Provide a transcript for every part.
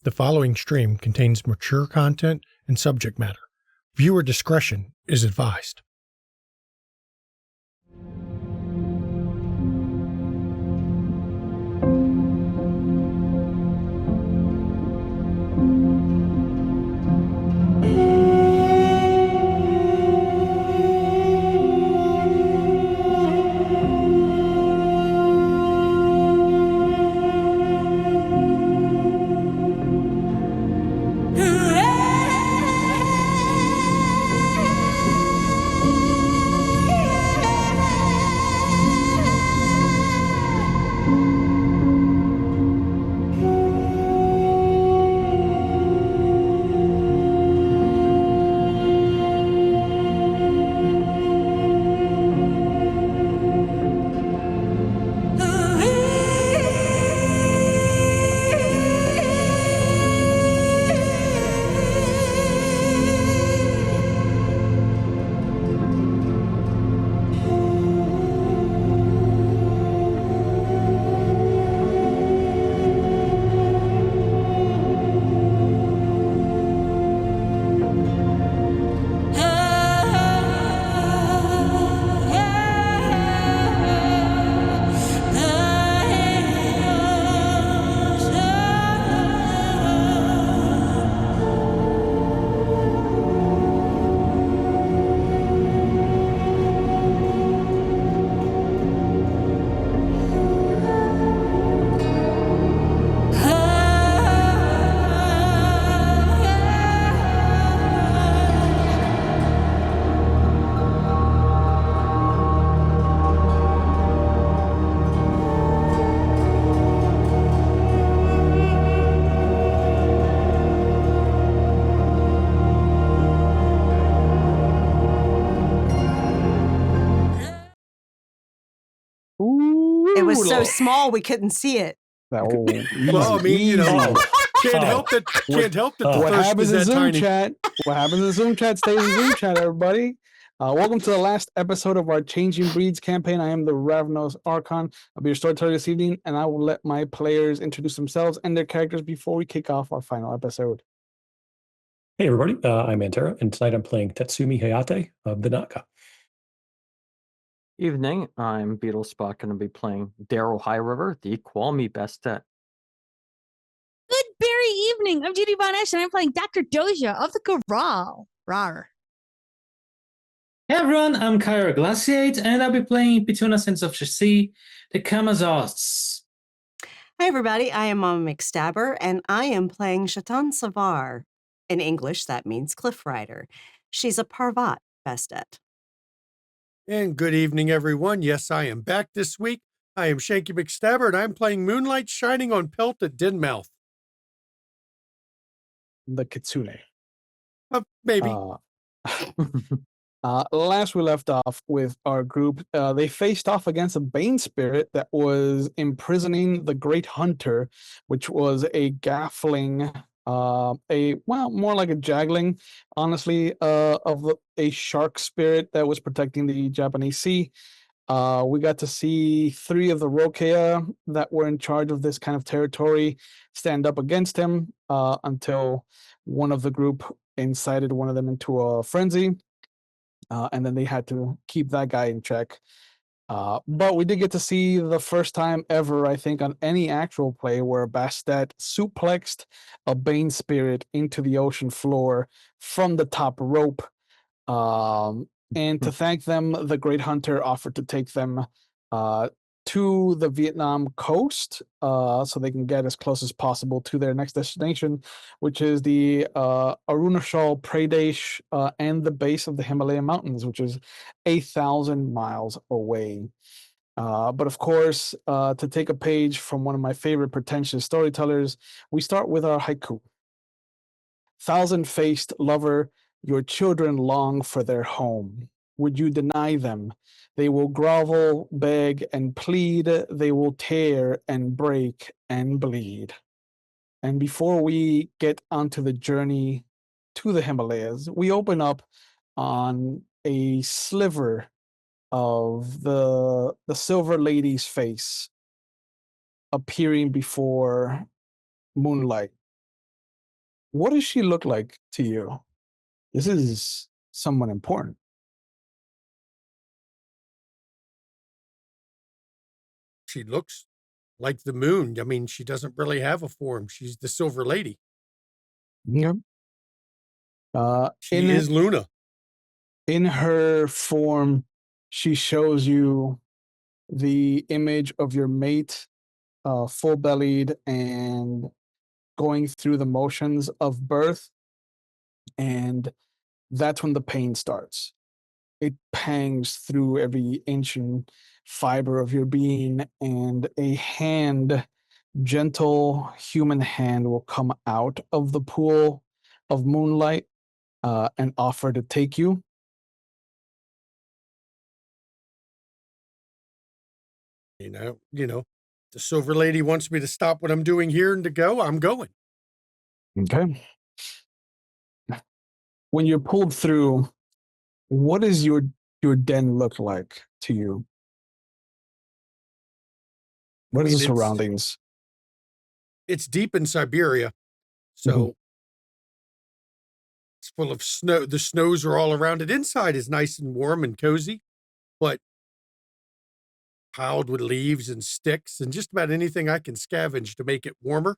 The following stream contains mature content and subject matter. Viewer discretion is advised. It was so small we couldn't see it. Well, I mean, you know, can't help that. What happens in that Zoom tiny. chat? What happens in Zoom chat stays in Zoom chat. Everybody, welcome to the last episode of our Changing Breeds campaign. I am the Ravnos Archon. I'll be your storyteller this evening, and I will let my players introduce themselves and their characters before we kick off our final episode. Hey everybody, I'm Antera, and tonight I'm playing Tatsumi Hayate of the Naka. Evening, I'm Beetle Spot, going to be playing Daryl High River, the Kwame Bestet. Good berry evening. I'm Judy Von Esch, and I'm playing Dr. Doja of the Corral. Rar. Hey everyone, I'm Kyra Glaciate, and I'll be playing Petuna Sense of Chassis, the Kamazots. Hi, everybody. I am Mama McStabber, and I am playing Chatan Savar. In English, that means Cliff Rider. She's a Parvat Bestet. And good evening, everyone. Yes, I am back this week. I am Shanky McStabber, and I'm playing Moonlight Shining on Pelt at Dinmouth. The Kitsune. Maybe. Last we left off with our group, they faced off against a Bane spirit that was imprisoning the Great Hunter, which was a gaffling, more like a jagling, honestly, of a shark spirit that was protecting the Japanese sea. We got to see 3 of the Rokea that were in charge of this kind of territory stand up against him until one of the group incited one of them into a frenzy. And then they had to keep that guy in check. But we did get to see the first time ever, I think, on any actual play where Bastet suplexed a Bane spirit into the ocean floor from the top rope. And to thank them, the Great Hunter offered to take them to the Vietnam coast so they can get as close as possible to their next destination, which is the Arunachal Pradesh and the base of the Himalaya Mountains, which is 8,000 miles away. But of course, to take a page from one of my favorite pretentious storytellers, we start with our haiku. Thousand-faced lover, your children long for their home. Would you deny them? They will grovel, beg, and plead. They will tear and break and bleed. And before we get onto the journey to the Himalayas, we open up on a sliver of the Silver Lady's face appearing before Moonlight. what does she look like to you? This is someone important. She looks like the moon. I mean, she doesn't really have a form. She's the Silver Lady. Yeah. She is Luna. In her form, she shows you the image of your mate, full-bellied and going through the motions of birth, and that's when the pain starts. It pangs through every inch and fiber of your being, and a hand, gentle human hand, will come out of the pool of moonlight and offer to take you. The Silver Lady wants me to stop what I'm doing here and to go. I'm going. Okay. When you're pulled through, what does your den look like to you? What is the surroundings? It's deep in Siberia, so it's full of snow. The snows are all around it. Inside is nice and warm and cozy, but piled with leaves and sticks and just about anything I can scavenge to make it warmer.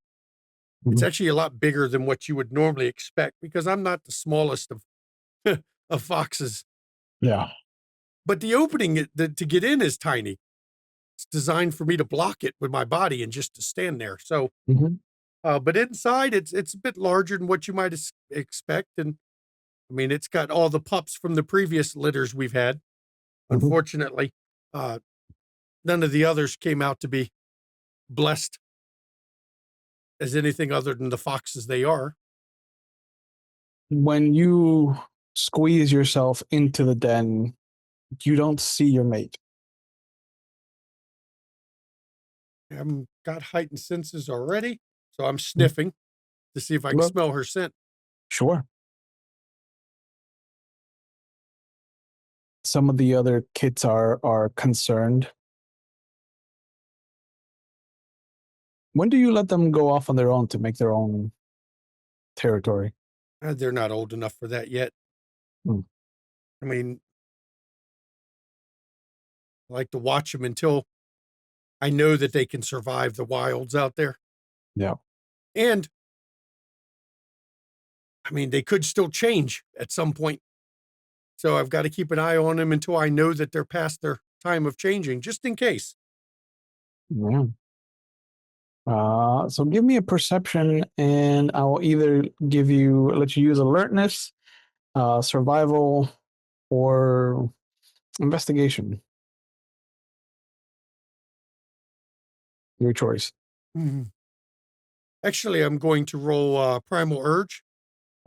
It's actually a lot bigger than what you would normally expect because I'm not the smallest of of foxes. Yeah. But the opening to get in is tiny. It's designed for me to block it with my body and just to stand there. So, but inside it's a bit larger than what you might expect. And I mean, it's got all the pups from the previous litters we've had. Unfortunately, none of the others came out to be blessed as anything other than the foxes they are. When you squeeze yourself into the den, you don't see your mate. I've got heightened senses already, so I'm sniffing to see if I can smell her scent. Sure. Some of the other kids are concerned. When do you let them go off on their own to make their own territory? They're not old enough for that yet. I mean, I like to watch them until I know that they can survive the wilds out there. Yeah. And I mean, they could still change at some point. So I've got to keep an eye on them until I know that they're past their time of changing, just in case. Yeah. So give me a perception, and I will either let you use alertness, survival, or investigation. Your choice. Actually, I'm going to roll Primal Urge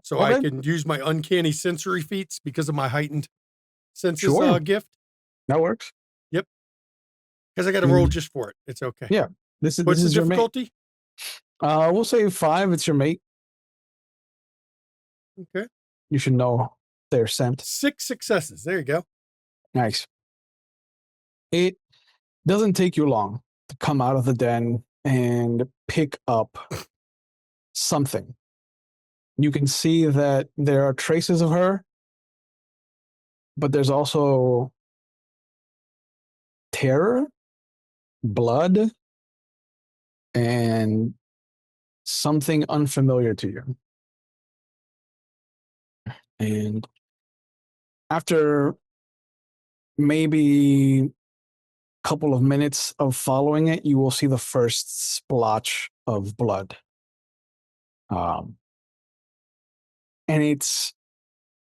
so I can use my uncanny sensory feats because of my heightened senses gift. That works. Yep. Because I got to roll just for it. It's okay. Yeah. What's the difficulty? We'll say 5. It's your mate. Okay. You should know their scent. 6 successes. There you go. Nice. It doesn't take you long to come out of the den and pick up something. You can see that there are traces of her, but there's also terror, blood, and something unfamiliar to you. And after maybe a couple of minutes of following it, you will see the first splotch of blood. And it's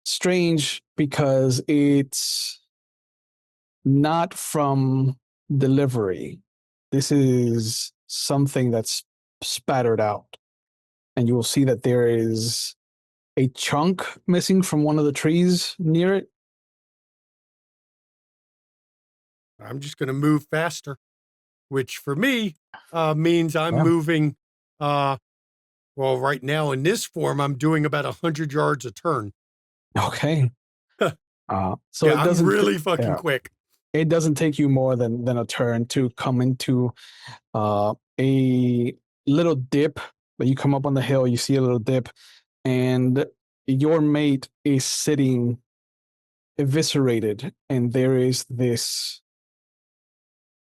strange because it's not from delivery. This is something that's spattered out. And you will see that there is a chunk missing from one of the trees near it. I'm just going to move faster, which for me means I'm moving. Well, right now in this form, I'm doing about 100 yards a turn. Okay. So yeah, I'm really fucking quick. It doesn't take you more than a turn to come into a little dip. But you come up on the hill, you see a little dip, and your mate is sitting eviscerated, and there is this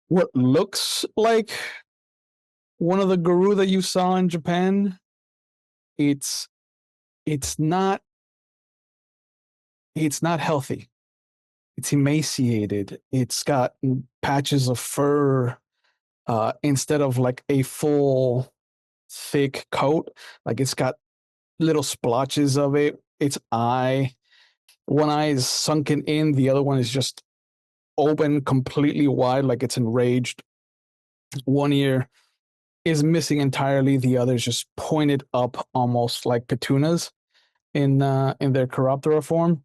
what looks like one of the guru that you saw in Japan. It's not healthy. It's emaciated. It's got patches of fur instead of like a full thick coat. Like it's got little splotches of it. Its one eye is sunken in, the other one is just open completely wide, like it's enraged. One ear is missing entirely, the other is just pointed up almost like petunas in their Chiroptera form.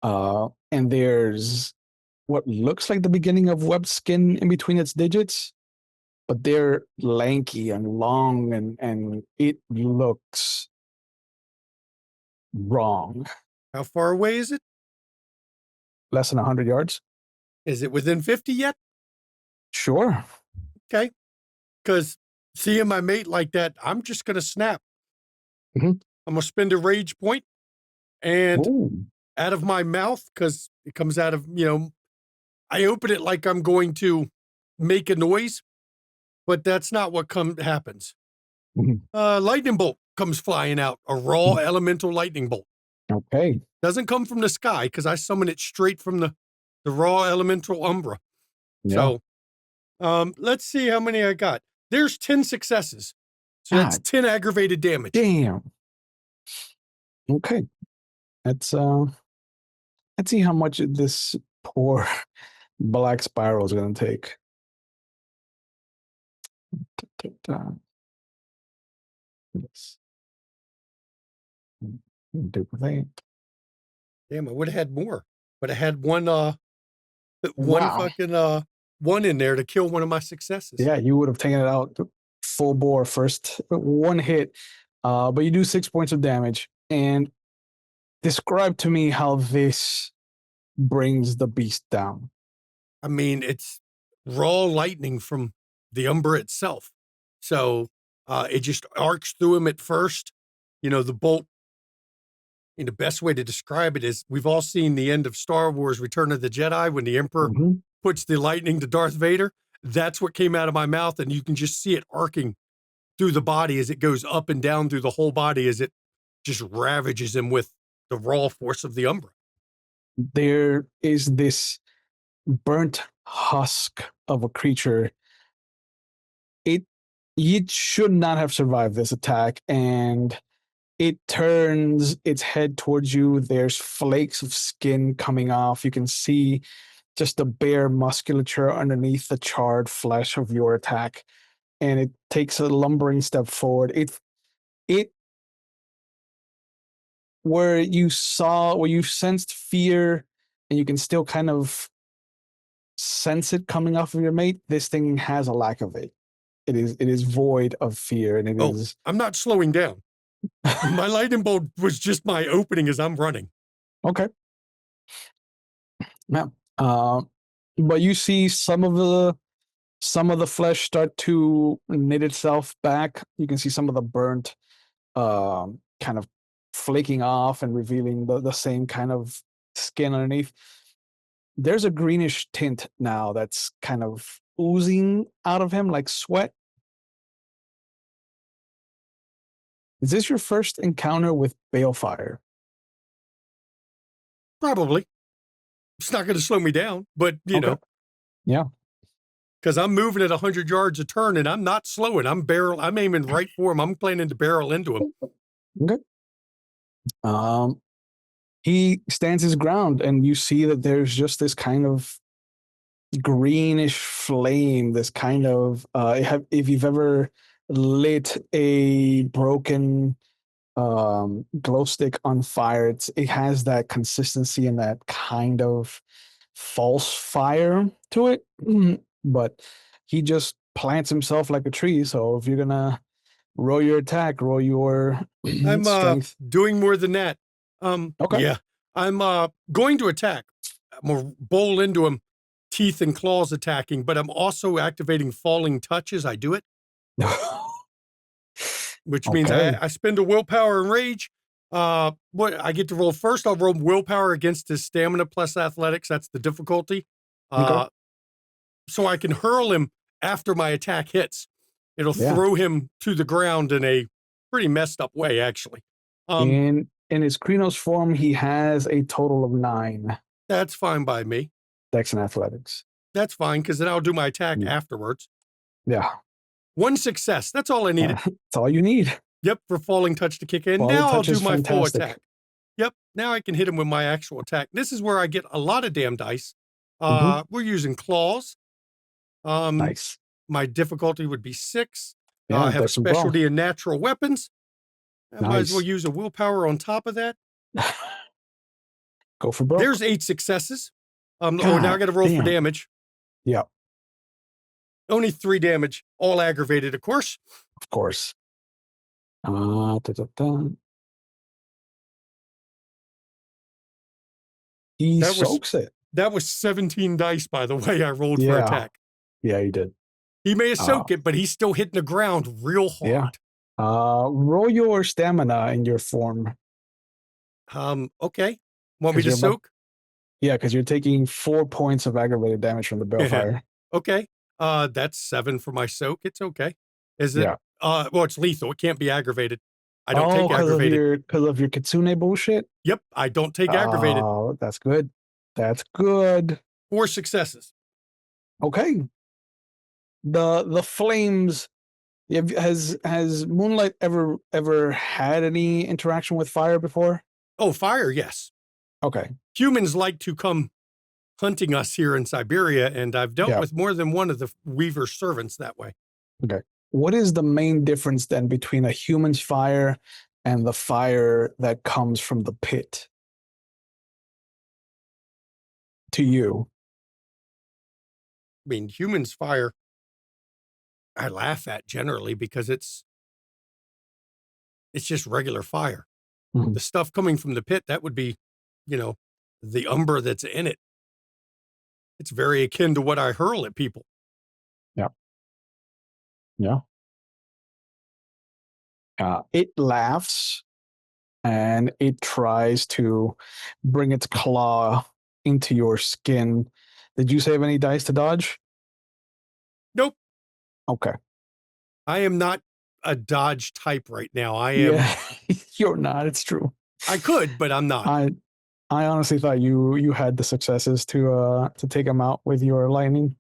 And there's what looks like the beginning of webbed skin in between its digits, but they're lanky and long, and it looks wrong. How far away is it? Less than 100 yards. Is it within 50 yet? Sure. Okay. Because seeing my mate like that, I'm just going to snap. Mhm. I'm going to spend a rage point, and Ooh. out of my mouth, because it comes out of, I open it like I'm going to make a noise, but that's not what happens. Mhm. Lightning bolt comes flying out, a raw elemental lightning bolt. Okay. Doesn't come from the sky because I summon it straight from the raw elemental umbra. Yeah. So let's see how many I got. There's 10 successes. So that's 10 aggravated damage. Damn. Okay. Let's see how much this poor black spiral is going to take. Yes. Duplicate. Damn, I would have had more, but I had one Wow. fucking one in there to kill one of my successes. Yeah, you would have taken it out full bore first one hit, but you do 6 points of damage. And describe to me how this brings the beast down. I mean, it's raw lightning from the Umbra itself. So it just arcs through him at first. The bolt, the best way to describe it is we've all seen the end of Star Wars Return of the Jedi when the Emperor puts the lightning to Darth Vader. That's what came out of my mouth, and you can just see it arcing through the body as it goes up and down through the whole body as it just ravages him with the raw force of the Umbra. There is this burnt husk of a creature. It should not have survived this attack, and it turns its head towards you. There's flakes of skin coming off. You can see just the bare musculature underneath the charred flesh of your attack, and it takes a lumbering step forward. Where you sensed fear, and you can still kind of sense it coming off of your mate, this thing has a lack of it. It is void of fear, and it is. I'm not slowing down. My lightning bolt was just my opening as I'm running. Okay. Yeah. But you see some of the flesh start to knit itself back. You can see some of the burnt kind of flaking off and revealing the same kind of skin underneath. There's a greenish tint now that's kind of oozing out of him like sweat. Is this your first encounter with balefire? Probably. It's not going to slow me down, but you know. Yeah. Because I'm moving at 100 yards a turn, and I'm not slowing. I'm aiming right for him. I'm planning to barrel into him. Okay. He stands his ground, and you see that there's just this kind of greenish flame, this kind of if you've ever lit a broken glow stick on fire, it has that consistency and that kind of false fire to it. But he just plants himself like a tree. So if you're gonna roll your attack, roll your I'm strength. doing more than that. Okay. Yeah, I'm going to attack. I'm gonna bowl into him, teeth and claws attacking, but I'm also activating falling touch as I do it, which means I spend a willpower and rage. What I get to roll first, I'll roll willpower against his stamina plus athletics. That's the difficulty. Okay. So I can hurl him after my attack hits. It'll Yeah. throw him to the ground in a pretty messed up way, actually. In his Krynos form, he has a total of 9 That's fine by me. Dex and Athletics. That's fine, because then I'll do my attack Mm. afterwards. Yeah. 1 success. That's all I needed. That's all you need. Yep, for falling touch to kick in. Falling Now I'll touch do is my full fantastic. attack. Yep, now I can hit him with my actual attack. This is where I get a lot of damn dice. We're using claws. Nice. My difficulty would be 6. Yeah, I have a Dex and Brawl. specialty in natural weapons. I might as well Nice. use a willpower on top of that. Go for broke. There's 8 successes. Now I God got to roll for damn. damage. Yeah, Only 3 damage, all aggravated, of course. of course. Da-da-da. He That was- soaks it. That was 17 dice, by the way, I rolled for Yeah. attack. Yeah, he did. He may have soaked it, but he's still hitting the ground real hard. Yeah. Roll your stamina in your form. Okay. Want me 'Cause to you're soak? Yeah, because you're taking 4 points of aggravated damage from the balefire. Okay. That's 7 for my soak. It's okay. Is it? Yeah. Well, it's lethal. It can't be aggravated. I don't take because aggravated. because of your Kitsune bullshit. Yep, I don't take aggravated. Oh, that's good. That's good. 4 successes. Okay. The flames. Has Moonlight ever had any interaction with fire before? Oh, fire, yes. Okay. Humans like to come hunting us here in Siberia, and I've dealt Yeah. with more than one of the Weaver servants that way. What is the main difference then between a human's fire and the fire that comes from the pit? To you. I mean, humans' fire, I laugh at generally because it's just regular fire. Mhm. The stuff coming from the pit, that would be, the umber that's in it. It's very akin to what I hurl at people. Yeah. It laughs and it tries to bring its claw into your skin. Did you save any dice to dodge? Nope. Okay. I am not a dodge type right now. I am. Yeah, you're not. It's true. I could, but I'm not. I honestly thought you had the successes to take him out with your lightning.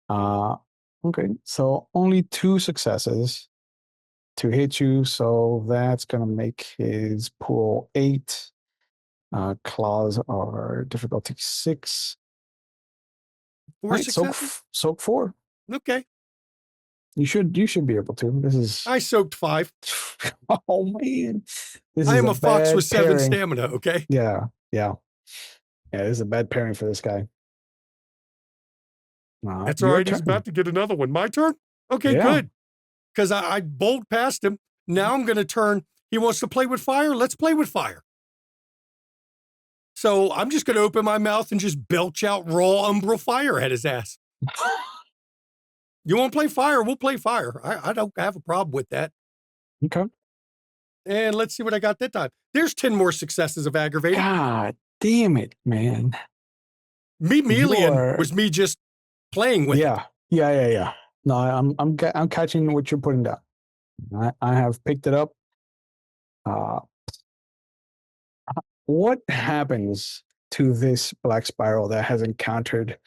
Okay, so only 2 successes to hit you, so that's gonna make his pool 8. Claws are difficulty 6. 4 Right, successes. soak 4. Okay. You should be able to. This is I soaked 5. oh man, this I is am a fox bad with 7 pairing. stamina. Okay. Yeah. This is a bad pairing for this guy. That's your all right. He's turn. about to get another one. My turn? Okay, Yeah. good. Because I bowled past him. Now I'm going to turn. He wants to play with fire. Let's play with fire. So I'm just going to open my mouth and just belch out raw umbral fire at his ass. You want to play fire? We'll play fire. I don't have a problem with that. Okay. And let's see what I got that time. There's 10 more successes of aggravated. God damn it, man. Me Melian are- was me just playing with it. Yeah. No, I'm catching what you're putting down. I have picked it up. What happens to this black spiral that has encountered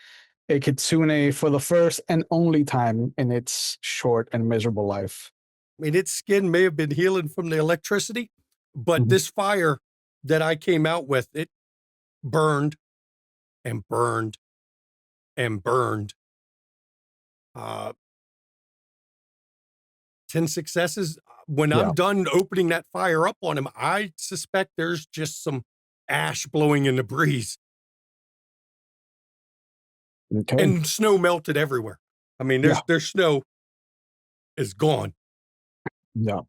a kitsune for the first and only time in its short and miserable life? I mean, its skin may have been healing from the electricity, but Mhm. this fire that I came out with, it burned and burned and burned. 10 successes. When Yeah. I'm done opening that fire up on him, I suspect there's just some ash blowing in the breeze Okay. and snow melted everywhere. I mean, there's snow is gone. Yeah.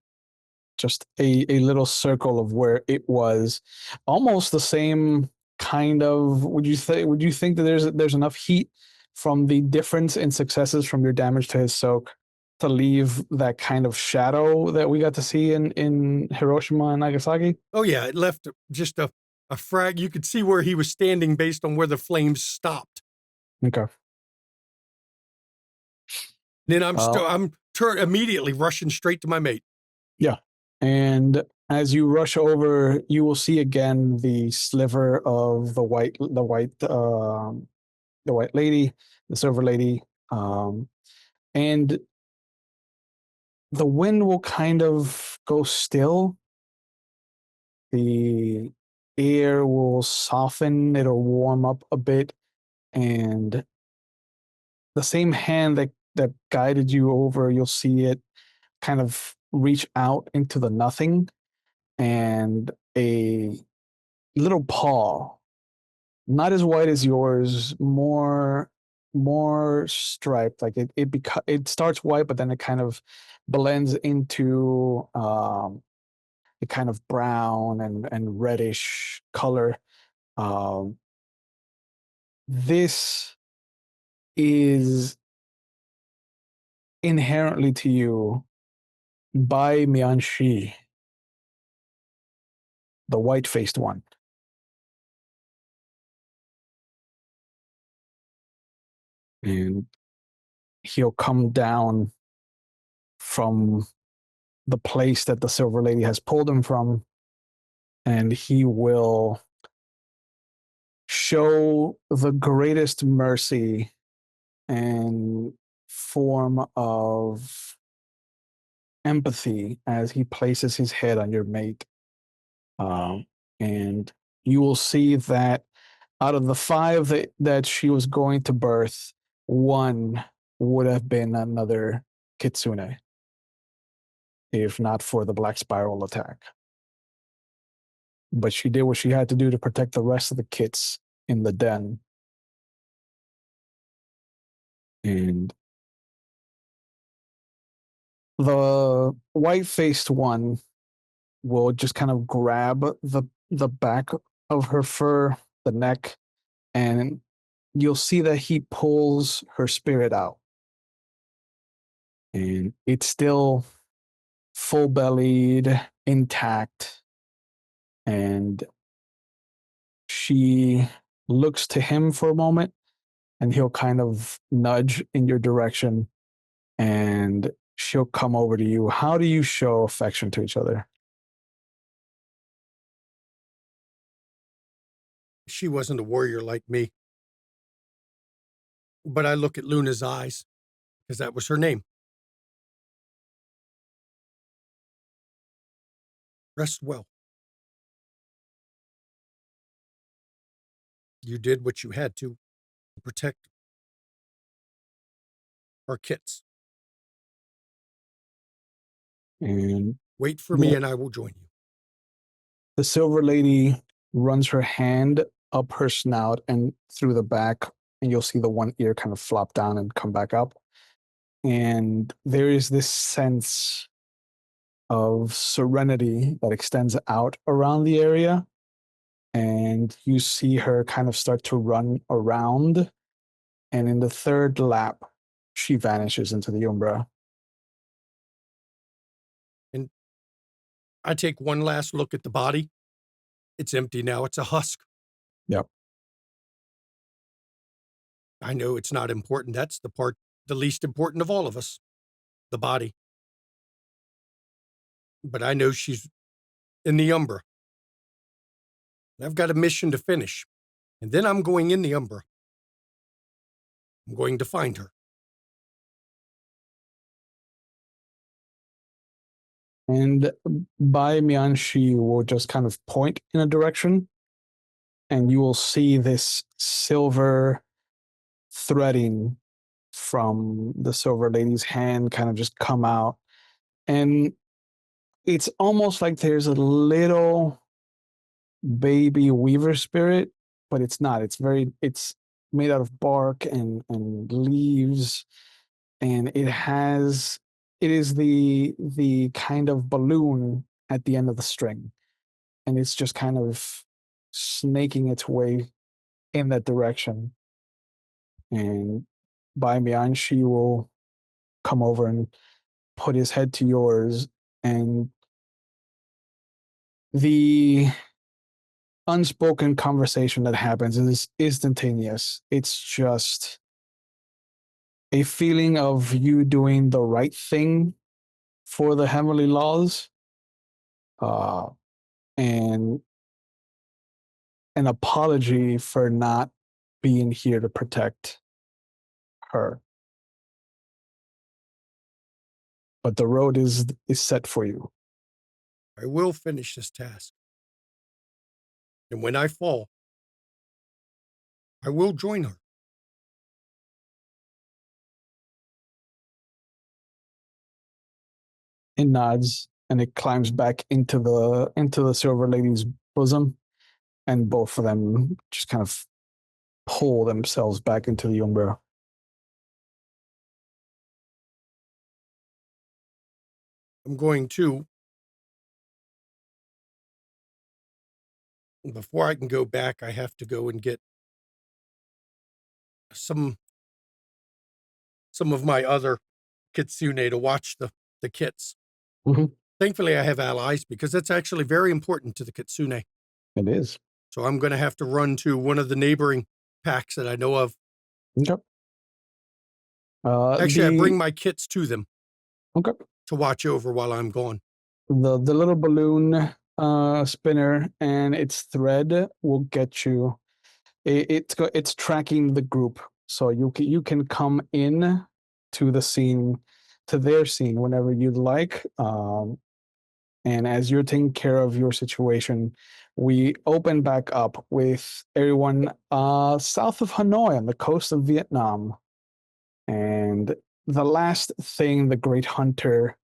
Just a little circle of where it was, almost the same kind of. Would you think that there's enough heat from the difference in successes from your damage to his soak to leave that kind of shadow that we got to see in Hiroshima and Nagasaki? Oh yeah, it left just a frag. You could see where he was standing based on where the flames stopped. Okay. Then I'm immediately rushing straight to my mate. Yeah. And as you rush over, you will see again the sliver of the white lady, the silver lady, and the wind will kind of go still. The air will soften, it'll warm up a bit, and the same hand that guided you over, you'll see it kind of reach out into the nothing, and a little paw, not as white as yours, more striped. Like it starts white, but then it kind of blends into a kind of brown and reddish color. Um, this is inherently to you by Mianxi, the white-faced one. And he'll come down from the place that the Silver Lady has pulled him from, and he will show the greatest mercy and form of empathy as he places his head on your mate. And you will see that out of the 5 that she was going to birth, 1 would have been another kitsune, if not for the black spiral attack. But she did what she had to do to protect the rest of the kits in the den. And the white-faced one will just kind of grab the back of her fur, the neck, and you'll see that he pulls her spirit out. And it's still full-bellied, intact, and she looks to him for a moment, and he'll kind of nudge in your direction, and she'll come over to you. How do you show affection to each other? She wasn't a warrior like me. But I look at Luna's eyes, because that was her name. Rest well. You did what you had to protect our kits. And wait for me and I will join you. The Silver Lady runs her hand up her snout and through the back, and you'll see the one ear kind of flop down and come back up. And there is this sense of serenity that extends out around the area. And you see her kind of start to run around. And in the 3rd lap, she vanishes into the Umbra. And I take one last look at the body. It's empty now. It's a husk. Yep. I know it's not important. That's the least important of all of us, the body. But I know she's in the Umbra. I've got a mission to finish. And then I'm going in the Umbra. I'm going to find her. And Bai Mianxi will just kind of point in a direction, and you will see this silver threading from the Silver Lady's hand kind of just come out. And it's almost like there's a little baby weaver spirit, but it's not. It's made out of bark and leaves, and it is the kind of balloon at the end of the string, and it's just kind of snaking its way in that direction. And Bai Mian, she will come over and put his head to yours, and the unspoken conversation that happens is instantaneous. It's just a feeling of you doing the right thing for the heavenly laws, and an apology for not being here to protect her. But the road is set for you. I will finish this task. And when I fall, I will join her. It nods and it climbs back into the Silver Lady's bosom, and both of them just kind of pull themselves back into the Umbra. I'm going to, before I can go back, I have to go and get some of my other kitsune to watch the kits. Mm-hmm. Thankfully, I have allies, because that's actually very important to the kitsune. It is. So I'm going to have to run to one of the neighboring packs that I know of. Okay. Actually, I bring my kits to them. Okay. To watch over while I'm gone. The little balloon spinner and its thread will get you. It's tracking the group, so you can come in to the scene, to their scene, whenever you'd like. And as you're taking care of your situation, we open back up with everyone south of Hanoi on the coast of Vietnam. And the last thing the Great Hunter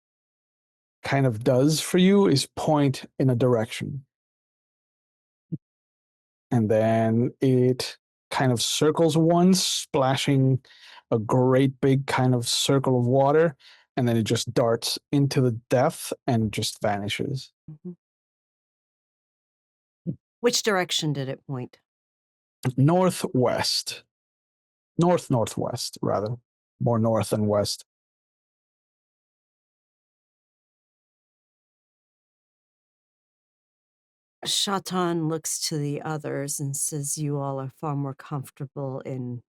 kind of does for you is point in a direction. And then it kind of circles once, splashing a great big kind of circle of water, and then it just darts into the depth and just vanishes. Mm-hmm. Which direction did it point? Northwest. Northwest, rather. More north than west. Shatan looks to the others and says, "You all are far more comfortable in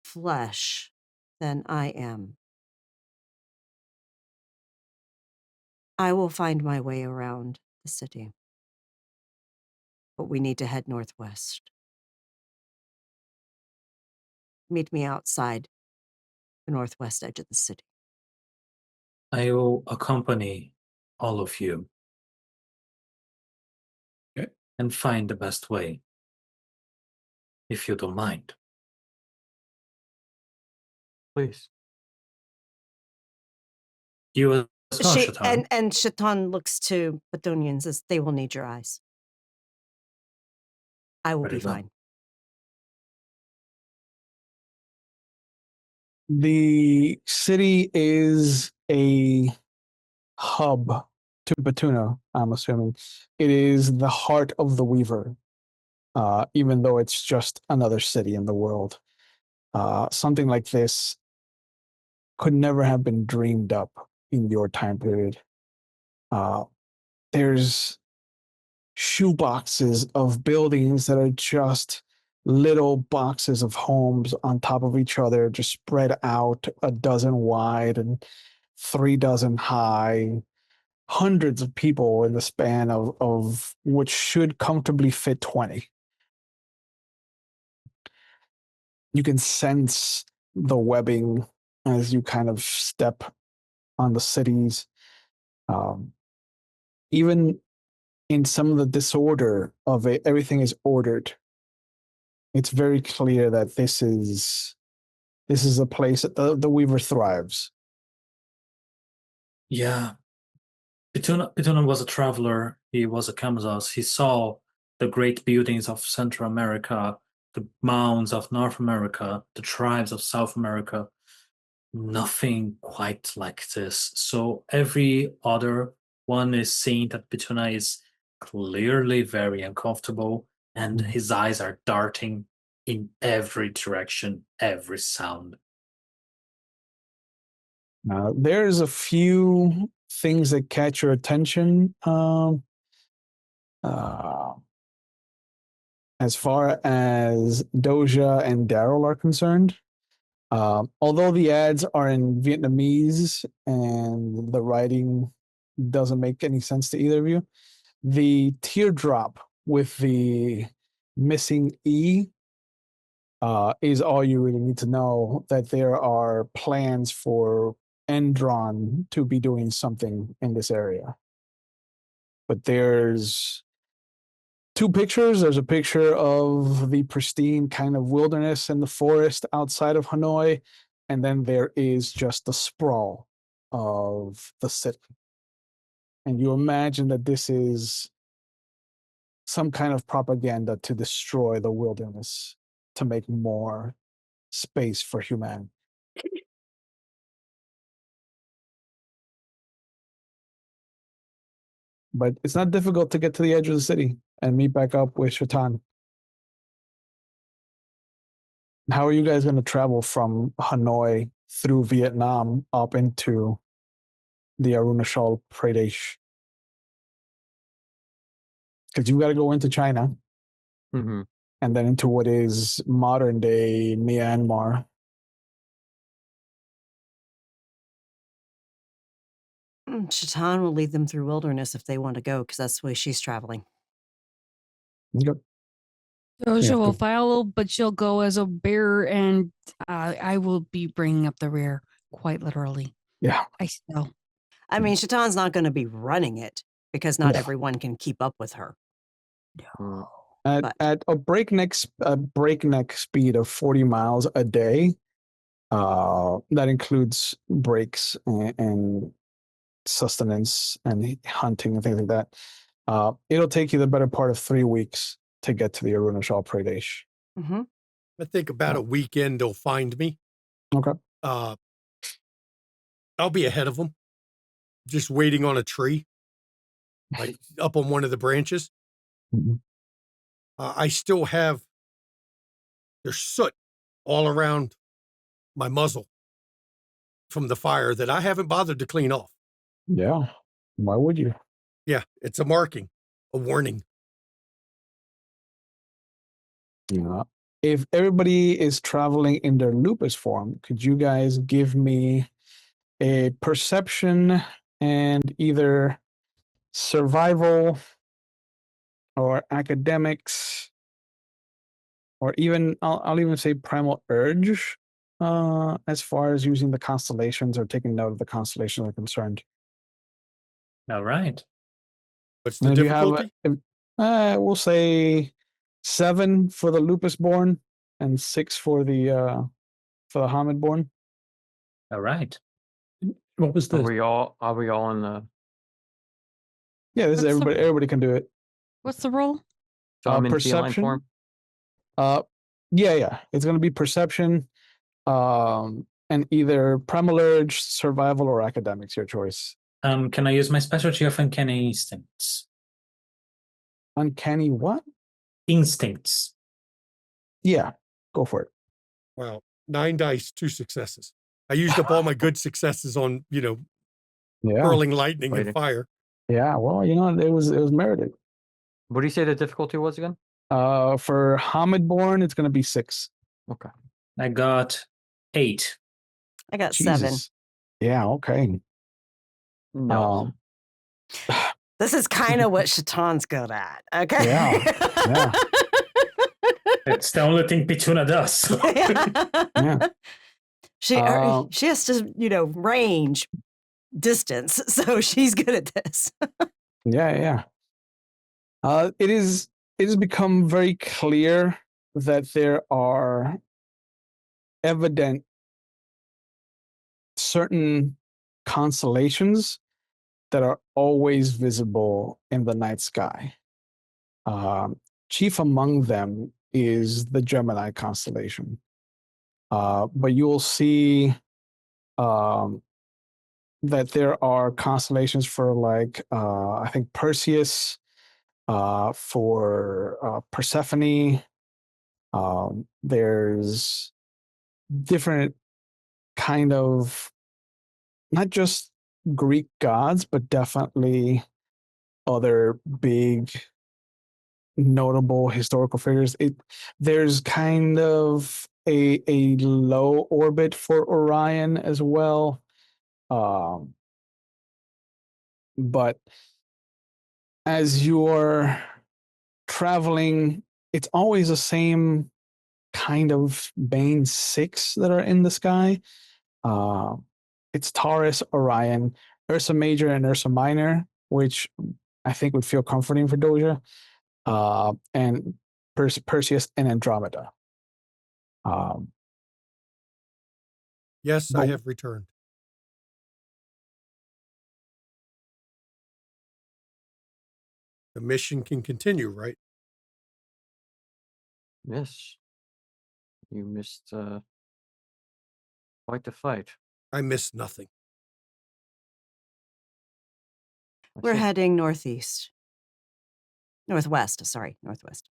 flesh than I am. I will find my way around the city, but we need to head northwest. Meet me outside the northwest edge of the city." I will accompany all of you. Okay. And find the best way, if you don't mind. Please. You as well, Shatan. And Shatan looks to Petunia and says, "They will need your eyes. I will Very be well. fine." The city is a hub to Batuna, I'm assuming. It is the heart of the Weaver, even though it's just another city in the world. Something like this could never have been dreamed up in your time period. There's shoeboxes of buildings that are just little boxes of homes on top of each other, just spread out a dozen wide and 3 dozen high. Hundreds of people in the span of which should comfortably fit 20. You can sense the webbing as you kind of step on the cities. Even in some of the disorder of it, everything is ordered. It's very clear that this is a place that the Weaver thrives. Yeah. Pituna was a traveler. He was a Kamazos. He saw the great buildings of Central America, the mounds of North America, the tribes of South America. Nothing quite like this. So every other one is seeing that Pituna is clearly very uncomfortable, and his eyes are darting in every direction, every sound. There's a few things that catch your attention. As far as Doja and Daryl are concerned, although the ads are in Vietnamese and the writing doesn't make any sense to either of you, the teardrop with the missing E is all you really need to know, that there are plans for Endron to be doing something in this area. But there's two pictures. There's a picture of the pristine kind of wilderness and the forest outside of Hanoi, and then there is just the sprawl of the city. And you imagine that this is some kind of propaganda to destroy the wilderness, to make more space for humanity. But it's not difficult to get to the edge of the city and meet back up with Shaitan. How are you guys going to travel from Hanoi through Vietnam up into the Arunachal Pradesh? Because you've got to go into China and then into what is modern day Myanmar. Shaitan will lead them through wilderness if they want to go, because that's the way she's traveling. Yep. Doja will follow, but she'll go as a bear, and I will be bringing up the rear, quite literally. Yeah. I mean, Shaitan's not going to be running it, because not everyone can keep up with her. At a breakneck speed of 40 miles a day, that includes breaks and sustenance and hunting and things like that. It'll take you the better part of 3 weeks to get to the Arunachal Pradesh. I think about a weekend they'll find me. Okay. I'll be ahead of them, just waiting on a tree, like up on one of the branches. I still have, there's soot all around my muzzle from the fire that I haven't bothered to clean off. Yeah. Why would you? Yeah, it's a marking, a warning. Yeah. If everybody is traveling in their lupus form, could you guys give me a perception and either survival or academics, or even I'll even say primal urge, as far as using the constellations or taking note of the constellations are concerned. All right. What's the difficulty? We'll say 7 for the lupus born and 6 for the Hamid born. All right. What was the? Are we all in the? Yeah, this is everybody. Everybody can do it. What's the roll? So I'm in feline Perception. form. Yeah. It's going to be perception, and either primal urge, survival, or academics. Your choice. Can I use my specialty of uncanny instincts? Uncanny what? Instincts. Yeah, go for it. Wow, 9 dice, 2 successes. I used up all my good successes on, hurling lightning and fire. Yeah, well, it was merited. What do you say the difficulty was again? For Hamid born, it's going to be 6. Okay. I got 8. I got 7. Yeah, okay. No. This is kind of what Shaitan's good at. Okay. Yeah. It's the only thing Pituna does. Yeah. She has to, range, distance. So she's good at this. Yeah. It has become very clear that there are evident certain constellations that are always visible in the night sky. Chief among them is the Gemini constellation. But you'll see that there are constellations for I think Perseus, for Persephone. There's different kind of not just Greek gods, but definitely other big notable historical figures. There's kind of a low orbit for Orion as well. But as you're traveling, it's always the same kind of Bane 6 that are in the sky. It's Taurus, Orion, Ursa Major, and Ursa Minor, which I think would feel comforting for Doja, and Perseus and Andromeda. Yes, I But- have returned. The mission can continue, right? Yes. You missed quite the fight. I missed nothing. I We're see. heading northeast. Northwest, sorry, northwest.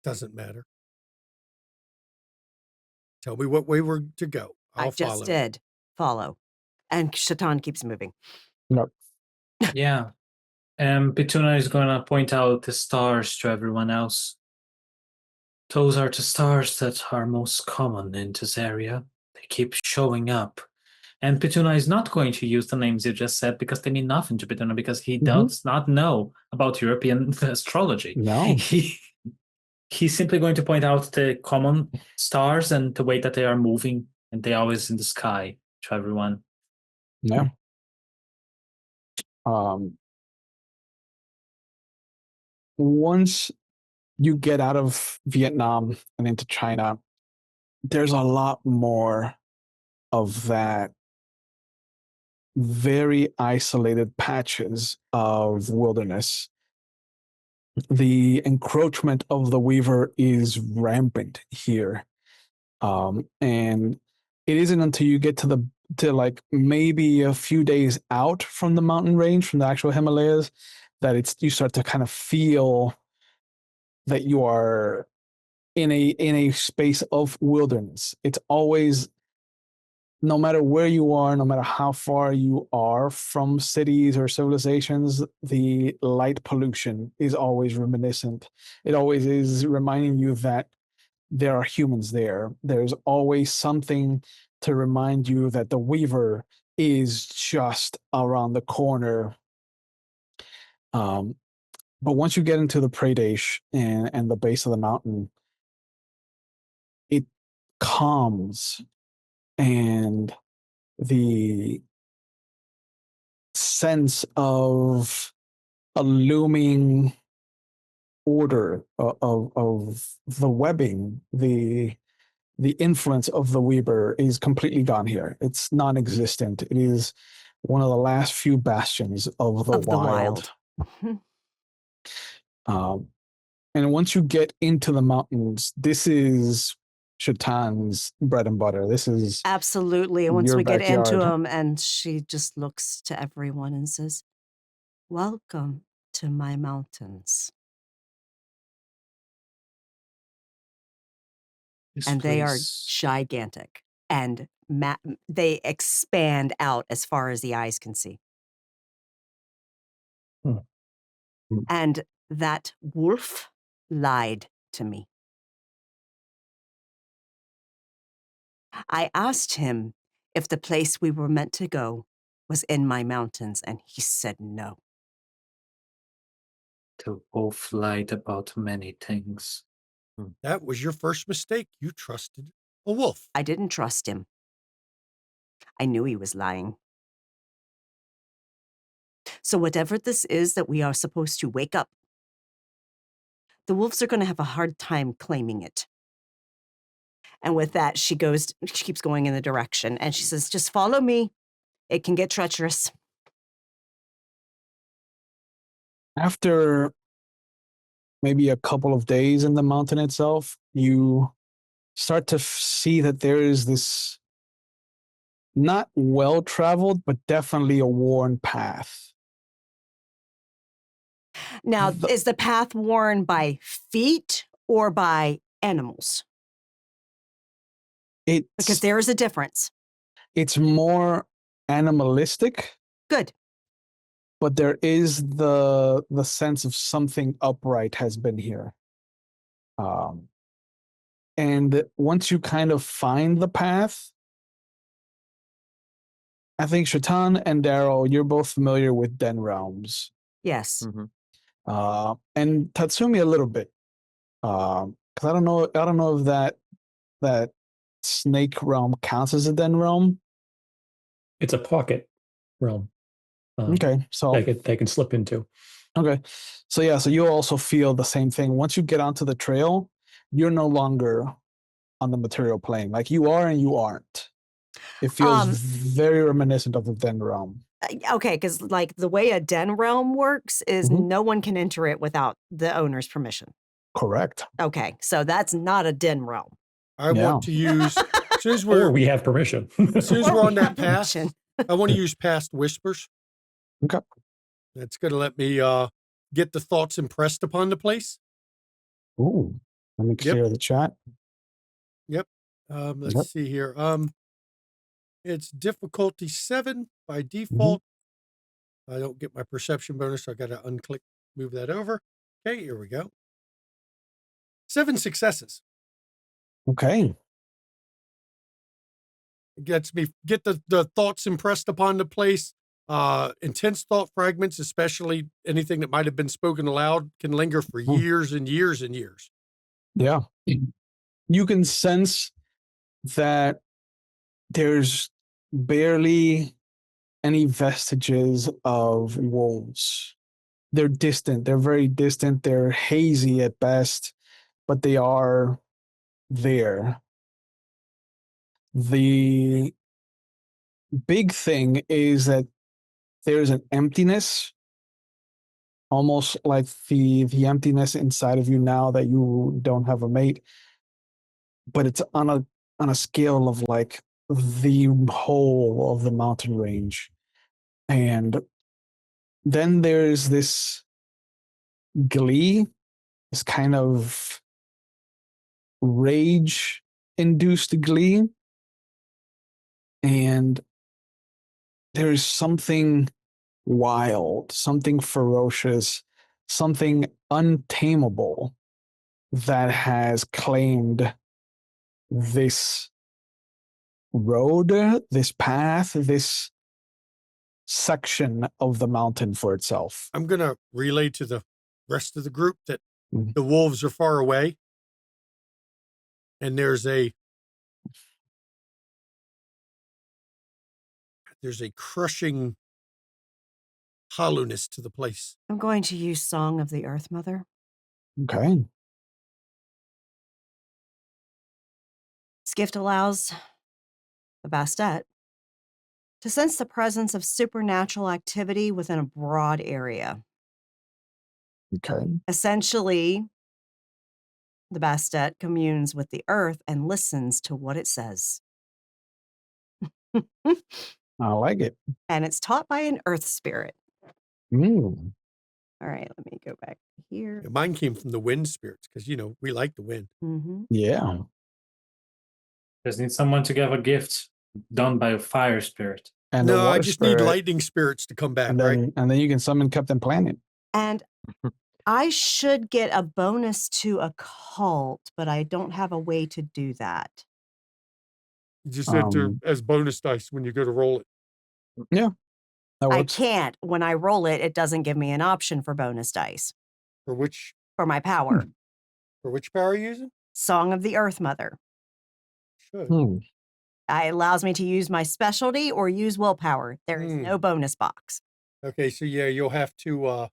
Doesn't matter. Tell me what way we're to go. I'll I just follow. did follow. And Shatan keeps moving. No. Yeah. Petuna is going to point out the stars to everyone else. Those are the stars that are most common in this area. They keep showing up. And Petuna is not going to use the names you just said because they mean nothing to Petuna because he does not know about European astrology. No. He's simply going to point out the common stars and the way that they are moving, and they are always in the sky to everyone. No. Once you get out of Vietnam and into China, there's a lot more of that very isolated patches of wilderness. The encroachment of the Weaver is rampant here. And it isn't until you get to like maybe a few days out from the mountain range, from the actual Himalayas, that you start to kind of feel that you are in a space of wilderness. It's always, no matter where you are, no matter how far you are from cities or civilizations, the light pollution is always reminiscent. It always is reminding you that there are humans there. There's always something to remind you that the Weaver is just around the corner. But once you get into the Pradesh and the base of the mountain, it calms, and the sense of a looming order of the webbing, the influence of the Weaver is completely gone here. It's non-existent. It is one of the last few bastions of the wild. And once you get into the mountains, this is Shatan's bread and butter. This is Absolutely. And once your we get into backyard. them, and she just looks to everyone and says, "Welcome to my mountains." And they are gigantic, and they expand out as far as the eyes can see. And that wolf lied to me. I asked him if the place we were meant to go was in my mountains, and he said no. The wolf lied about many things. That was your first mistake. You trusted a wolf. I didn't trust him. I knew he was lying. So whatever this is that we are supposed to wake up, the wolves are going to have a hard time claiming it. And with that, she keeps going in the direction, and she says, "Just follow me. It can get treacherous." After maybe a couple of days in the mountain itself, you start to see that there is this not well-traveled, but definitely a worn path. Now, is the path worn by feet or by animals? Because there is a difference. It's more animalistic, Good. but there is the sense of something upright has been here. And once you kind of find the path, I think Shaitan and Daryl, you're both familiar with Den Realms. Yes. And Tatsumi a little bit. Because I don't know if that snake realm counts as a Den realm. It's a pocket realm. Okay, so they can slip into. Okay, so yeah, so you also feel the same thing. Once you get onto the trail, you're no longer on the material plane. Like you are and you aren't. It feels very reminiscent of the Den realm. Okay, because like the way a den realm works is Mhm. no one can enter it without the owner's permission. Correct. Okay, so that's not a den realm. I Yeah. want to use, as soon as Or we have permission. we're Or on we that have path, permission. I want to use past whispers. Okay. That's going to let me get the thoughts impressed upon the place. Ooh, let me clear the chat. Yep. Let's Yep. see here. It's difficulty 7 by default. I don't get my perception bonus, so I got to unclick, move that over. Okay, here we go. 7 successes. Okay. It gets me get the thoughts impressed upon the place. Intense thought fragments, especially anything that might have been spoken aloud, can linger for years and years and years. Yeah. You can sense that there's barely any vestiges of wolves. They're distant. They're very distant. They're hazy at best, but they are there. The big thing is that there's an emptiness, almost like the emptiness inside of you now that you don't have a mate, but it's on a scale of like the whole of the mountain range. And then there's this glee, this kind of rage induced glee. And there's something wild, something ferocious, something untamable that has claimed this road, this path, this section of the mountain for itself. I'm going to relay to the rest of the group that the wolves are far away. And there's a crushing hollowness to the place. I'm going to use Song of the Earth Mother. Okay. This gift allows the Bastet to sense the presence of supernatural activity within a broad area. Okay. Essentially, the Bastet communes with the earth and listens to what it says. I like it. And it's taught by an earth spirit. Mm. All right, let me go back here. Yeah, mine came from the wind spirits because, we like the wind. Mm-hmm. Yeah. Just need someone to give a gift done by a fire spirit. And No, the water I just spirit, need lightning spirits to come back, and right? then and then you can summon Captain Planet. And I should get a bonus to occult, but I don't have a way to do that. You just enter as bonus dice when you go to roll it. Yeah. That I works. can't. When I roll it, it doesn't give me an option for bonus dice For which for my power. power are you using? Song of the Earth Mother. Should. It allows me to use my specialty or use willpower. There is no bonus box. Okay, so yeah, you'll have to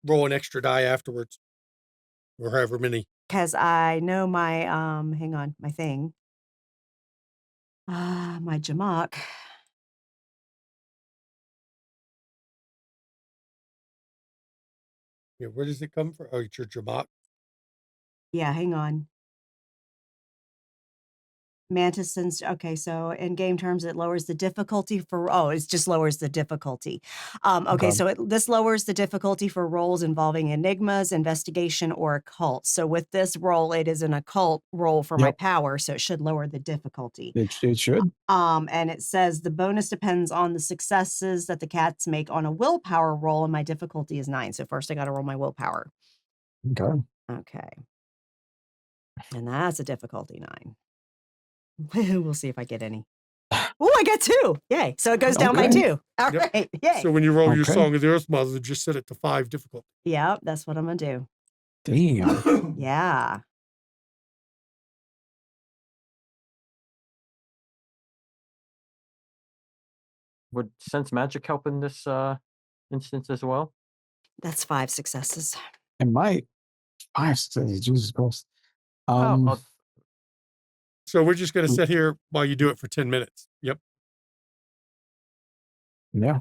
roll an extra die afterwards. Or however many. Because I know my, hang on, my thing. My Jamak. Yeah, where does it come from? Oh, it's your Jamak. Yeah, hang on. Mantis sends. Okay, so in game terms, it lowers the difficulty for. Oh, it just lowers the difficulty. Okay, so this lowers the difficulty for roles involving enigmas, investigation, or occult. So with this roll, it is an occult roll for my power, so it should lower the difficulty. It should. And it says the bonus depends on the successes that the cats make on a willpower roll, and my difficulty is 9. So first, I got to roll my willpower. Okay. Okay, and that's a difficulty 9. We'll see if I get any. Oh, I got 2. Yay. So it goes down by 2. All right. Yay. So when you roll your Song of the Earth Mother, just set it to 5 difficult. Yeah, that's what I'm going to do. Damn. Yeah. Would sense magic help in this instance as well? That's 5 successes. And my 5 successes, Jesus Christ. So we're just going to sit here while you do it for 10 minutes. Yep. Yeah.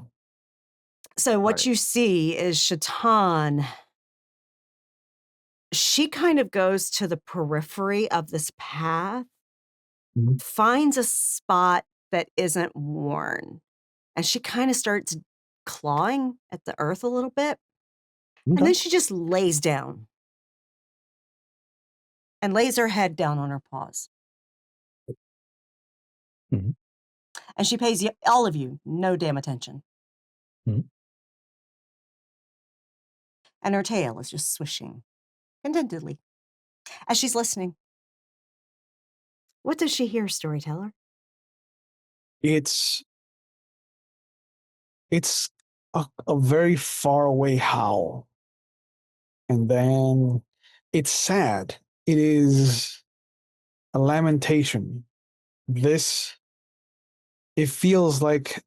So what you see is Shaitan. She kind of goes to the periphery of this path, finds a spot that isn't worn, and she kind of starts clawing at the earth a little bit. And then she just lays down and lays her head down on her paws. And she pays all of you no damn attention. And her tail is just swishing contentedly as she's listening. What does she hear, storyteller? It's a very far away howl. And then it's sad. It is a lamentation. It feels like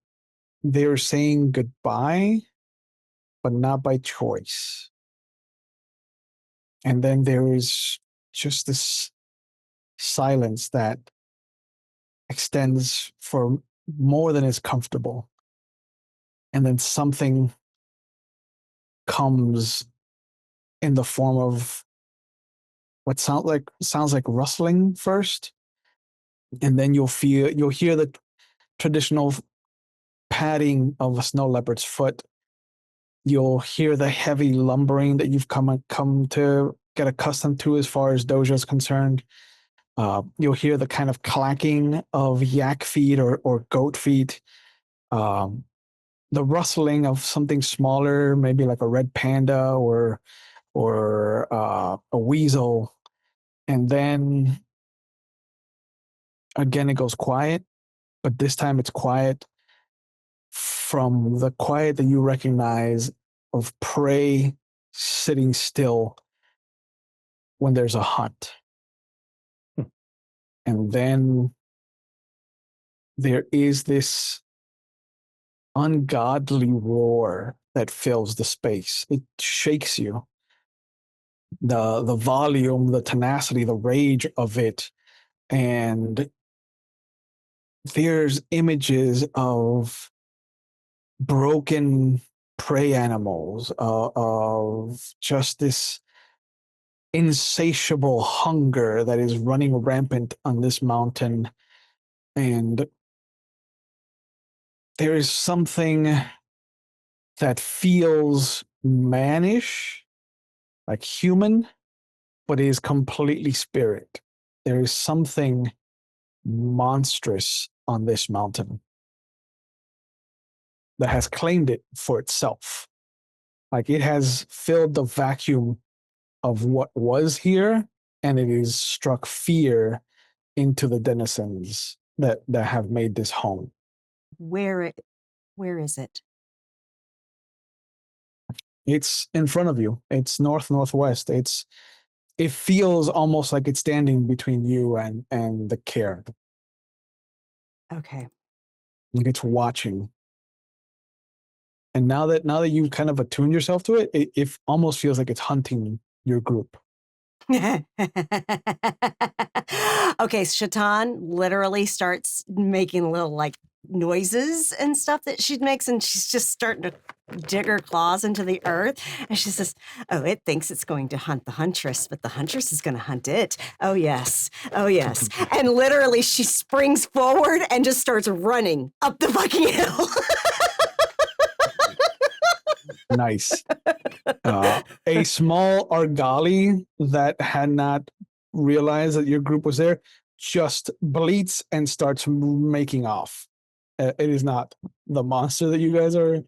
they're saying goodbye, but not by choice. And then there is just this silence that extends for more than is comfortable. And then something comes in the form of what sounds like rustling first, and then you'll hear the traditional padding of a snow leopard's foot. You'll hear the heavy lumbering that you've come to get accustomed to as far as Doja is concerned. You'll hear the kind of clacking of yak feet or goat feet. The rustling of something smaller, maybe like a red panda or a weasel. And then again, it goes quiet, but this time it's quiet from the quiet that you recognize of prey sitting still when there's a hunt. And then there is this ungodly roar that fills the space. It shakes you. The volume, the tenacity, the rage of it. And there's images of broken prey animals, of just this insatiable hunger that is running rampant on this mountain. And there is something that feels mannish, like human, but is completely spirit. There is something monstrous on this mountain that has claimed it for itself. Like it has filled the vacuum of what was here, and it has struck fear into the denizens that have made this home. Where is it? It's in front of you. It's northwest. It feels almost like it's standing between you and the cairn. Okay. Like it's watching. And now that you've kind of attuned yourself to it, it almost feels like it's hunting your group. Okay, Shaitan literally starts making little like noises and stuff that she makes, and she's just starting to dig her claws into the earth. And she says, oh, it thinks it's going to hunt the huntress, but the huntress is going to hunt it. Oh, yes. Oh, yes. And literally she springs forward and just starts running up the fucking hill. Nice. A small Argali that had not realized that your group was there just bleats and starts making off. It is not the monster that you guys are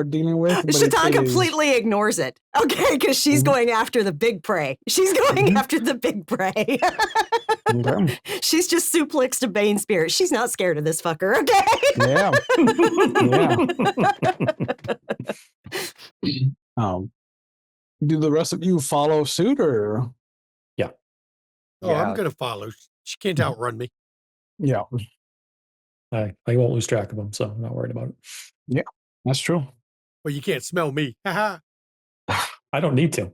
dealing with. But Shaitan it is. completely ignores it. Okay, because she's going after the big prey. She's going after the big prey. Okay. She's just suplexed a Bane spirit. She's not scared of this fucker, okay? Yeah. Do the rest of you follow suit or? Yeah. Oh, I'm going to follow. She can't outrun me. Yeah. I won't lose track of them, so I'm not worried about it. Yeah, that's true. Well, you can't smell me. Haha. I don't need to.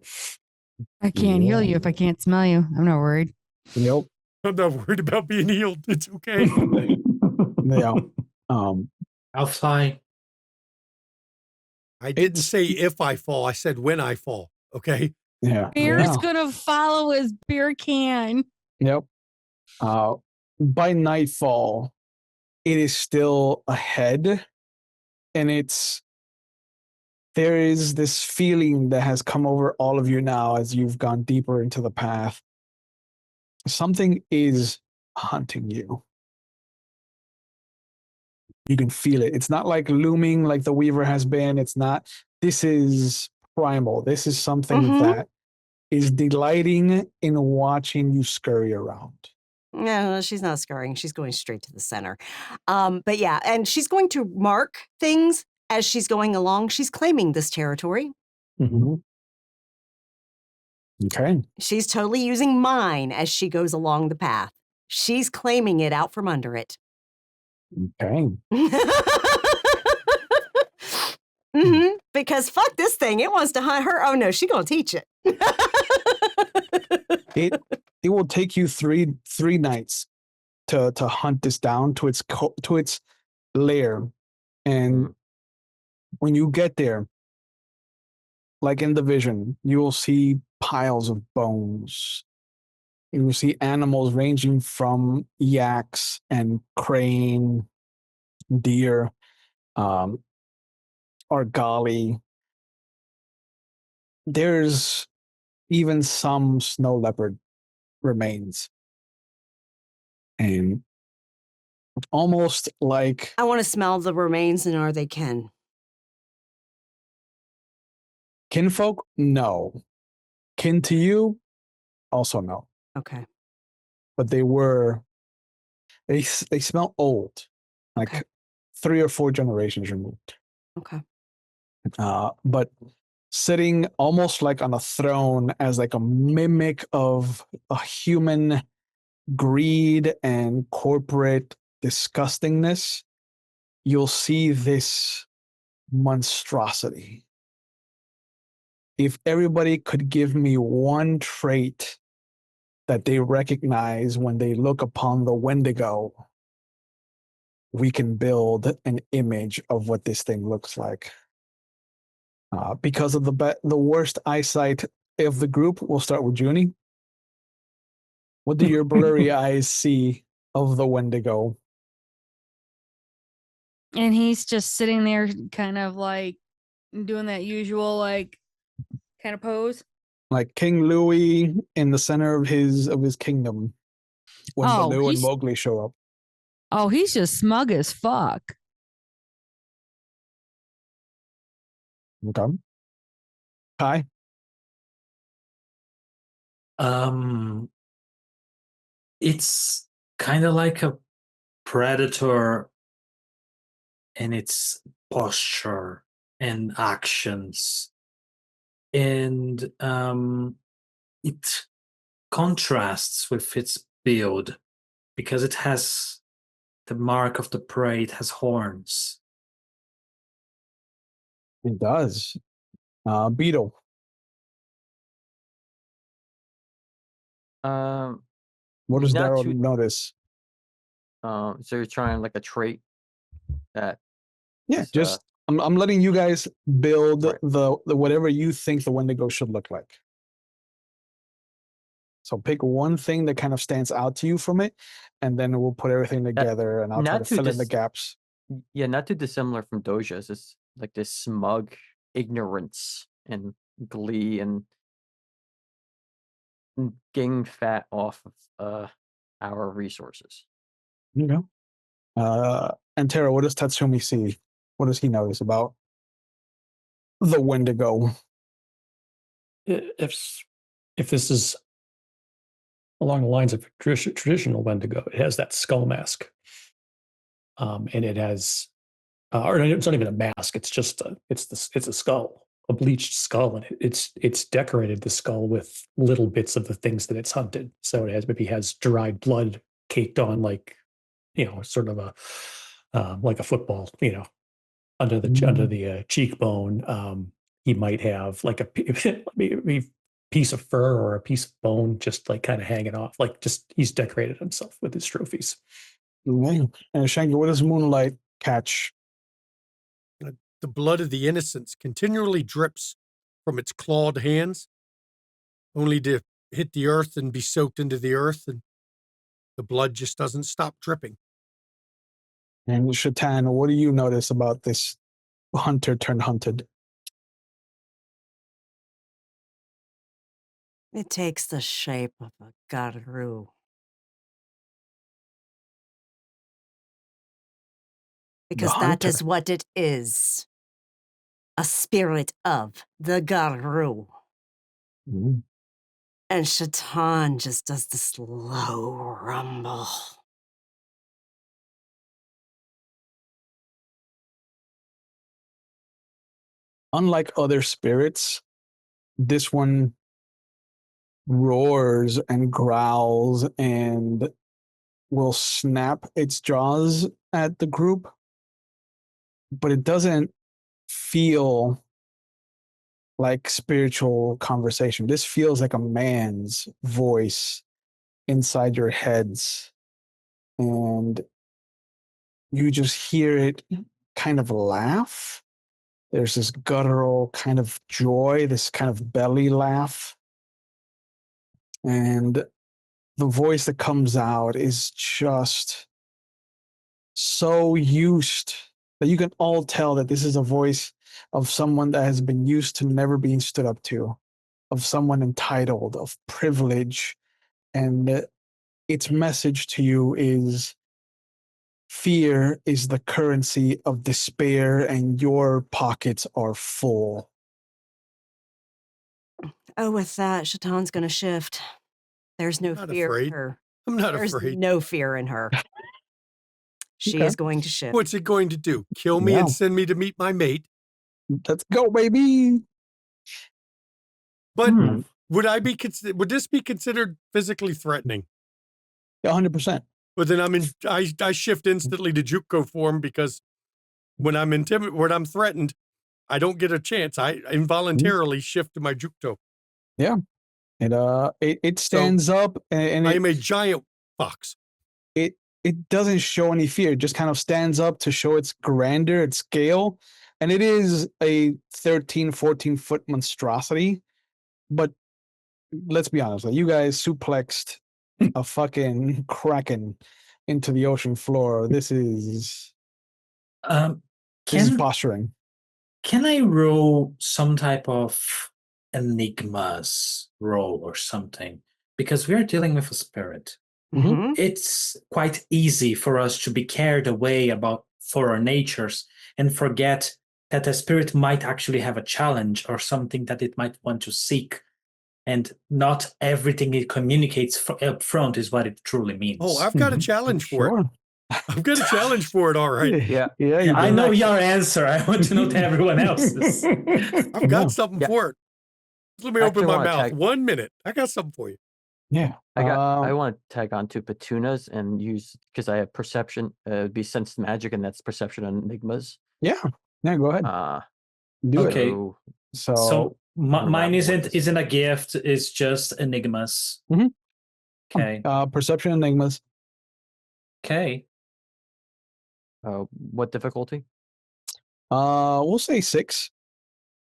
I can't heal you if I can't smell you. I'm not worried. Yep. I'm not worried about being healed. It's okay. Yeah. I'll fly. I didn't say if I fall. I said when I fall. Okay. Yeah. Bear's gonna follow as Bear can. Yep. By nightfall, it is still ahead, and there is this feeling that has come over all of you now as you've gone deeper into the path. Something is hunting you. You can feel it. It's not like looming like the Weaver has been. It's not. This is primal. This is something that is delighting in watching you scurry around. No, she's not scurrying. She's going straight to the center. But yeah, and she's going to mark things as she's going along. She's claiming this territory. Mm-hmm. Okay. She's totally using mine as she goes along the path. She's claiming it out from under it. Okay. Because fuck this thing. It wants to hunt her. Oh no, she's gonna teach it. It will take you three nights to hunt this down to its lair, and when you get there, like in the vision, you will see piles of bones. You will see animals ranging from yaks and crane, deer, argali. There's even some snow leopard remains. And almost like I want to smell the remains, and are they kin? kinfolk, no. Kin to you, also no. Okay. But they smell old, like 3 or 4 generations removed. Okay. But sitting almost like on a throne as like a mimic of a human greed and corporate disgustingness, you'll see this monstrosity. If everybody could give me one trait that they recognize when they look upon the Wendigo, we can build an image of what this thing looks like. Because of the worst eyesight of the group, we'll start with Junie. What do your blurry eyes see of the Wendigo? And he's just sitting there kind of like doing that usual like kind of pose. Like King Louis in the center of his kingdom when Baloo and Mowgli show up. Oh, he's just smug as fuck. Okay. Kai? It's kind of like a predator in its posture and actions. And it contrasts with its build because it has the mark of the prey. It has horns. It does. Beetle. Um, What does not Daryl too- notice? So you're trying like a trait that Yeah, is, just I'm letting you guys build Right. the whatever you think the Wendigo should look like. So pick one thing that kind of stands out to you from it, and then we'll put everything together, and I'll try not to to fill in the dis- gaps. Yeah, not too dissimilar from Doja's. It's like this smug ignorance and glee and getting fat off of our resources. You know. And Tara, what does Tatsumi see? What does he notice about the Wendigo? If this is along the lines of traditional Wendigo, it has that skull mask, and it has, or it's not even a mask. It's just it's a skull, a bleached skull, and it's decorated the skull with little bits of the things that it's hunted. So it maybe has dried blood caked on, like sort of a like a football, under the cheekbone. He might have like a maybe piece of fur or a piece of bone just like kind of hanging off, like just he's decorated himself with his trophies. Okay. And Shanky, what does Moonlight catch? The blood of the innocents continually drips from its clawed hands, only to hit the earth and be soaked into the earth, and the blood just doesn't stop dripping. And Shatan, what do you notice about this hunter turned hunted? It takes the shape of a garou. Because that hunter. is what it is. A spirit of the garou. Mm. And Shatan just does this low rumble. Unlike other spirits, this one roars and growls and will snap its jaws at the group, but it doesn't feel like spiritual conversation. This feels like a man's voice inside your heads, and you just hear it kind of laugh. There's this guttural kind of joy, this kind of belly laugh. And the voice that comes out is just so used that you can all tell that this is a voice of someone that has been used to never being stood up to, of someone entitled, of privilege. And its message to you is fear is the currency of despair, and your pockets are full. Oh, with that, Shatan's going to shift. There's no Not fear afraid. in her. I'm not There's afraid. no fear in her. She Okay. is going to shift. What's it going to do? Kill me Yeah. and send me to meet my mate? Let's go, baby. But Hmm. would this be considered physically threatening? 100%. But then I shift instantly to Juko form, because when I'm threatened, I don't get a chance. I involuntarily shift to my Juko. Yeah. It stands up, and I am a giant fox. it doesn't show any fear. It just kind of stands up to show its grandeur, its scale. And it is a 13, 14-foot monstrosity. But let's be honest, like, you guys suplexed a fucking kraken into the ocean floor. This is posturing. Can I roll some type of enigmas roll or something? Because we are dealing with a spirit. Mhm. It's quite easy for us to be carried away for our natures and forget that the spirit might actually have a challenge or something that it might want to seek. And not everything it communicates up front is what it truly means. Oh, I've got a challenge for it. Sure. I've got a challenge for it, all right. Yeah. Yeah, you I do. know your answer. I want to know to everyone else's. I've got something Yeah. for it. Let me Actually open my wanna mouth. tag- 1 minute. I got something for you. Yeah. I want to tag on to Petuna's and use, because I have perception, be sense magic, and that's perception on enigmas. Yeah, go ahead. Do okay. it. So mine unravel isn't a gift. It's just enigmas. Mhm. Okay. Perception enigmas. Okay. What difficulty? We'll say 6.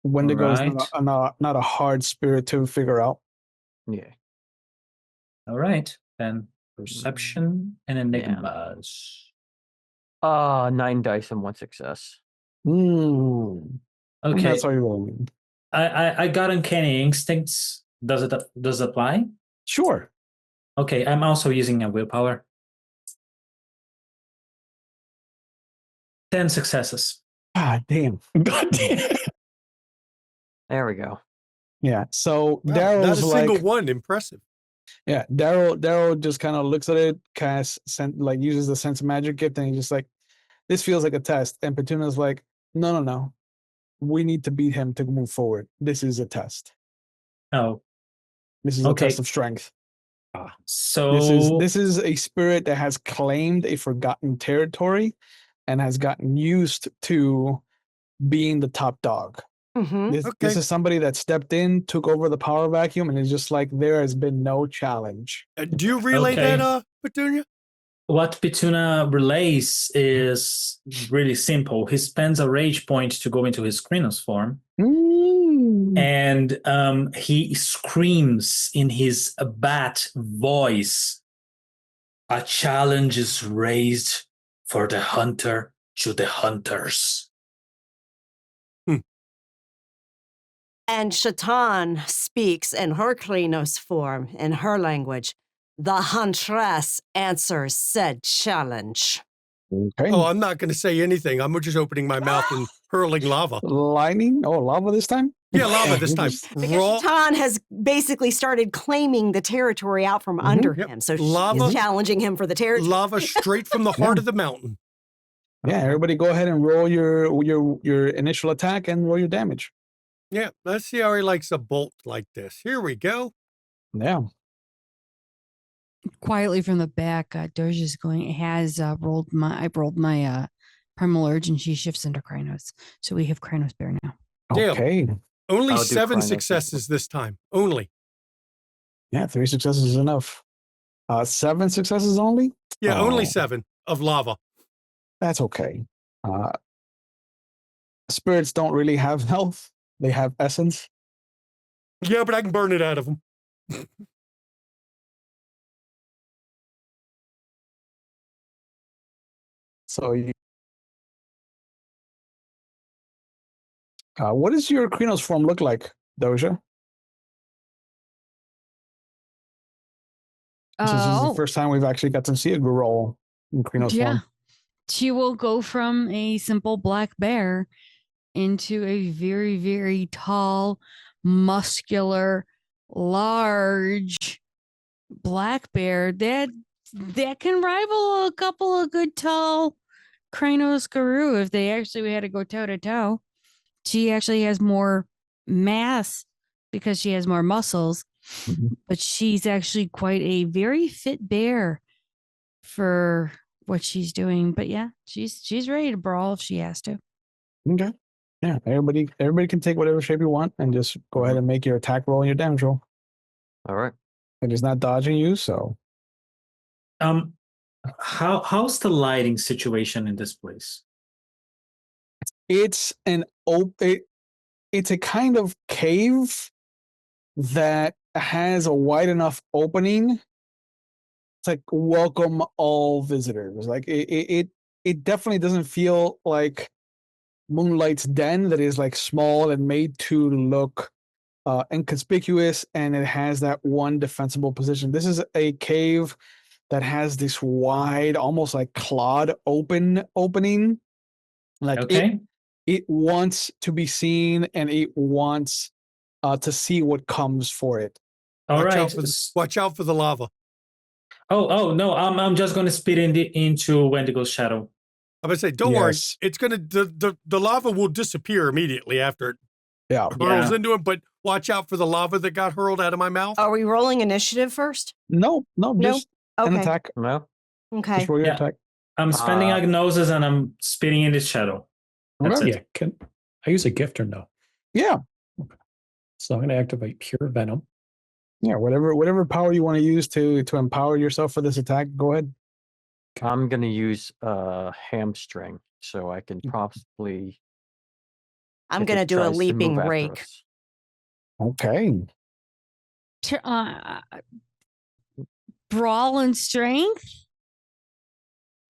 Wendigo is Right. not a hard spirit to figure out. Yeah. All right. Then perception and Yeah. enigmas. 9 dice and 1 success. And Okay. that's all you're rolling. I got uncanny instincts. Does it apply? Sure. Okay, I'm also using a willpower. 10 successes. God damn. God damn. There we go. Yeah. So Wow, Daryl's not a single like, one. Impressive. yeah, Daryl just kind of looks at it, uses the sense magic gift, and he's just like, this feels like a test. And Petuna's like, no. We need to beat him to move forward. This is a test. Oh, This is a okay. test of strength. So This is a spirit that has claimed a forgotten territory and has gotten used to being the top dog. Mm-hmm. This is somebody that stepped in, took over the power vacuum, and is just like, there has been no challenge. Do you relay that, Petunia? what Petuna relays is really simple. He spends a rage point to go into his Krynos form. And he screams in his bat voice, a challenge is raised for the hunter to the hunters. And Shaitan speaks in her Krynos form, in her language. The huntress answers said challenge. Okay. Oh, I'm not going to say anything. I'm just opening my mouth and hurling lava. Lightning? Oh, lava this time? Yeah, lava this time. Because Shaitan has basically started claiming the territory out from under him. So she's challenging him for the territory. Lava straight from the heart of the mountain. Yeah, everybody go ahead and roll your initial attack and roll your damage. Yeah, let's see how he likes a bolt like this. Here we go. Yeah. Quietly from the back, Doja's going. I've rolled my primal urge, and she shifts into Krynos. So we have Krynos Bear now. Okay. Damn. Only I'll do 7 Krynos successes this time. Only. Yeah, 3 successes is enough. 7 successes only? Yeah, only 7 of lava. That's okay. Spirits don't really have health. They have essence. Yeah, but I can burn it out of them. So what does your Krynos form look like, Doja? This is the first time we've actually got to see a roll in Krynos form. She will go from a simple black bear into a very, very tall, muscular, large black bear that can rival a couple of good tall Krynos Guru if we had to go toe to toe. She actually has more mass because she has more muscles, but she's actually quite a very fit bear for what she's doing. But yeah, she's ready to brawl if she has to. Okay. Yeah, everybody can take whatever shape you want and just go ahead and make your attack roll and your damage roll. All right. It is not dodging you, so. How's the lighting situation in this place? It's it's a kind of cave that has a wide enough opening. It's like welcome all visitors. Like it definitely doesn't feel like Moonlight's Den, that is like small and made to look inconspicuous, and it has that one defensible position. This is a cave that has this wide, almost like clawed opening. Like it wants to be seen, and it wants to see what comes for it. Watch out for the lava. Oh no! I'm just going to spit into Wendigo's shadow. I'm gonna say, don't worry. It's gonna the lava will disappear immediately after it hurls into him. But watch out for the lava that got hurled out of my mouth. Are we rolling initiative first? No, just an attack. No. Okay. Just roll your attack. I'm spending agnosis and I'm spitting in his shadow. That's it. Yeah, can I use a gift or no? Yeah. Okay. So I'm going to activate Pure Venom. Yeah, whatever power you want to use to empower yourself for this attack, go ahead. I'm going to use hamstring, so I can possibly I'm if going to it do a tries to move leaping after rake. us. Okay. Brawl and strength.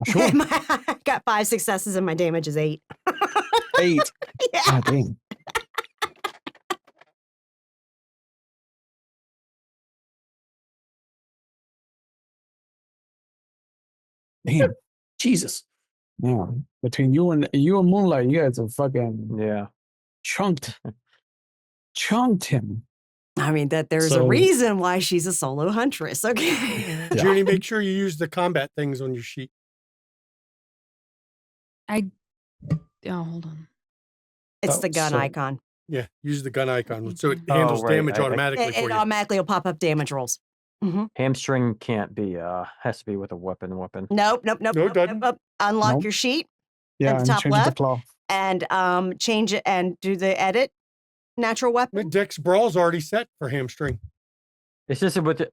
Sure. I got 5 successes and my damage is 8. 8. Yeah. God damn. Damn. Jesus. Yeah. Between you and Moonlight, you guys are fucking Yeah. chunked him. I mean, that there's a So- reason why she's a solo huntress. Okay. Yeah. Junie, make sure you use the combat things on your sheet. Oh, hold on. It's Oh, the gun so- icon. Yeah, use the gun icon so it Oh, handles right. damage automatically It, for it you. automatically will pop up damage rolls. Mm-hmm. Hamstring can't be. Has to be with a weapon. Nope. No, it doesn't. Unlock Nope. your sheet Yeah, at the and top change it to left. claw. And change it and do the edit. Natural The weapon. Dex Brawl's already set for hamstring. Is this with the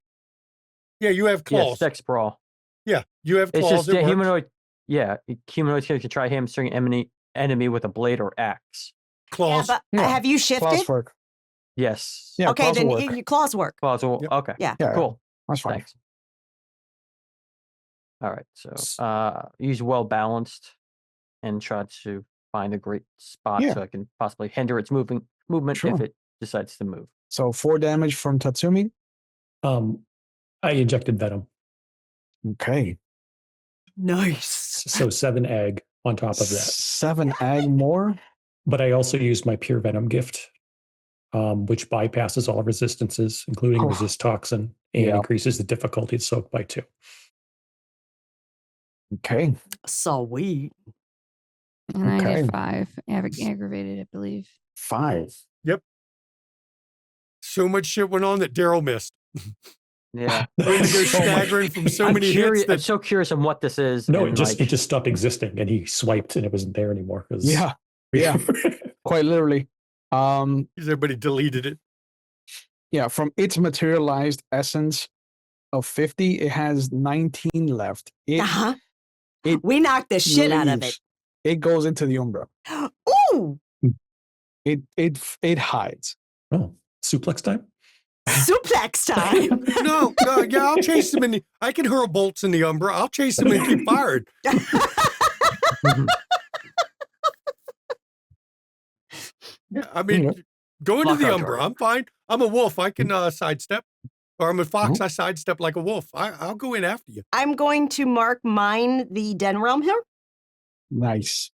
Yeah, you have claws. yes, Dex Brawl? Yeah, you have It's claws. just It works. humanoid. Yeah, humanoid can try hamstring enemy with a blade or axe. Yeah, Claws. but Yeah, have you Claws shifted? work. Yes. Yeah, Okay, claws then will work. your claws work. Claws will. Yep. Okay. Yeah. Yeah, Cool. that's fine. Thanks. All right. So use well balanced and try to find a great spot Yeah. so I can possibly hinder its movement Sure. if it decides to move. So 4 damage from Tatsumi. I injected venom. Okay. Nice. So 7 egg on top of that. 7 ag more. But I also used my pure venom gift, which bypasses all resistances, including Oh. resist toxin, and Yeah. increases the difficulty of soak by 2. Okay. Sweet. And I Okay. did 5. Aggravated, I believe. 5. So much shit went on that Daryl missed. Yeah. We had to go So much. staggering from so I'm many curious. hits I'm that so curious on what this is. No, and, it just stopped existing, and he swiped, and it wasn't there anymore. 'cause Yeah. Yeah. Quite literally. everybody deleted it. Yeah, from its materialized essence of 50, it has 19 left. Uh-huh. it We knocked the shit out of it. leaves. It goes into the Umbra. Ooh, It hides. Oh, suplex time. suplex time. No, yeah, I'll chase him I can hurl bolts in the Umbra. I'll chase him and keep firing. Yeah, I mean, go into the Lockout Umbra. target. I'm fine. I'm a wolf. I can sidestep. Or I'm a fox. I sidestep like a wolf. I'll go in after you. I'm going to mark mine the Den Realm here. Nice.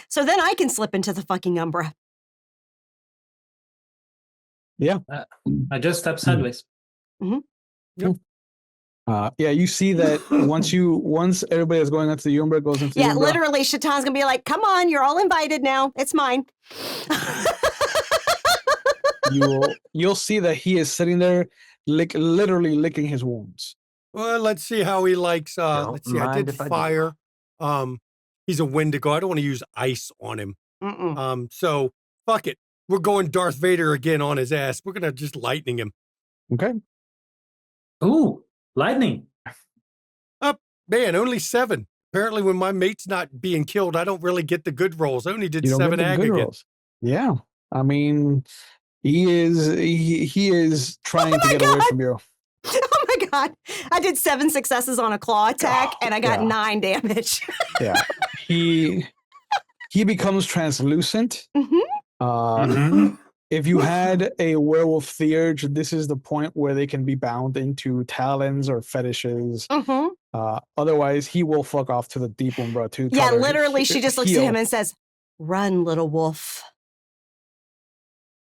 So then I can slip into the fucking Umbra. I just step sideways. Yeah, you see that once everybody is going into the Umbra goes into the Yeah, Umbra. literally, Shatan's gonna be like, "Come on, you're all invited now. It's mine." You'll see that he is sitting there, literally licking his wounds. Well, let's see how he likes. Don't Let's see. I mind did if I do. fire. He's a Wendigo. I don't want to use ice on him. Mm-mm. So fuck it. We're going Darth Vader again on his ass. We're gonna just lightning him. Okay. Ooh, lightning. Man, only 7. Apparently, when my mate's not being killed, I don't really get the good rolls. I only did You don't 7 get the ag good again. rolls. Yeah. I mean, he is trying to get away God. from you. Oh my god! I did 7 successes on a claw attack, and I got Yeah. 9 damage. Yeah. He becomes translucent. Mhm. Mhm. If you had a werewolf theurge, this is the point where they can be bound into talons or fetishes. Mhm. Otherwise, he will fuck off to the deep umbra too. Yeah, literally, she just looks at him and says, "Run, little wolf."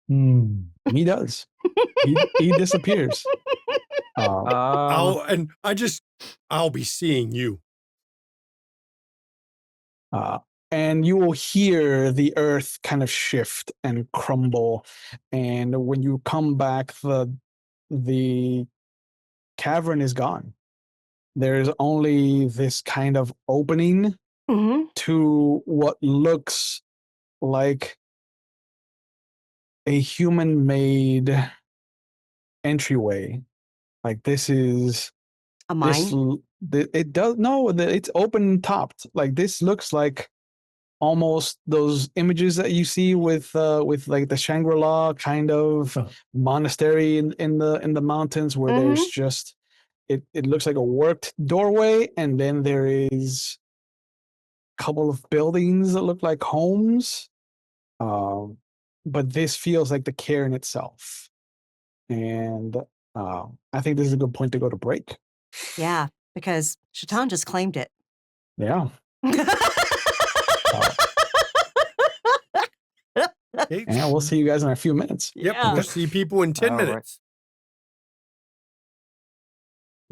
He does. He disappears. I'll be seeing you. And you will hear the earth kind of shift and crumble. And when you come back, the cavern is gone. There's only this kind of opening Hmm. to what looks like a human-made entryway. Like this is A mine. it does no, it's open topped. Like this looks like almost those images that you see with like the Shangri-La kind of monastery in the mountains where there's just it looks like a worked doorway, and then there is a couple of buildings that look like homes. But this feels like the cairn itself. And I think this is a good point to go to break. Yeah, because Shaitan just claimed it. Yeah. Okay. And we'll see you guys in a few minutes. Yep. Yeah. We'll see people in 10 All right. minutes.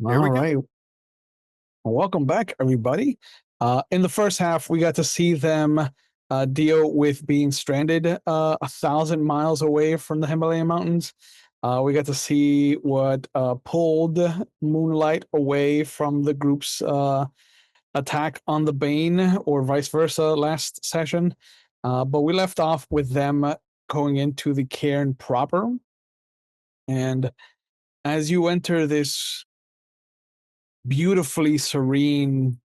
All right. Well, welcome back, everybody. In the first half, we got to see them deal with being stranded 1,000 miles away from the Himalayan mountains. We got to see what pulled Moonlight away from the group's attack on the Bane, or vice versa, last session. But we left off with them going into the cairn proper. And as you enter this beautifully serene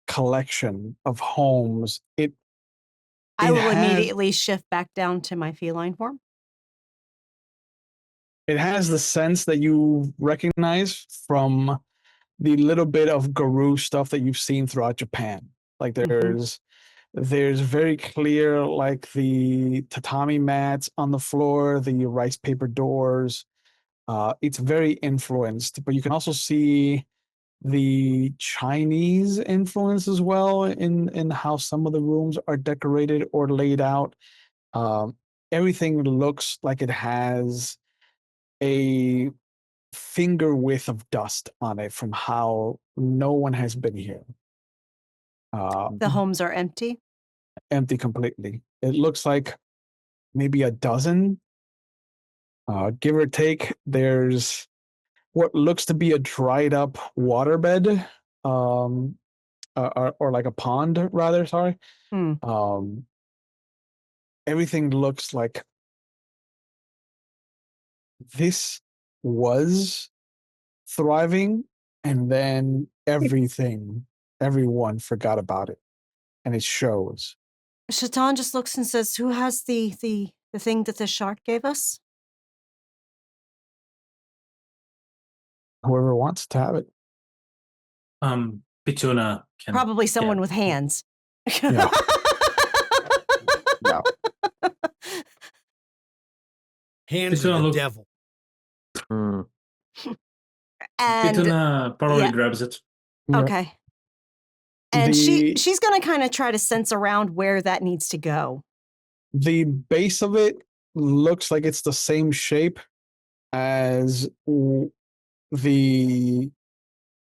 collection of homes, I will has- immediately shift back down to my feline form. it has the sense that you recognize from the little bit of Garou stuff that you've seen throughout Japan. Like there's very clear, like the tatami mats on the floor, the rice paper doors. It's very influenced, but you can also see the Chinese influence as well in how some of the rooms are decorated or laid out. Everything looks like it has a finger width of dust on it from how no one has been here. The homes are empty. Empty completely. It looks like maybe a dozen, give or take. There's what looks to be a dried up waterbed, or like a pond, rather. Sorry. Everything looks like this was thriving, and then everyone forgot about it, and it shows. Shaitan just looks and says, "Who has the thing that the shark gave us?" Whoever wants to have it. Pituna can Probably someone get with hands. No. No. Hands Pituna of the look- devil. Mm. And Pituna probably yeah. grabs it. okay. And The- she's going to kind of try to sense around where that needs to go. The base of it looks like it's the same shape as the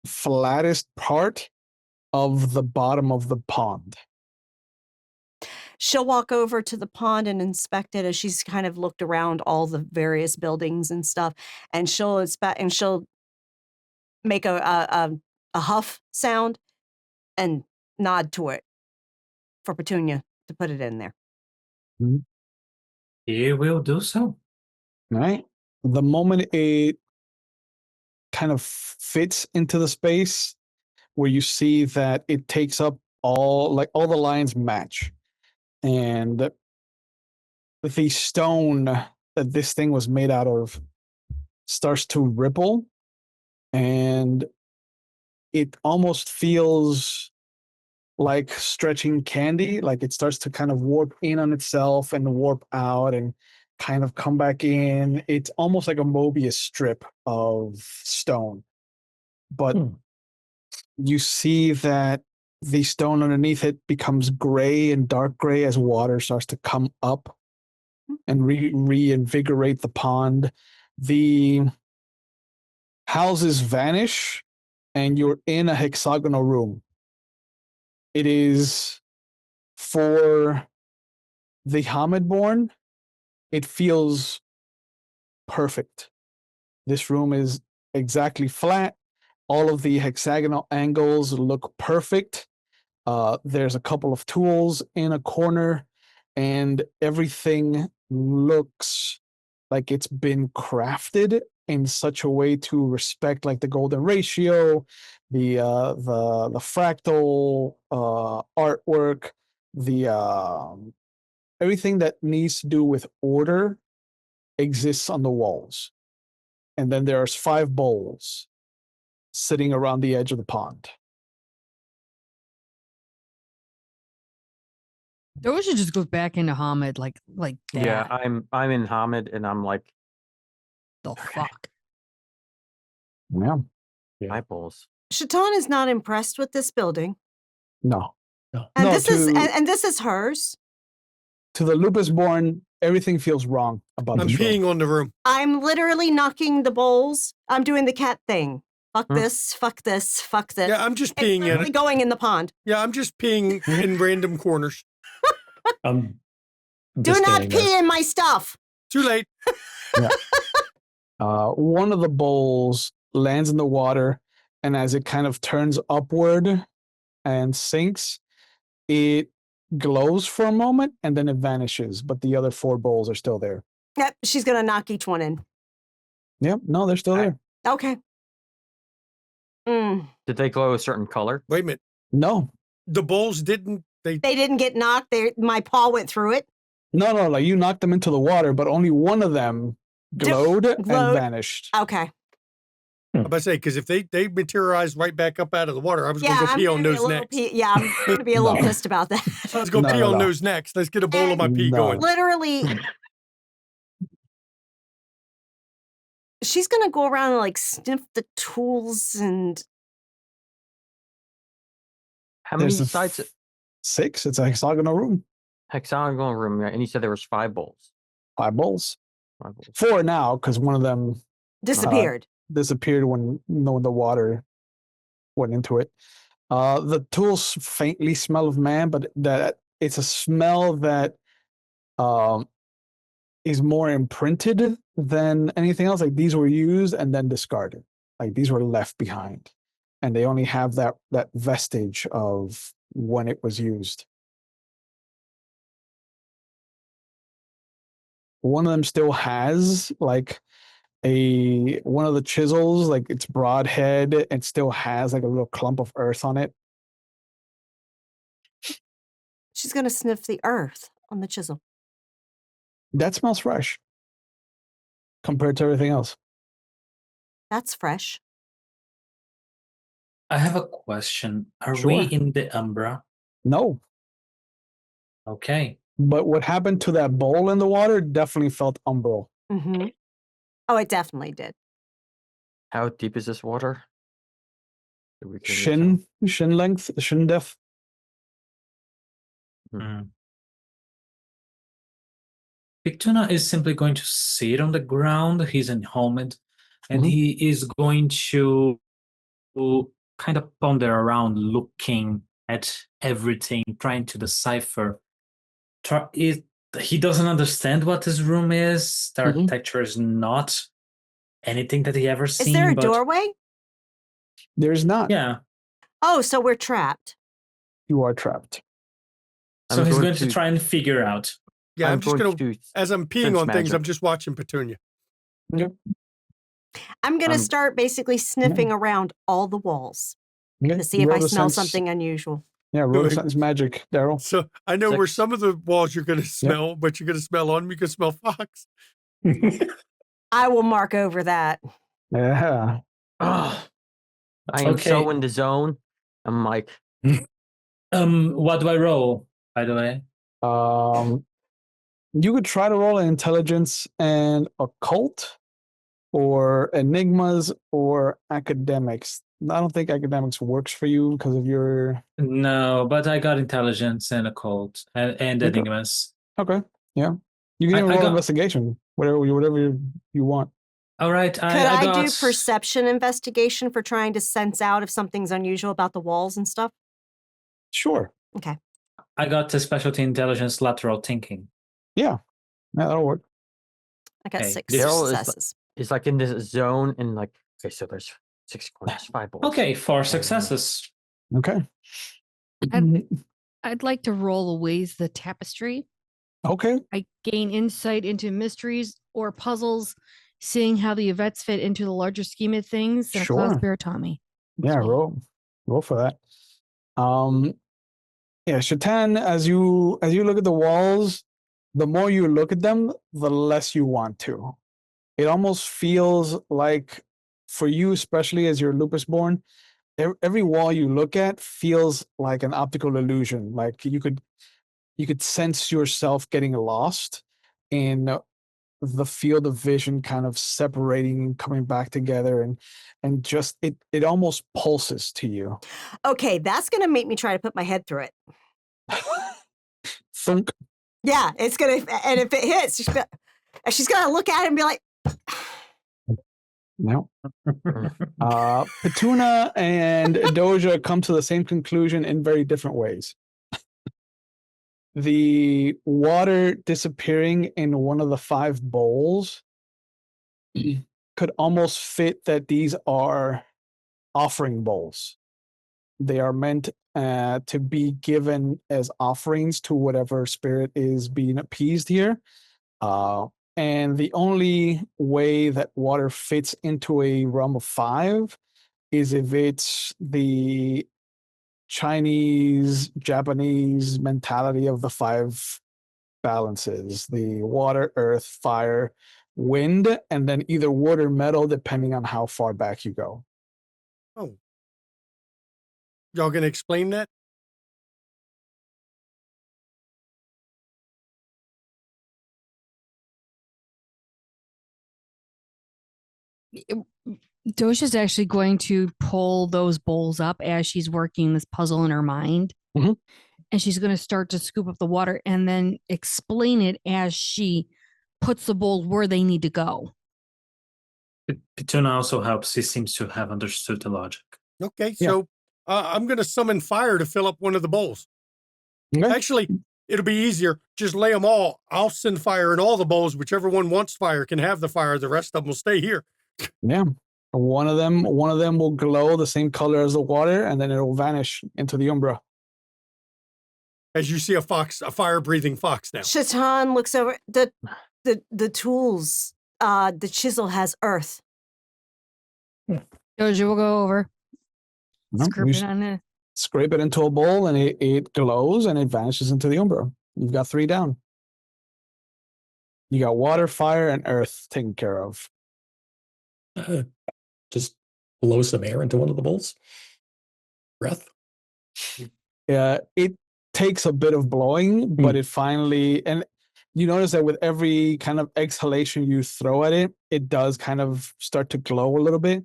flattest part of the bottom of the pond. She'll walk over to the pond and inspect it as she's kind of looked around all the various buildings and stuff, and she'll inspect and she'll make a huff sound and nod to it for Petunia to put it in there. He will do so. Right? The moment it kind of fits into the space where you see that it takes up all the lines match, and the stone that this thing was made out of starts to ripple, and it almost feels like stretching candy. Like it starts to kind of warp in on itself and warp out and kind of come back in. It's almost like a Mobius strip of stone. But you see that the stone underneath it becomes gray and dark gray as water starts to come up and reinvigorate the pond. The houses vanish, and you're in a hexagonal room. It is, for the Hamid-born, it feels perfect. This room is exactly flat. All of the hexagonal angles look perfect. There's a couple of tools in a corner, and everything looks like it's been crafted in such a way to respect like the golden ratio, the fractal artwork, the everything that needs to do with order exists on the walls. And then there's 5 bowls sitting around the edge of the pond. Doja just goes back into Hamid like that. Yeah, I'm in Hamid, and I'm like, The fuck. Yeah. eyeballs. Shaitan is not impressed with this building. No. And No, this is to- and this is hers. To the lupus born, everything feels wrong about I'm this room. peeing on the room. I'm literally knocking the bowls. I'm doing the cat thing. Fuck this, fuck this, fuck this. Yeah, I'm just It's peeing in literally it. going in the pond. Yeah, I'm just peeing in random corners. I'm Do just not standing there. pee in my stuff. Too late. One of the bowls lands in the water, and as it kind of turns upward and sinks, it glows for a moment and then it vanishes. But the other 4 bowls are still there. Yep, she's gonna knock each one in. Yep, no, they're still there. Okay. Mm. Did they glow a certain color? Wait a minute. No, The bowls didn't. They They didn't get knocked. My paw went through it. no, like you knocked them into the water, but only one of them glowed and glowed. vanished. Okay. I'm about to say, because if they materialized right back up out of the water, I was Yeah, going to go I'm pee on gonna be a those little next. yeah, I'm gonna be a little No. pissed about that. I was going to No, pee no, on no. those next. Let's get a bowl of my pee No. going. Literally, she's gonna go around and like sniff the tools and How many There's a sides? 6. It's a hexagonal room. Hexagonal room, right? And you said there was 5 bowls. 5 bowls. 5 bowls. 4 now, because one of them disappeared. disappeared when the water went into it. The tools faintly smell of man, but that it's a smell that is more imprinted than anything else. Like these were used and then discarded. Like these were left behind, and they only have that vestige of when it was used. One of them still has like one of the chisels, like its broadhead, and still has like a little clump of earth on it. She's gonna sniff the earth on the chisel. That smells fresh compared to everything else. That's fresh. I have a question. Are we Sure. in the Umbra? No, Okay. but what happened to that bowl in the water definitely felt umbral. Mm-hmm. Oh, it definitely did. How deep is this water? Can you tell? Shin length, shin depth. Mm. Big Tuna is simply going to sit on the ground. He's in helmet, and Mhm. he is going to kind of ponder around, looking at everything, trying to decipher. He doesn't understand what this room is. The Mhm. architecture is not anything that he ever Is seen. there a but doorway? There's not. yeah, Oh, so we're trapped. You are trapped. so I'm he's going going to to- try and figure out. Yeah, I'm just going to, do as I'm peeing sense on things, I'm magic. just watching Petunia. I'm gonna I'm- start basically sniffing around all the walls Okay. to see if I roll the smell sense- something unusual. Yeah, roll the sense magic, Daryl. So I know where 6. some of the walls you're going to smell, but you're going to smell on them. You can smell fox. I will mark over that. Yeah. Ugh. I am so Okay. in the zone. I'm like, What do I roll, by the way? You could try to roll an intelligence and occult, or enigmas, or academics. I don't think academics works for you because of your. No, but I got intelligence and occult and Okay. enigmas. Okay. Yeah. You can I even roll got- investigation, whatever you want. All right, Could I I got do perception investigation for trying to sense out if something's unusual about the walls and stuff? Sure. I got a specialty intelligence lateral thinking. Yeah, that'll work. I got Okay, 6 this- Daryl is like- successes. it's like in this zone, and like, okay, so there's 6 corners, 5 bowls. Okay, 4 successes. Okay. I'd like to roll Aways the Tapestry. Okay. I gain insight into mysteries or puzzles seeing how the Yvettes fit into the larger scheme of things than a Sure. Cloudspire Tommy. Yeah, roll for that. Yeah, Shatan, as you look at the walls, the more you look at them, the less you want to. It almost feels like, for you, especially as you're lupus born, every wall you look at feels like an optical illusion. Like you could sense yourself getting lost in the field of vision kind of separating and coming back together, and just it almost pulses to you. Okay, that's gonna make me try to put my head through it. Thunk. Yeah, it's gonna, and if it hits, she's gonna look at it and be like, No. Petuna and Doja come to the same conclusion in very different ways. The water disappearing in one of the 5 bowls could almost fit that these are offering bowls. They are meant to be given as offerings to whatever spirit is being appeased here. And the only way that water fits into a realm of 5 is if it's the Chinese, Japanese mentality of the 5 balances: the water, earth, fire, wind, and then either wood or metal, depending on how far back you go. Oh. Y'all gonna explain that? Dosha's actually going to pull those bowls up as she's working this puzzle in her mind. Mhm. And she's going to start to scoop up the water and then explain it as she puts the bowls where they need to go. Petuna also helps. He seems to have understood the logic. Okay, Yeah. so I'm gonna summon fire to fill up one of the bowls. Okay. Actually, it'll be easier. Just lay them all. I'll send fire in all the bowls. Whichever one wants fire can have the fire. The rest of them will stay here. Yeah. One of them will glow the same color as the water, and then it will vanish into the umbra. As you see a fire-breathing fox now. Shatan looks over the tools. The chisel has earth. Doja will go over, You scrape it on it. scrape it into a bowl, and it glows, and it vanishes into the umbra. You've got 3 down. You got water, fire, and earth taken care of. Just blow some air into one of the bowls. Breath. It takes a bit of blowing, but it finally, and you notice that with every kind of exhalation you throw at it, it does kind of start to glow a little bit.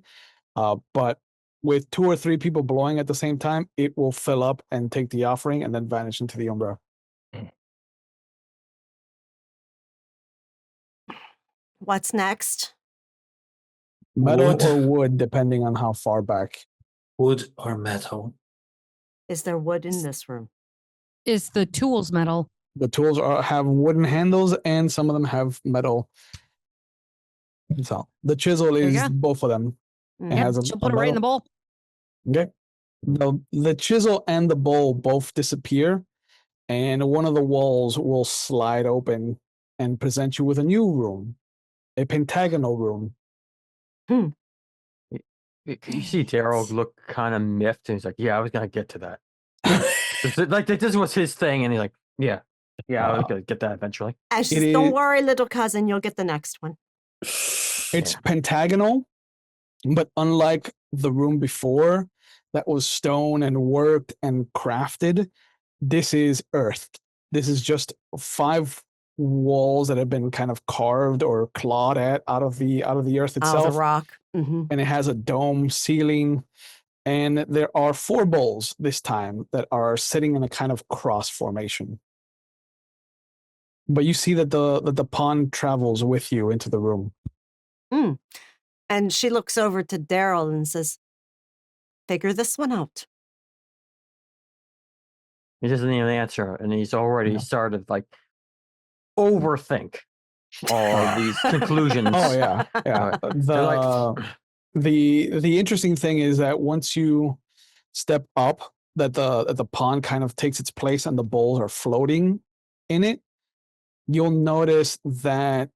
But with 2 or 3 people blowing at the same time, it will fill up and take the offering and then vanish into the umbra. What's next? Metal Wood. or wood, depending on how far back. Wood or metal? Is there wood in this room? Is the tools metal? The tools have wooden handles, and some of them have metal. So the chisel you is go. both of them. It Yep, has she'll put it right in the bowl. Okay. The chisel and the bowl both disappear, and one of the walls will slide open and present you with a new room, a pentagonal room. You see Daryl look kind of miffed, and he's like, "Yeah, I was gonna get to that." Like this was his thing, and he's like, "Yeah, I was gonna get that eventually." And she says, don't worry, little cousin, you'll get the next one. It's pentagonal, but unlike the room before that was stone and worked and crafted, this is earthed. This is just 5 walls that have been kind of carved or clawed out of the earth itself. Out of the rock. Mm-hmm. And it has a dome ceiling, and there are 4 bowls this time that are sitting in a kind of cross formation. But you see that the pond travels with you into the room. And she looks over to Daryl and says, figure this one out. He doesn't even answer, and he's already started like overthink all these conclusions. Oh yeah. The interesting thing is that once you step up, that the pond kind of takes its place and the bowls are floating in it, you'll notice that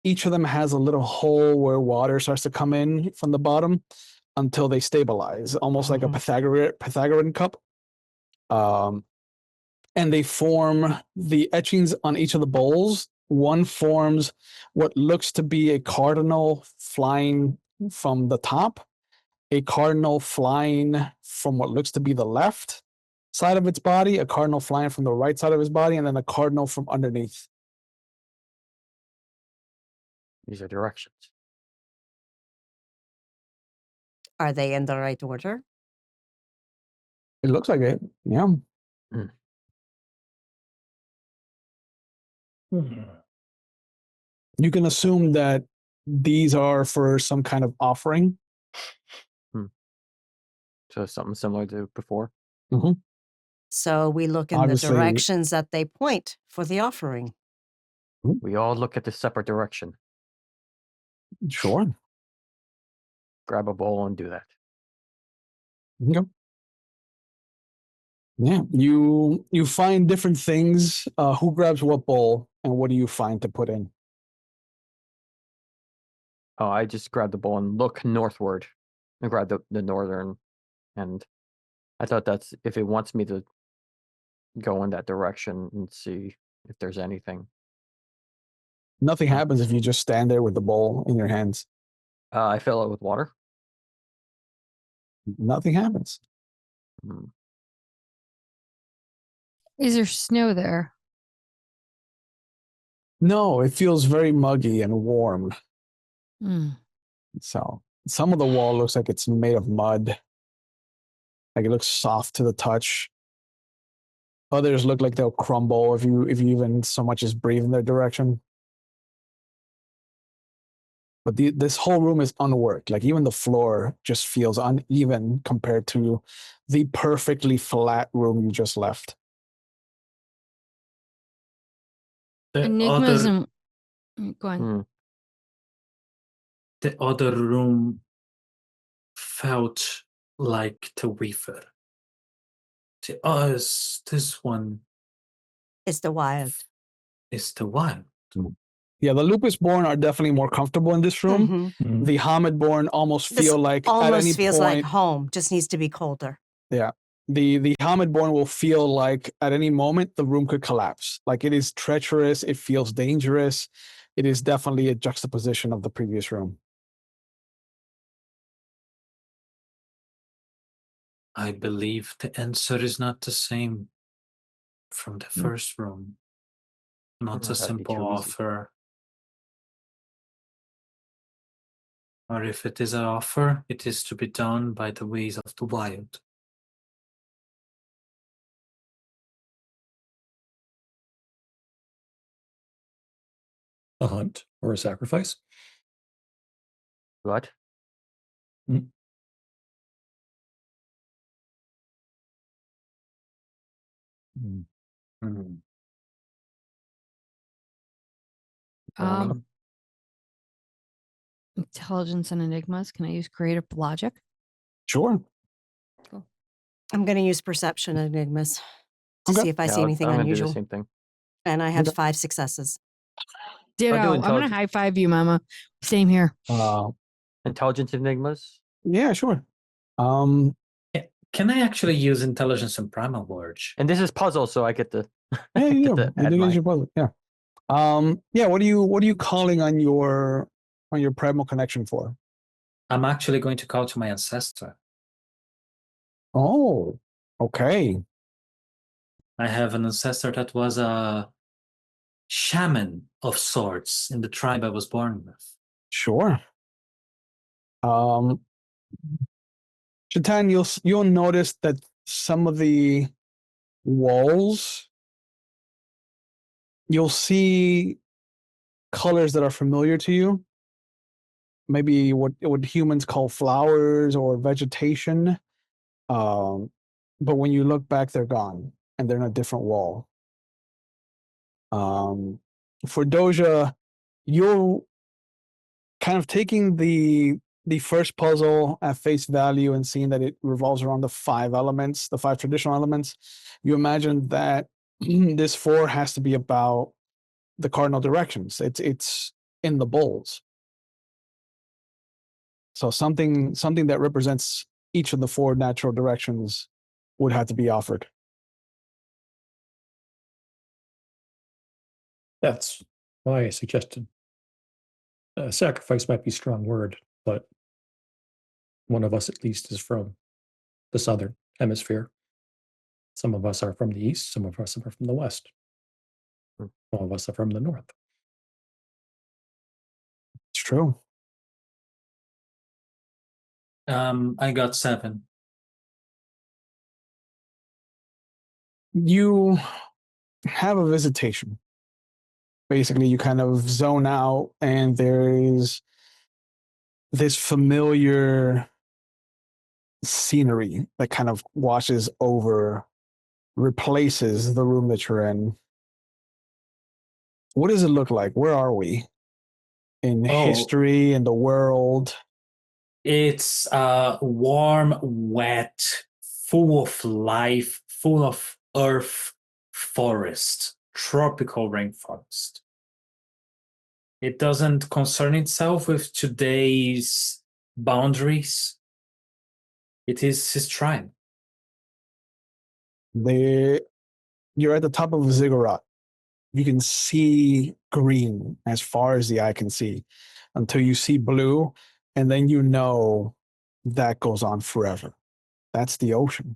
each of them has a little hole where water starts to come in from the bottom until they stabilize, almost like a Pythagorean cup. And they form the etchings on each of the bowls. One forms what looks to be a cardinal flying from the top, a cardinal flying from what looks to be the left side of its body, a cardinal flying from the right side of his body, and then a cardinal from underneath. These are directions. Are they in the right order? It looks like it. Yeah. You can assume that these are for some kind of offering. So something similar to before. So we look in Obviously- the directions that they point for the offering. We all look at the separate direction. Sure. Grab a bowl and do that. Okay. Yeah. You find different things. Who grabs what bowl and what do you find to put in? Oh, I just grab the bowl and look northward and grab the northern end. I thought that's if it wants me to go in that direction and see if there's anything. Nothing happens if you just stand there with the bowl in your hands. I fill it with water. Nothing happens. Is there snow there? No, it feels very muggy and warm. Mm. So some of the wall looks like it's made of mud. Like it looks soft to the touch. Others look like they'll crumble if you even so much as breathe in their direction. But this whole room is unworked. Like even the floor just feels uneven compared to the perfectly flat room you just left. The Enigmas other, and go on. the other room felt like the Weaver. To us, this one It's the wild. is the Wild. Yeah, the Lupus born are definitely more comfortable in this room. Mhm. The Hamid born almost This feel like at almost any feels like point. home. Just needs to be colder. Yeah. The Hamid born will feel like at any moment the room could collapse. Like it is treacherous, it feels dangerous. It is definitely a juxtaposition of the previous room. I believe the answer is not the same from the first room. Not a That'd be simple too easy. offer. Or if it is an offer, it is to be done by the ways of the wild. A hunt or a sacrifice. What? Warning. Intelligence and enigmas. Can I use creative logic? Sure. I'm going to use perception enigmas to Okay. see if I see Yeah, anything I'm gonna unusual. do the same thing. And I have Okay. 5 successes. Ditto. I'm gonna intelligence. high five you, Mama. Same here. Intelligence enigmas. Yeah, sure. Can I actually use intelligence and primal urge? And this is puzzle, so I get to Yeah, you get do. to You add do get mine. your puzzle. Yeah. Yeah, what are you calling on your primal connection for? I'm actually going to call to my ancestor. Oh, okay. I have an ancestor that was a shaman of sorts in the tribe I was born with. Sure. Shaitan, you'll notice that some of the walls, you'll see colors that are familiar to you. Maybe what humans call flowers or vegetation. But when you look back, they're gone and they're in a different wall. For Doja, you're kind of taking the first puzzle at face value and seeing that it revolves around the 5 elements, the 5 traditional elements. You imagine that this 4 has to be about the cardinal directions. It's in the bowls. So something that represents each of the 4 natural directions would have to be offered. That's why I suggested sacrifice might be a strong word, but one of us at least is from the southern hemisphere. Some of us are from the east, some of us are from the west. Some of us are from the north. It's true. I got 7. You have a visitation. Basically, you kind of zone out, and there's this familiar scenery that kind of washes over, replaces the room that you're in. What does it look like? Where are we in history, in the world? It's warm, wet, full of life, full of earth, forest, tropical rainforest. It doesn't concern itself with today's boundaries. It is his tribe. You're at the top of a ziggurat. You can see green as far as the eye can see until you see blue, and then you know that goes on forever. That's the ocean.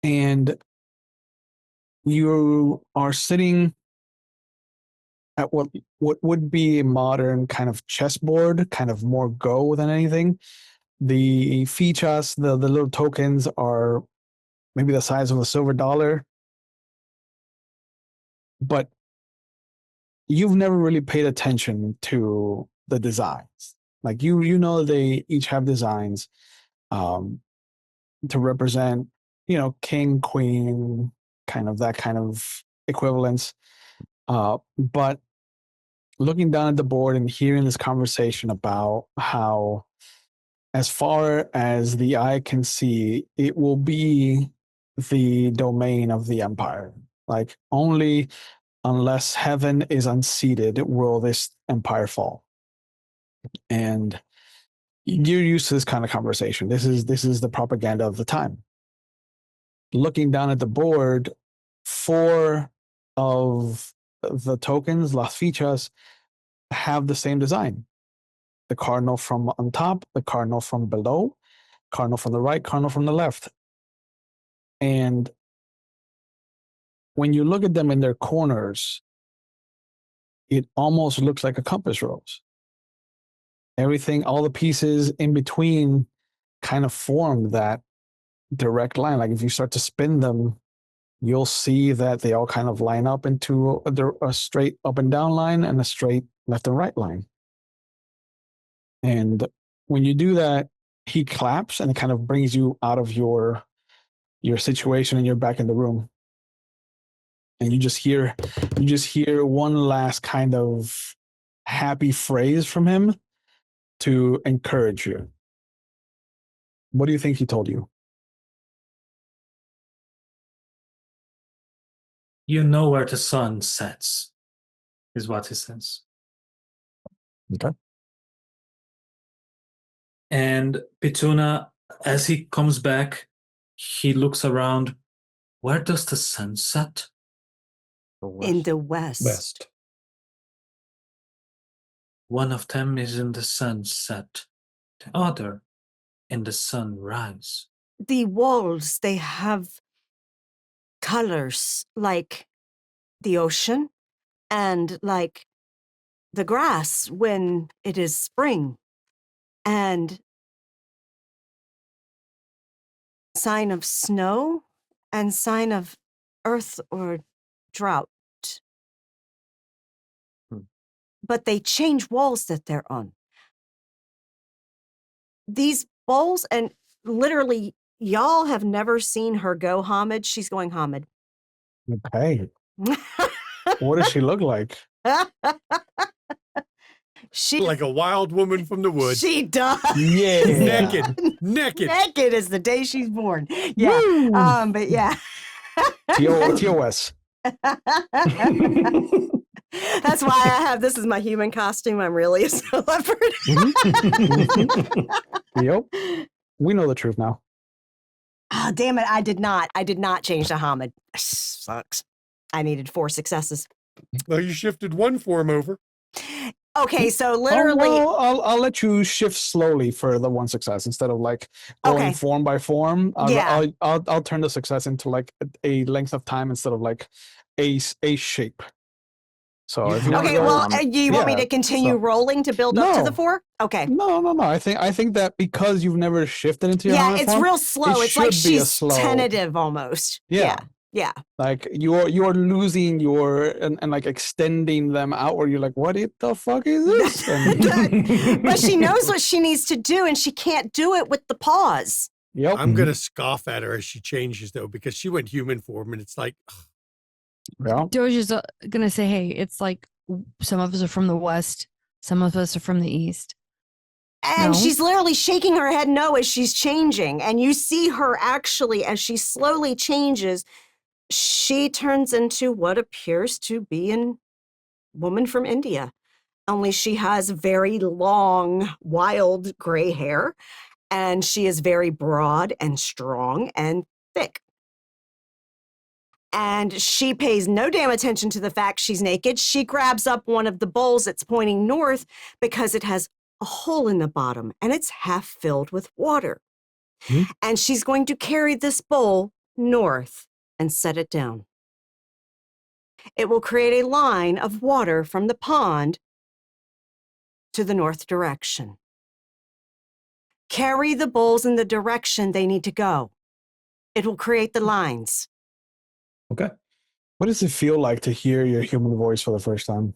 And you are sitting at what would be a modern kind of chessboard, kind of more Go than anything. The fichas, the little tokens, are maybe the size of a silver dollar. But you've never really paid attention to the designs. Like you know they each have designs to represent, king, queen, kind of that kind of equivalence. But looking down at the board and hearing this conversation about how, as far as the eye can see, it will be the domain of the empire. Like only unless heaven is unseated will this empire fall. And you're used to this kind of conversation. This is the propaganda of the time. Looking down at the board, 4 of the tokens, las fichas, have the same design. The cardinal from on top, the cardinal from below, cardinal from the right, cardinal from the left. And when you look at them in their corners, it almost looks like a compass rose. Everything, all the pieces in between kind of form that direct line. Like if you start to spin them, you'll see that they all kind of line up into a straight up and down line and a straight left and right line. And when you do that, he claps and it kind of brings you out of your situation and you're back in the room. And you just hear one last kind of happy phrase from him to encourage you. What do you think he told you? You know where the sun sets, is what he says. Okay. And Pituna, as he comes back, he looks around. Where does the sun set? In the west. West. One of them is in the sunset, the other in the sunrise. The walls, they have colors like the ocean and like the grass when it is spring, and sign of snow and sign of earth or drought. But they change walls that they're on. These bowls, and literally, y'all have never seen her go Hamid. She's going Hamid. Okay. What does she look like? She like a wild woman from the woods. She does. Yeah. Naked. Naked is the day she's born. Yeah. Woo! But yeah. TOS. That's That's why I have this is my human costume. I'm really a snow leopard. Yep. We know the truth now. Oh, damn it. I did not change to Hamid. Sucks. I needed 4 successes. Well, you shifted one form over. Okay, so literally. well, I'll let you shift slowly for the 1 success instead of like going Okay. form by form. Yeah. I'll turn the success into like a length of time instead of like a shape. So if you want to Okay, go, well, you want me to continue rolling to build up to the No. 4? Okay. No. I think that because you've never shifted into your Yeah, Hamid it's form, real slow. it It's like should be a she's slow- tentative almost. Yeah. Yeah. Like you're losing your and like extending them out where you're like, what the fuck is this? But she knows what she needs to do, and she can't do it with the paws. Yep. I'm going to scoff at her as she changes, though, because she went human form, and it's like, Yeah. Doja's gonna say, hey, it's like some of us are from the west, some of us are from the east. And No. she's literally shaking her head no as she's changing. And you see her actually, as she slowly changes, she turns into what appears to be a woman from India. Only she has very long, wild gray hair, and she is very broad and strong and thick. And she pays no damn attention to the fact she's naked. She grabs up one of the bowls that's pointing north because it has a hole in the bottom and it's half filled with water. And she's going to carry this bowl north and set it down. It will create a line of water from the pond to the north direction. Carry the bowls in the direction they need to go. It will create the lines. Okay. What does it feel like to hear your human voice for the first time?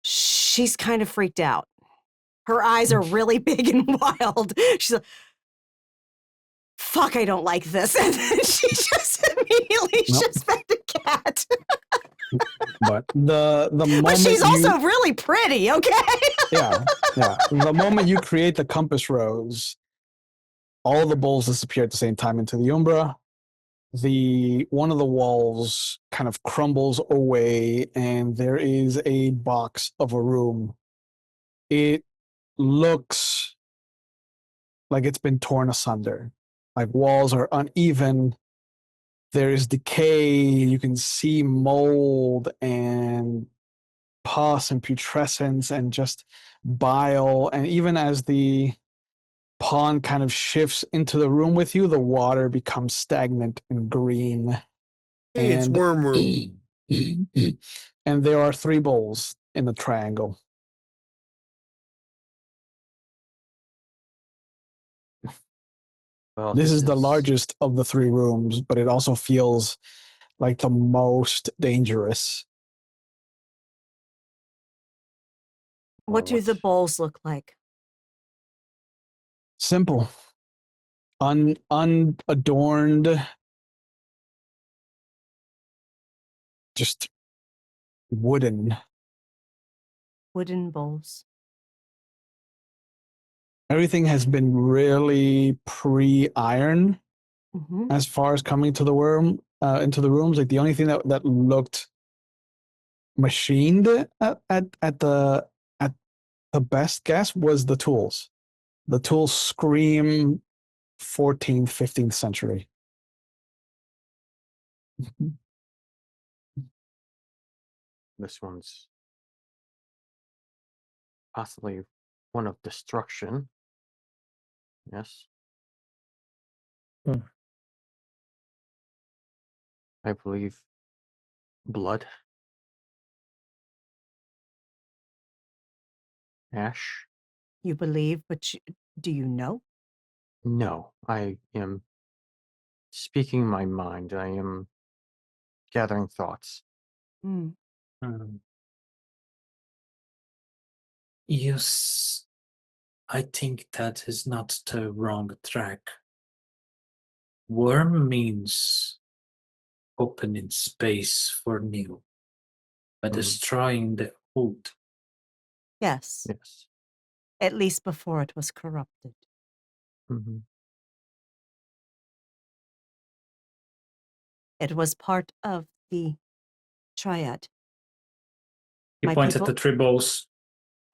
She's kind of freaked out. Her eyes are really big and wild. She's like, fuck, I don't like this. And then she just immediately shifts back to cat. But the moment But she's also really pretty, okay? yeah. The moment you create the compass rose, all the bowls disappear at the same time into the Umbra. One of the walls kind of crumbles away, and there is a box of a room. It looks like it's been torn asunder. Like walls are uneven. There is decay. You can see mold and pus and putrescence and just bile. And even as the pond kind of shifts into the room with you, the water becomes stagnant and green. hey, it's worm room. And there are 3 bowls in the triangle. Well, This is the largest of the 3 rooms, but it also feels like the most dangerous. What do the bowls look like? Simple. Unadorned. Just wooden. Wooden bowls. Everything has been really pre-iron Mm-hmm. as far as coming to the worm into the rooms. Like the only thing that looked machined at the best guess was the tools. The tools scream 14th, 15th century. This one's possibly one of destruction. Yes. I believe blood. Ash. You believe, but do you know? No, I am speaking my mind. I am gathering thoughts. Mm. Yes, I think that is not the wrong track. Worm means opening space for new, but destroying the old. Yes. Yes. At least before it was corrupted. Mm-hmm. It was part of the triad. He My points at people- the three bowls.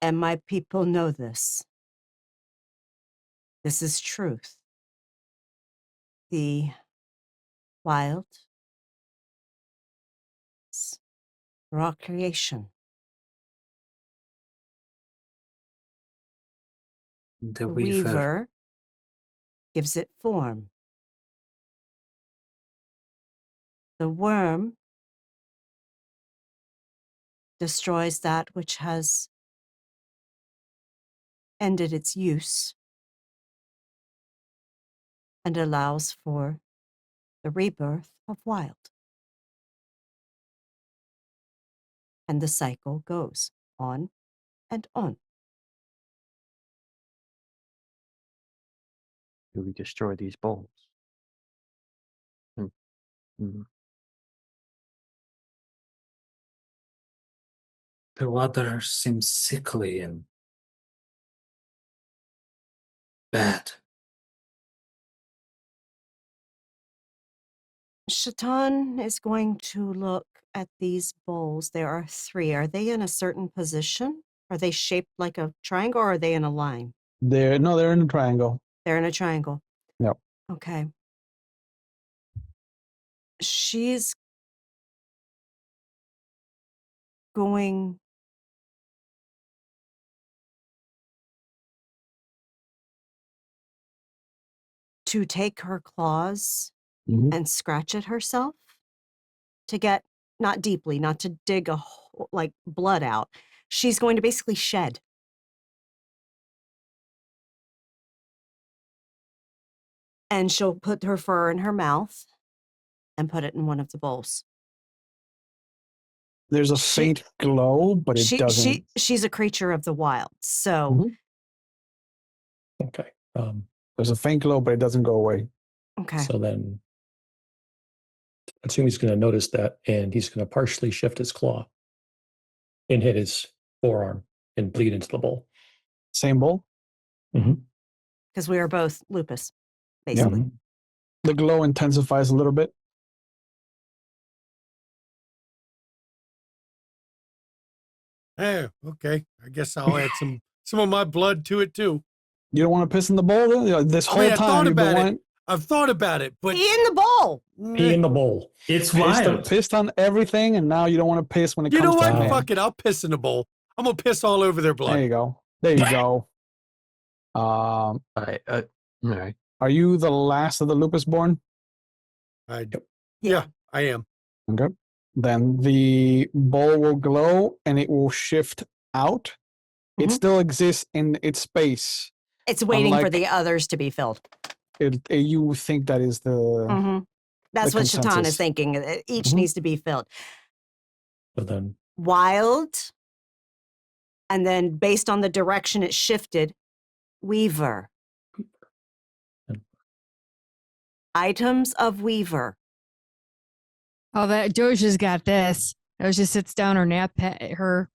And my people know this. This is truth. The wild is raw creation. The The weaver. weaver gives it form. The worm destroys that which has ended its use and allows for the rebirth of wild. And the cycle goes on and on. Do we destroy these bowls? Mm. The water seems sickly and bad. Shaitan is going to look at these bowls. There are 3. Are they in a certain position? Are they shaped like a triangle or are they in a line? They're in a triangle. They're in a triangle. Yep. Okay. She's going to take her claws Mhm. and scratch at herself to get, not deeply, not to dig a hole, like blood out. She's going to basically shed. And she'll put her fur in her mouth and put it in one of the bowls. There's a She- faint glow, but it doesn't. She's a creature of the wild. So, Mhm. Okay. There's a faint glow, but it doesn't go away. okay. So then I assume he's going to notice that, and he's going to partially shift his claw and hit his forearm and bleed into the bowl. Same bowl. Because we are both lupus, basically. Yeah. The glow intensifies a little bit. Oh, okay. I guess I'll add some of my blood to it too. You don't want to piss in the bowl? Then? This I whole mean, I time thought you've been about it. wanting I've thought about it, but Pee in the bowl. Pee in the bowl. It's wild. pissed on everything, and now you don't want to piss when it you comes know to what? man. Fuck it. I'll piss in the bowl. I'm gonna piss all over their blood. There you go. There you go. All right. Are you the last of the lupus born? Yeah, I am. Okay. Then the bowl will glow and it will shift out. It Mhm. still exists in its space. It's waiting for Unlike- the others to be filled. You think that is the Mhm. That's the what Shaitan consensus. is thinking. Each Mhm. needs to be filled. So then, Wild. And then based on the direction it shifted, Weaver. Items of Weaver. Oh, that Doja's got this. Doja sits down her backpack,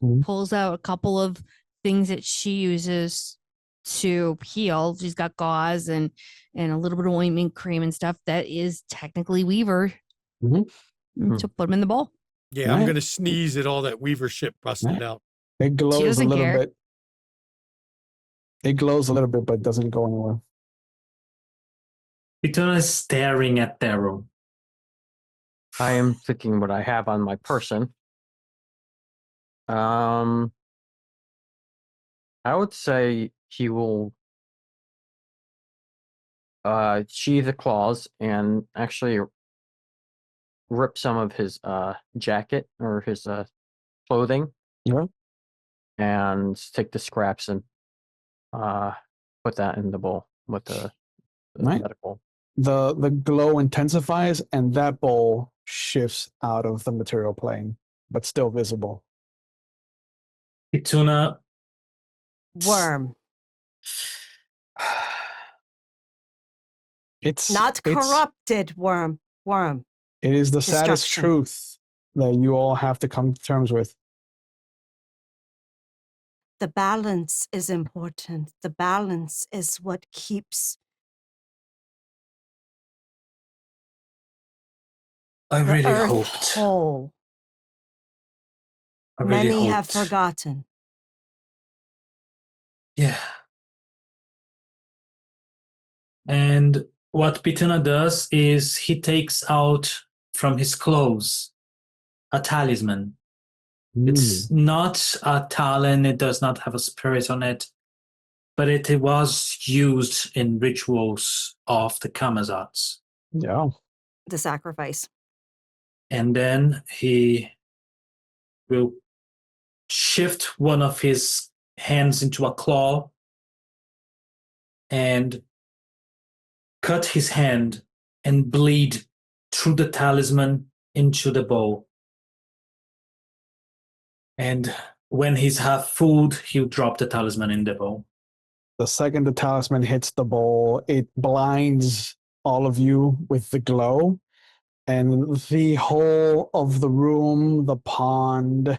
Mhm. pulls out a couple of things that she uses to heal. She's got gauze and a little bit of ointment cream and stuff that is technically Weaver. Mhm. And she'll put them in the bowl. Yeah, I'm Right. gonna sneeze at all that Weaver shit busted out. It glows a doesn't little care. bit. It glows a little bit, but doesn't go anywhere. Pituna is staring at Darrow. I am thinking what I have on my person. I would say he will sheathe the claws and actually rip some of his jacket or his clothing. Yeah. And take the scraps and put that in the bowl with the Right. medical. The glow intensifies and that bowl shifts out of the material plane, but still visible. Pituna Worm. Not corrupted worm. Worm. It is the saddest Destruction. truth that you all have to come to terms with. The balance is important. The balance is what keeps I the really earth hoped. whole. I really Many have hoped. forgotten. Yeah. And what Pituna does is he takes out from his clothes a talisman. It's not a talon, it does not have a spirit on it, but it was used in rituals of the Kamazats. Yeah. The sacrifice. And then he will shift one of his hands into a claw and cut his hand and bleed through the talisman into the bowl. And when he's half fooled, he'll drop the talisman in the bowl. The second the talisman hits the bowl, it blinds all of you with the glow, and the whole of the room, the pond,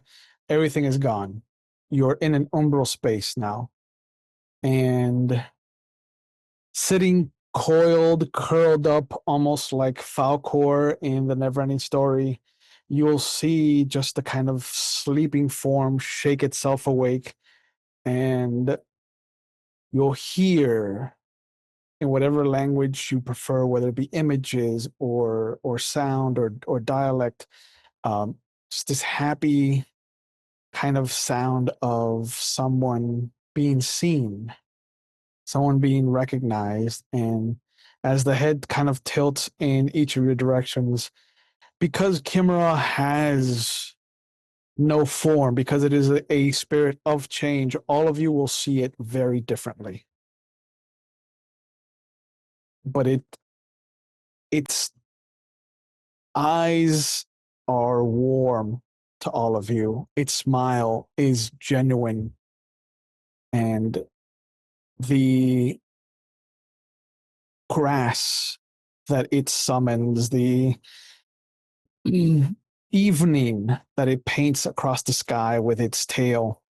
everything is gone. You're in an umbral space now. And sitting coiled, curled up, almost like Falcor in the Neverending Story, you'll see just the kind of sleeping form shake itself awake, and you'll hear in whatever language you prefer, whether it be images or sound or dialect, just this happy kind of sound of someone being seen, someone being recognized. And as the head kind of tilts in each of your directions, because Kimura has no form, because it is a spirit of change, all of you will see it very differently. But its eyes are warm to all of you. Its smile is genuine, and the grass that it summons, the evening that it paints across the sky with its tail,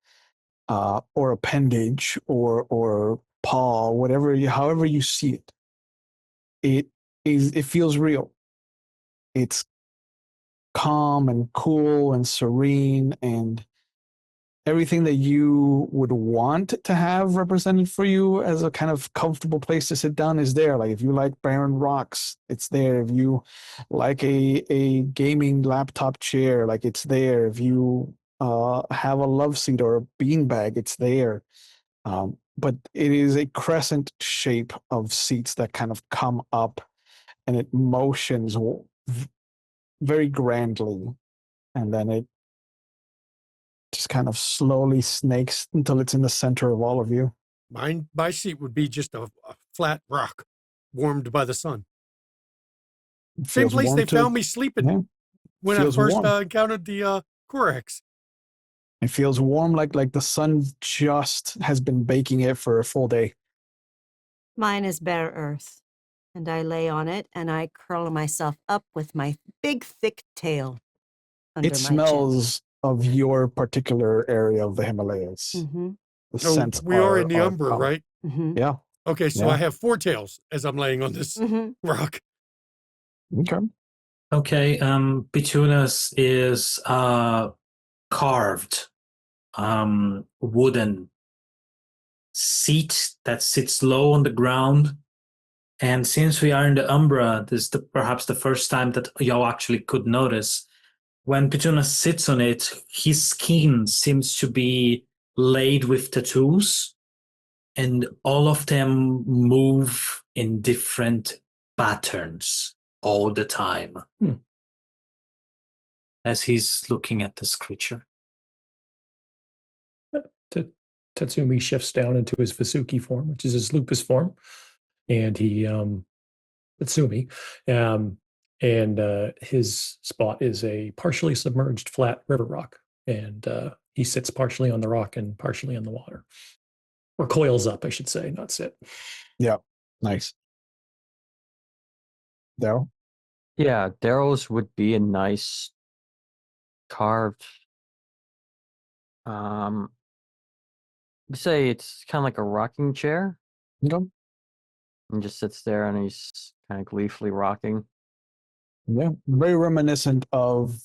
or appendage, or paw, however you see it, it feels real. It's calm and cool and serene, and everything that you would want to have represented for you as a kind of comfortable place to sit down is there. Like if you like barren rocks, it's there. If you like a gaming laptop chair, like it's there. If you have a love seat or a beanbag, it's there. But it is a crescent shape of seats that kind of come up, and it motions very grandly, and then it just kind of slowly snakes until it's in the center of all of you. My seat would be just a flat rock warmed by the sun. Same place they found me sleeping when I first encountered the Korax. It feels warm, like the sun just has been baking it for a full day. Mine is bare earth, and I lay on it, and I curl myself up with my big, thick tail under It my chin. smells of your particular area of the Himalayas. Mm-hmm. The scents we are in the Umbra, right? Mm-hmm. Yeah. Okay, so I have 4 tails as I'm laying on this rock. Okay. Okay, Pitunas is carved wooden seat that sits low on the ground. And since we are in the Umbra, this is perhaps the first time that y'all actually could notice. When Pituna sits on it, his skin seems to be laid with tattoos, and all of them move in different patterns all the time as he's looking at this creature. Tatsumi shifts down into his Vasuki form, which is his lupus form, and he Tatsumi, and his spot is a partially submerged flat river rock, and he sits partially on the rock and partially on the water, or coils up, I should say, not sit. Yeah, nice. Daryl? Yeah, Daryl's would be a nice carved. Say it's kind of like a rocking chair. Okay. And just sits there and he's kind of gleefully rocking. Yeah, very reminiscent of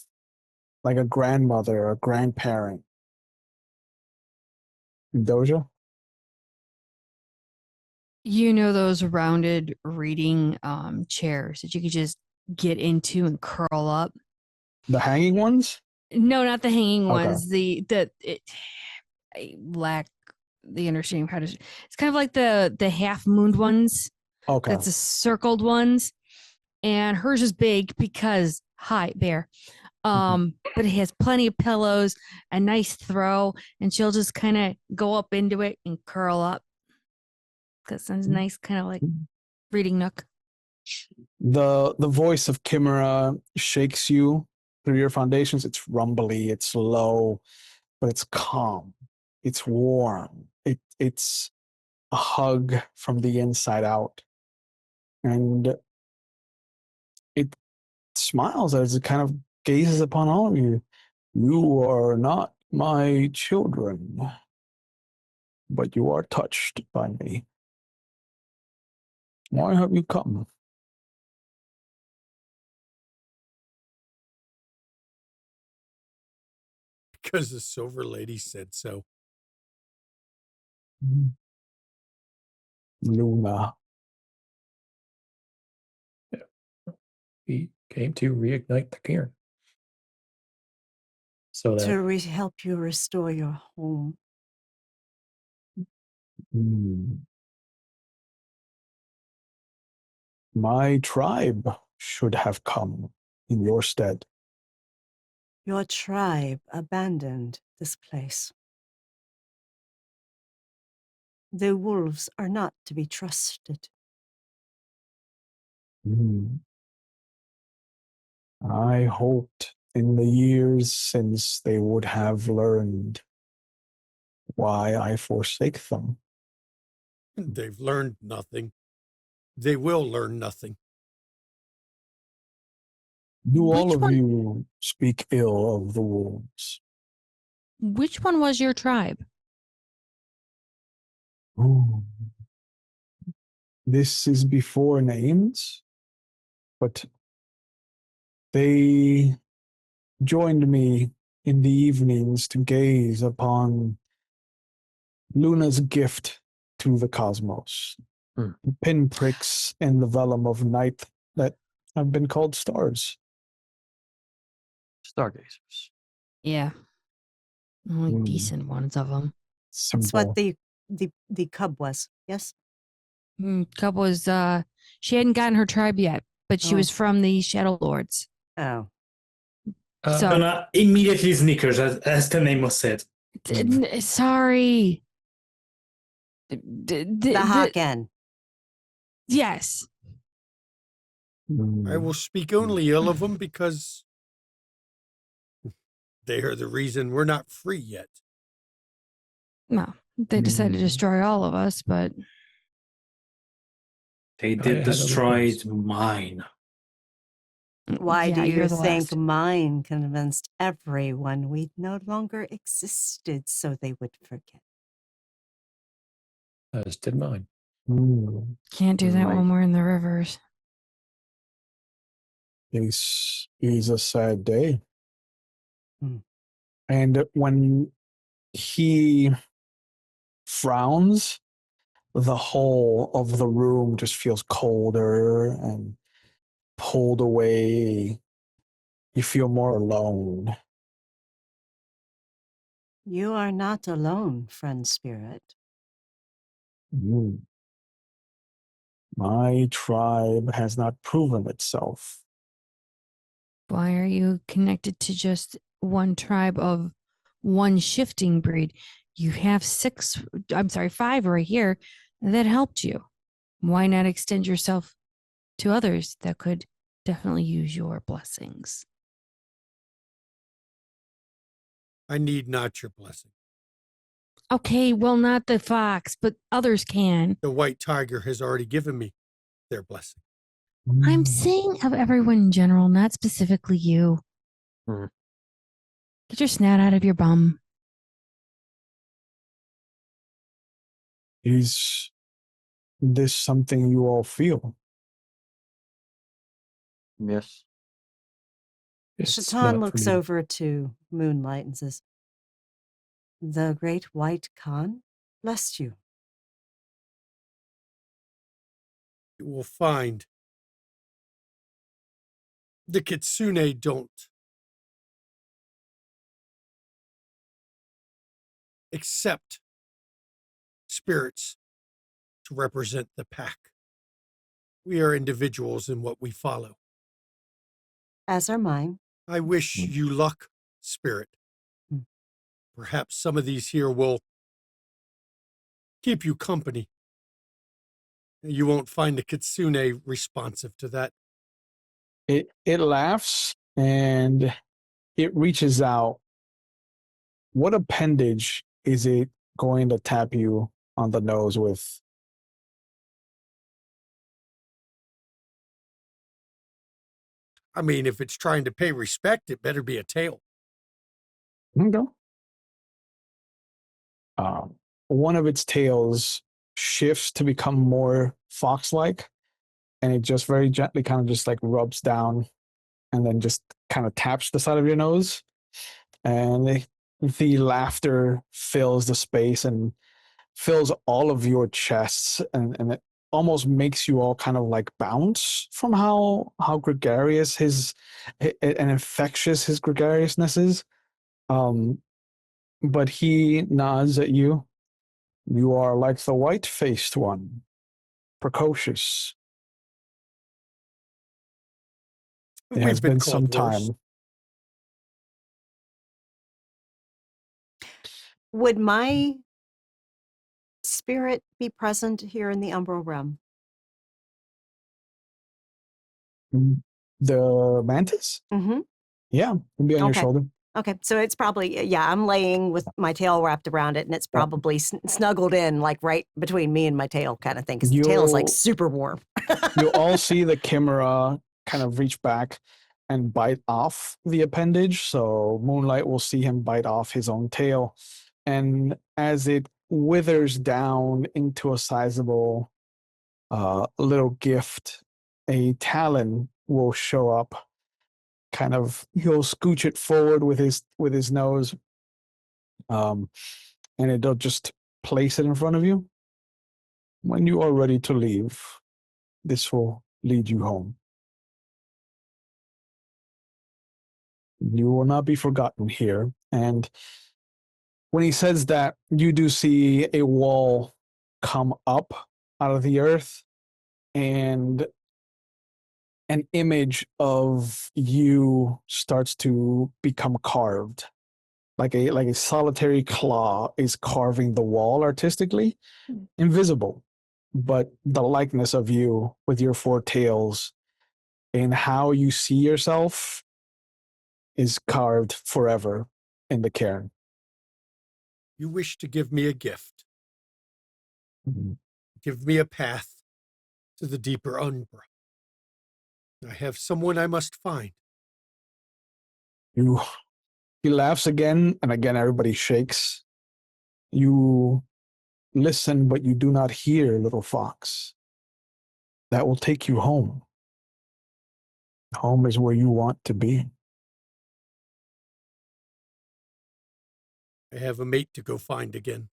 like a grandmother, a grandparent. Doja? You know those rounded reading chairs that you could just get into and curl up? The hanging ones? No, not the hanging Okay. ones. I lack the understanding of how to. It's kind of like the half mooned ones. Okay. That's the circled ones, and hers is big because hi bear. But it has plenty of pillows, a nice throw, and she'll just kind of go up into it and curl up. That's a nice kind of like reading nook. The voice of Chimera shakes you through your foundations. It's rumbly, it's low, but it's calm. It's warm. It's a hug from the inside out. And it smiles as it kind of gazes upon all of you. You are not my children, but you are touched by me. Why have you come? Because the Silver Lady said so. Luna. We came to reignite the cairn. So that To help you restore your home. My tribe should have come in your stead. Your tribe abandoned this place. The wolves are not to be trusted. I hoped in the years since they would have learned why I forsake them. They've learned nothing. They will learn nothing. Do all Which of one? you speak ill of the wolves? Which one was your tribe? Ooh. This is before names, but they joined me in the evenings to gaze upon Luna's gift to the cosmos. The pinpricks in the vellum of night that have been called stars. Stargazers. Yeah, only decent ones of them. That's what Simple. the cub was, yes? Cub was she hadn't gotten her tribe yet, but she Oh. was from the Shadow Lords. Oh. So Donna immediately snickers as the name was said. sorry. The Haken. Yes. I will speak only ill of them because they are the reason we're not free yet. No, they decided to destroy all of us, but They I did had other destroy plans. mine. Why yeah, do you you're the think last. mine convinced everyone we no longer existed so they would forget? as did mine. Can't do that when we're in the rivers. It's a sad day. Hmm. And when he frowns, the whole of the room just feels colder and pulled away. You feel more alone. You are not alone, friend spirit. My tribe has not proven itself. Why are you connected to just one tribe of one shifting breed? You have 5 right here that helped you. Why not extend yourself to others that could definitely use your blessings? I need not your blessing. Okay, well, not the fox, but others can. The white tiger has already given me their blessing. I'm saying of everyone in general, not specifically you. Get your snout out of your bum. Is this something you all feel? Yes. Shaitan not for looks me. over to Moonlight and says, "The great white Khan blessed you." You will find the Kitsune don't accept spirits to represent the pack. We are individuals in what we follow. As are mine. I wish you luck, spirit. Mm. Perhaps some of these here will keep you company. You won't find the Kitsune responsive to that. It laughs and it reaches out. What appendage is it going to tap you on the nose with? I mean, if it's trying to pay respect, it better be a tail. Okay. One of its tails shifts to become more fox-like, and it just very gently kind of just like rubs down and then just kind of taps the side of your nose. And the laughter fills the space and fills all of your chests, and it almost makes you all kind of like bounce from how gregarious and infectious his gregariousness is. But he nods at you. You are like the white-faced one, precocious. It has We've been been some called worse. time. Would my spirit be present here in the Umbral Realm? The mantis? Mm-hmm. Yeah, it'll be on your Okay. shoulder. Okay, so it's probably, yeah, I'm laying with my tail wrapped around it, and it's probably snuggled in, like right between me and my tail kind of thing, because the tail is like super warm. You all see the chimera kind of reach back and bite off the appendage. So Moonlight will see him bite off his own tail. And as it withers down into a sizable little gift, a talon will show up. Kind of, he'll scooch it forward with his nose, and it'll just place it in front of you. When you are ready to leave, this will lead you home. You will not be forgotten here. And when he says that, you do see a wall come up out of the earth, and an image of you starts to become carved. Like a solitary claw is carving the wall artistically, invisible, but the likeness of you with your four tails and how you see yourself is carved forever in the cairn. You wish to give me a gift. Mhm. Give me a path to the deeper Umbra. I have someone I must find. He laughs again, and again everybody shakes. You listen, but you do not hear, little fox. That will take you home. Home is where you want to be. I have a mate to go find again.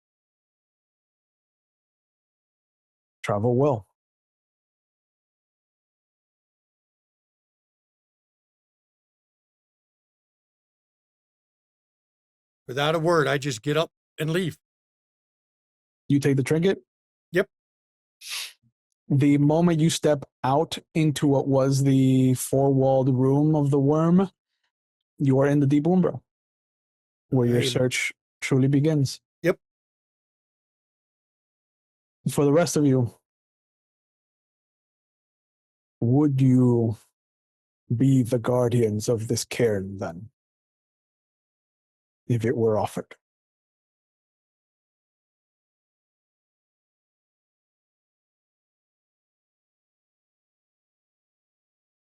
Travel well. Without a word, I just get up and leave. You take the trinket? Yep. The moment you step out into what was the four-walled room of the worm, you are in the deep Umbra, where your search truly begins. Yep. For the rest of you, would you be the guardians of this cairn then, if it were offered?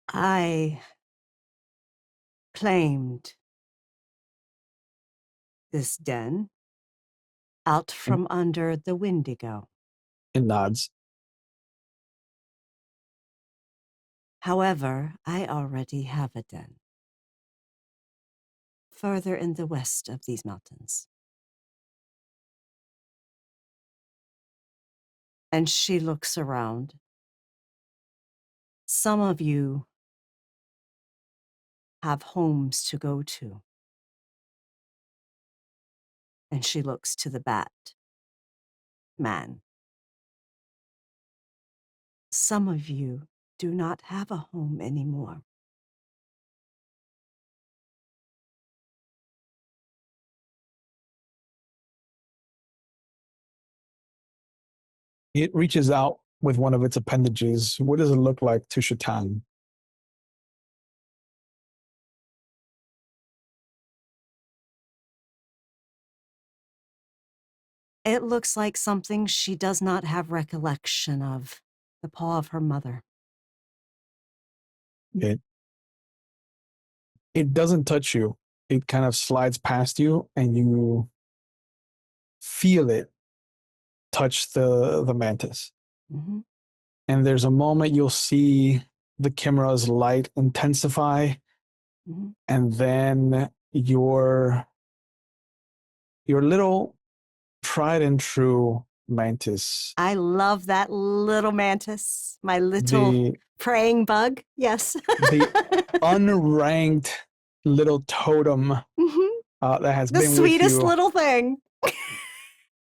I claimed this den out from under the Wendigo. It nods. However, I already have a den. further in the west of these mountains. And she looks around. Some of you have homes to go to. And she looks to the Bat Man. Some of you do not have a home anymore. It reaches out with one of its appendages. What does it look like to Shatan? It looks like something she does not have recollection of. The paw of her mother. It doesn't touch you. It kind of slides past you, and you feel it touch the mantis. Mm-hmm. And there's a moment you'll see the camera's light intensify, Mm-hmm. and then your little tried and true mantis, I love that little mantis. My little the praying bug. Yes. the unranked little totem Mhm. that has The been with sweetest you. little thing.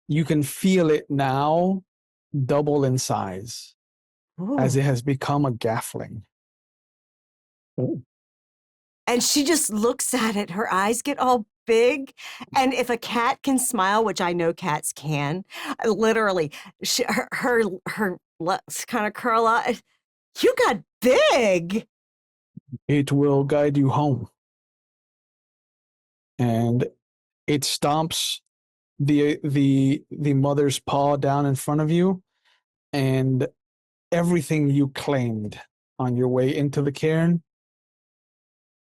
You can feel it now double in size as Ooh. it has become a gaffling. And she just looks at it. Her eyes get all big. And if a cat can smile, which I know cats can, literally, her lips kind of curl up. You got big. It will guide you home. And it stomps the mother's paw down in front of you, and everything you claimed on your way into the cairn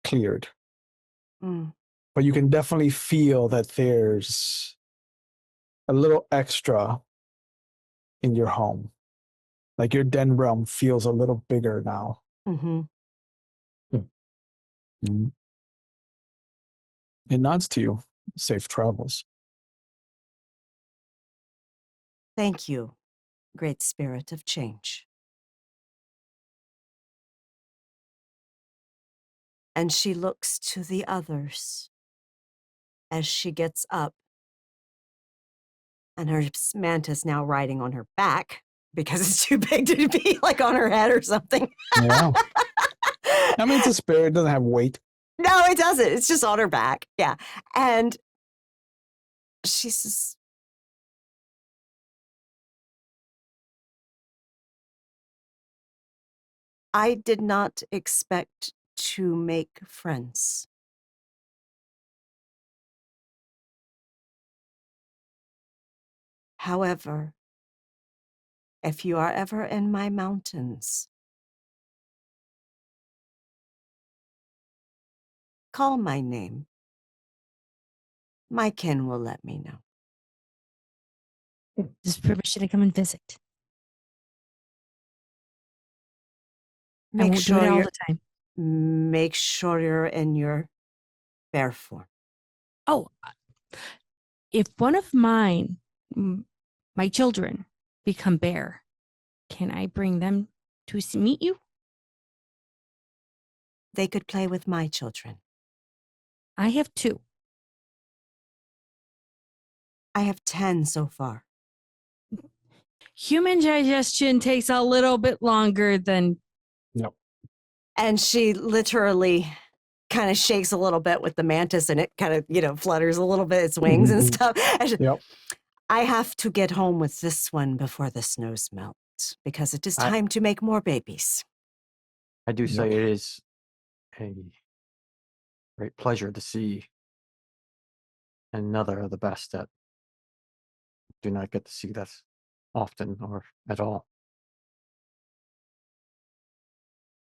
cleared. Mm. But you can definitely feel that there's a little extra in your home. Like your den realm feels a little bigger now. Mm-hmm. Mm. It nods to you. Safe travels. Thank you, great spirit of change. And she looks to the others as she gets up, and her mantis now riding on her back because it's too big to be like on her head or something. Yeah. I mean, it's a spirit. It doesn't have weight. No, it doesn't. It's just on her back. Yeah. And she says, I did not expect to make friends. However, if you are ever in my mountains, call my name. My kin will let me know. Just permission to come and visit. I Make won't do it sure all you're the time. make sure you're in your bear form. Oh, if one of mine, my children, become bear, can I bring them to meet you? They could play with my children. I have 2. I have 10 so far. Human digestion takes a little bit longer than. Yep. And she literally kind of shakes a little bit with the mantis, and it kind of, flutters a little bit, its wings and stuff. And Yep. I have to get home with this one before the snows melt, because it is time to make more babies. I do say it is a great pleasure to see another of the best that do not get to see that often or at all.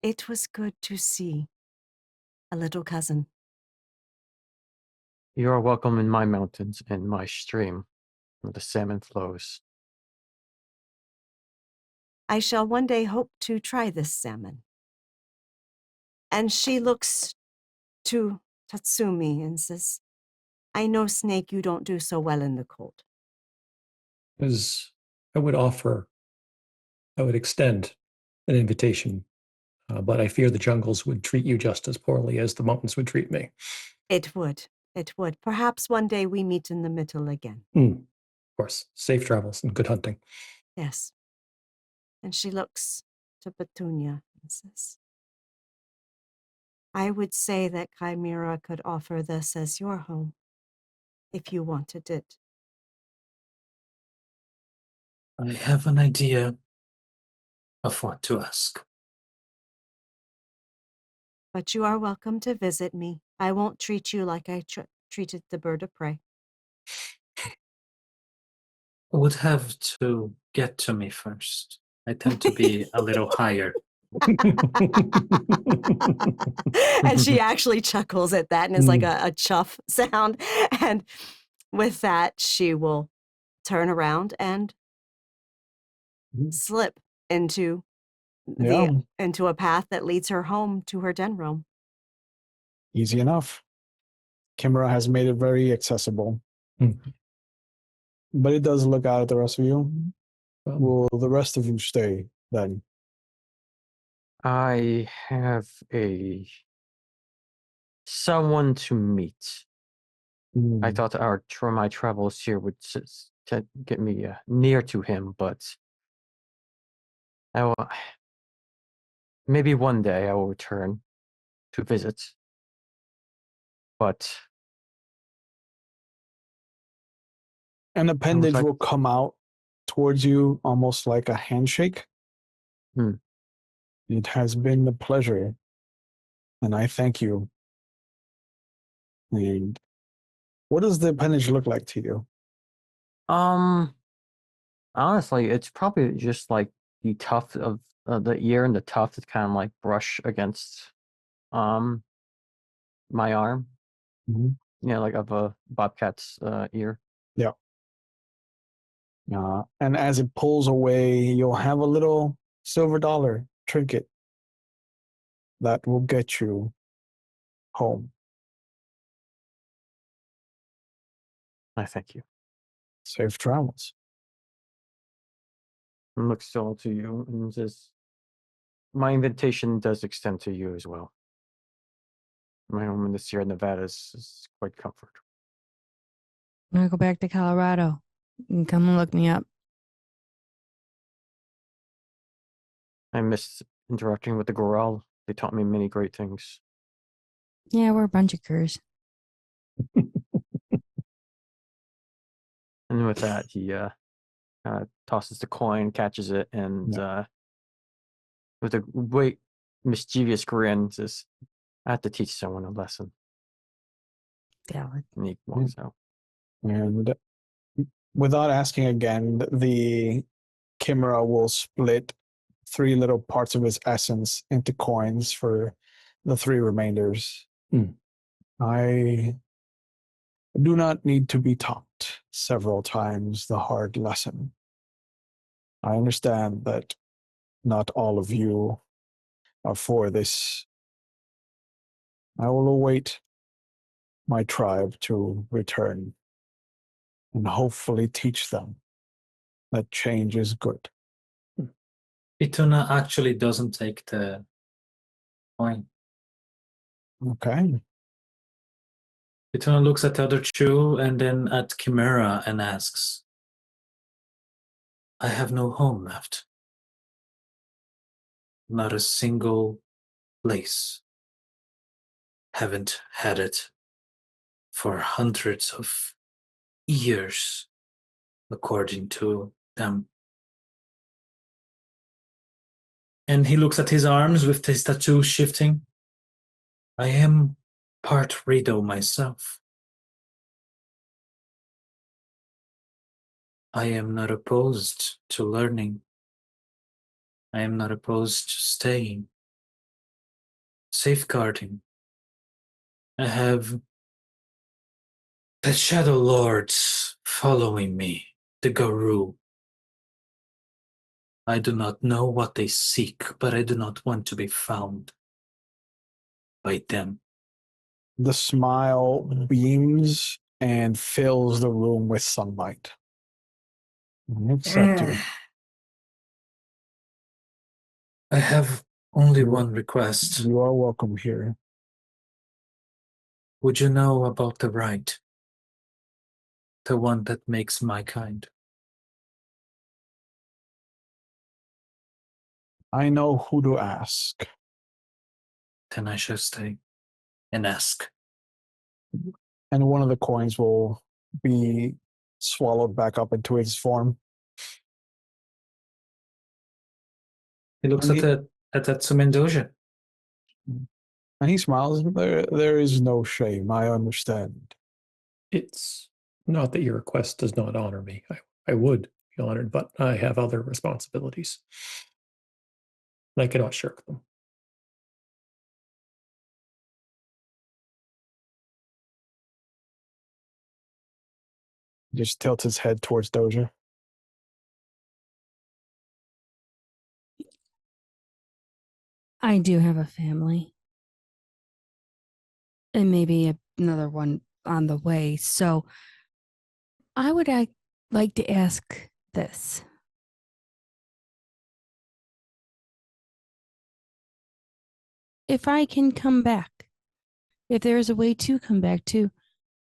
It was good to see a little cousin. You are welcome in my mountains and my stream where the salmon flows. I shall one day hope to try this salmon. And she looks to Tatsumi and says, I know, Snake, you don't do so well in the cold. As I would extend an invitation, but I fear the jungles would treat you just as poorly as the mountains would treat me. It would. It would. Perhaps one day we meet in the middle again. Of course, safe travels and good hunting. Yes. And she looks to Petunia and says, I would say that Chimera could offer this as your home, if you wanted it. I have an idea of what to ask. But you are welcome to visit me. I won't treat you like I treated the bird of prey. Would have to get to me first. I tend to be a little higher. And she actually chuckles at that and is like a chuff sound. And with that, she will turn around and slip into into a path that leads her home to her den room. Easy enough. Chimera has made it very accessible. But it does look out at the rest of you. Will the rest of you stay then? I have someone to meet. I thought my travels here would get me near to him, but maybe one day I will return to visit. But an appendage will come out towards you almost like a handshake. It has been a pleasure, and I thank you. And what does the appendage look like to you? Honestly, it's probably just like the tuft of the ear, and the tuft is kind of like brush against my arm. Like of a bobcat's ear. Yeah. And as it pulls away, you'll have a little silver dollar trinket that will get you home. I thank you. Safe travels. And looks still to you and says, my invitation does extend to you as well. My home in the Sierra Nevada is quite comfort. I'm going to go back to Colorado. You can come and look me up. I missed interacting with the Goral. They taught me many great things. Yeah, we're a bunch of curs. And with that, he tosses the coin, catches it, and with a great mischievous grin says, I have to teach someone a lesson. Valid. And he walks out. And without asking again, the Chimera will split 3 little parts of its essence into coins for the 3 remainders. I do not need to be taught several times the hard lesson. I understand that not all of you are for this. I will await my tribe to return and hopefully teach them that change is good. Ituna actually doesn't take the coin. Okay. Ituna looks at the other 2 and then at Chimera and asks, I have no home left. Not a single place. Haven't had it for hundreds of years, according to them. And he looks at his arms with his tattoo shifting. I am part Rido myself. I am not opposed to learning. I am not opposed to staying, safeguarding. I have the Shadow Lords following me, the Garou. I do not know what they seek, but I do not want to be found by them. The smile beams and fills the room with sunlight. It's up to you. I have only one request. You are welcome here. Would you know about the right? The one that makes my kind. I know who to ask. Then I shall stay and ask. And one of the coins will be swallowed back up into its form. He looks And at that Sumendoja. And he smiles. There is no shame. I understand. It's not that your request does not honor me. I would be honored, but I have other responsibilities. I cannot shirk them. Just tilts his head towards Doja. I do have a family. And maybe another one on the way. So I would like to ask this. If I can come back, if there is a way to come back to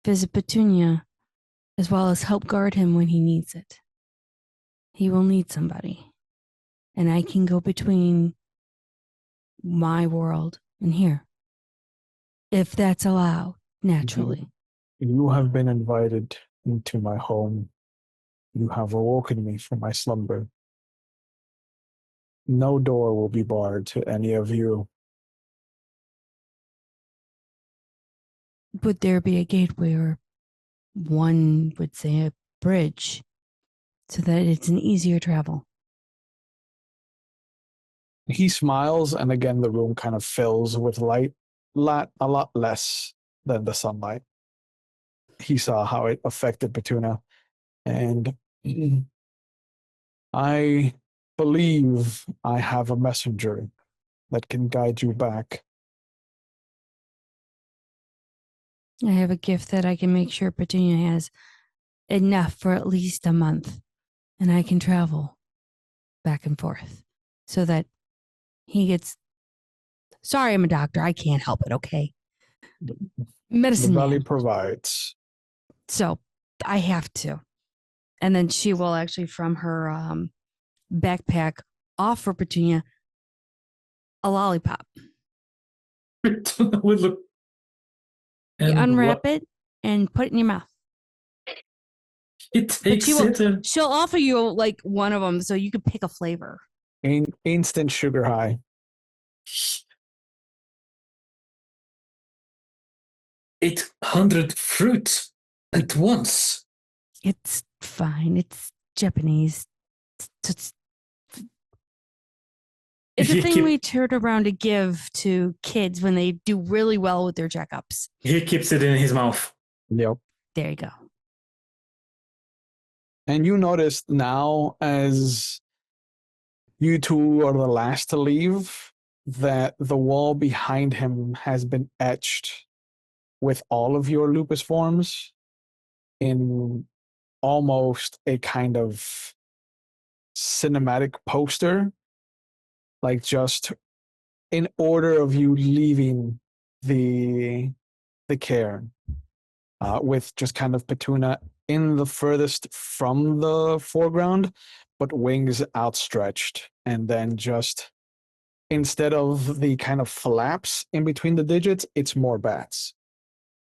visit Petunia, as well as help guard him when he needs it, he will need somebody. And I can go between my world and here. If that's allowed, naturally. You have been invited into my home. You have awoken me from my slumber. No door will be barred to any of you. Would there be a gateway, or one would say a bridge, so that it's an easier travel? He smiles, and again the room kind of fills with light, a lot less than the sunlight. He saw how it affected Petunia, and I believe I have a messenger that can guide you back. I have a gift that I can make sure Petunia has enough for at least a month, and I can travel back and forth so that he gets. Sorry, I'm a doctor. I can't help it. Okay. Medicine. The valley man. provides. So I have to. And then she will actually, from her backpack, offer Petunia a lollipop. Would look. You unwrap it and put it in your mouth. It takes She'll offer you like one of them so you can pick a flavor. Instant sugar high. 800 fruits at once. It's fine. It's Japanese. It's a thing we turn around to give to kids when they do really well with their checkups. He keeps it in his mouth. Yep. There you go. And you notice now, as you two are the last to leave, that the wall behind him has been etched with all of your lupus forms in almost a kind of cinematic poster, like just in order of you leaving the cairn, with just kind of Petunia in the furthest from the foreground, but wings outstretched, and then just instead of the kind of flaps in between the digits, it's more bats.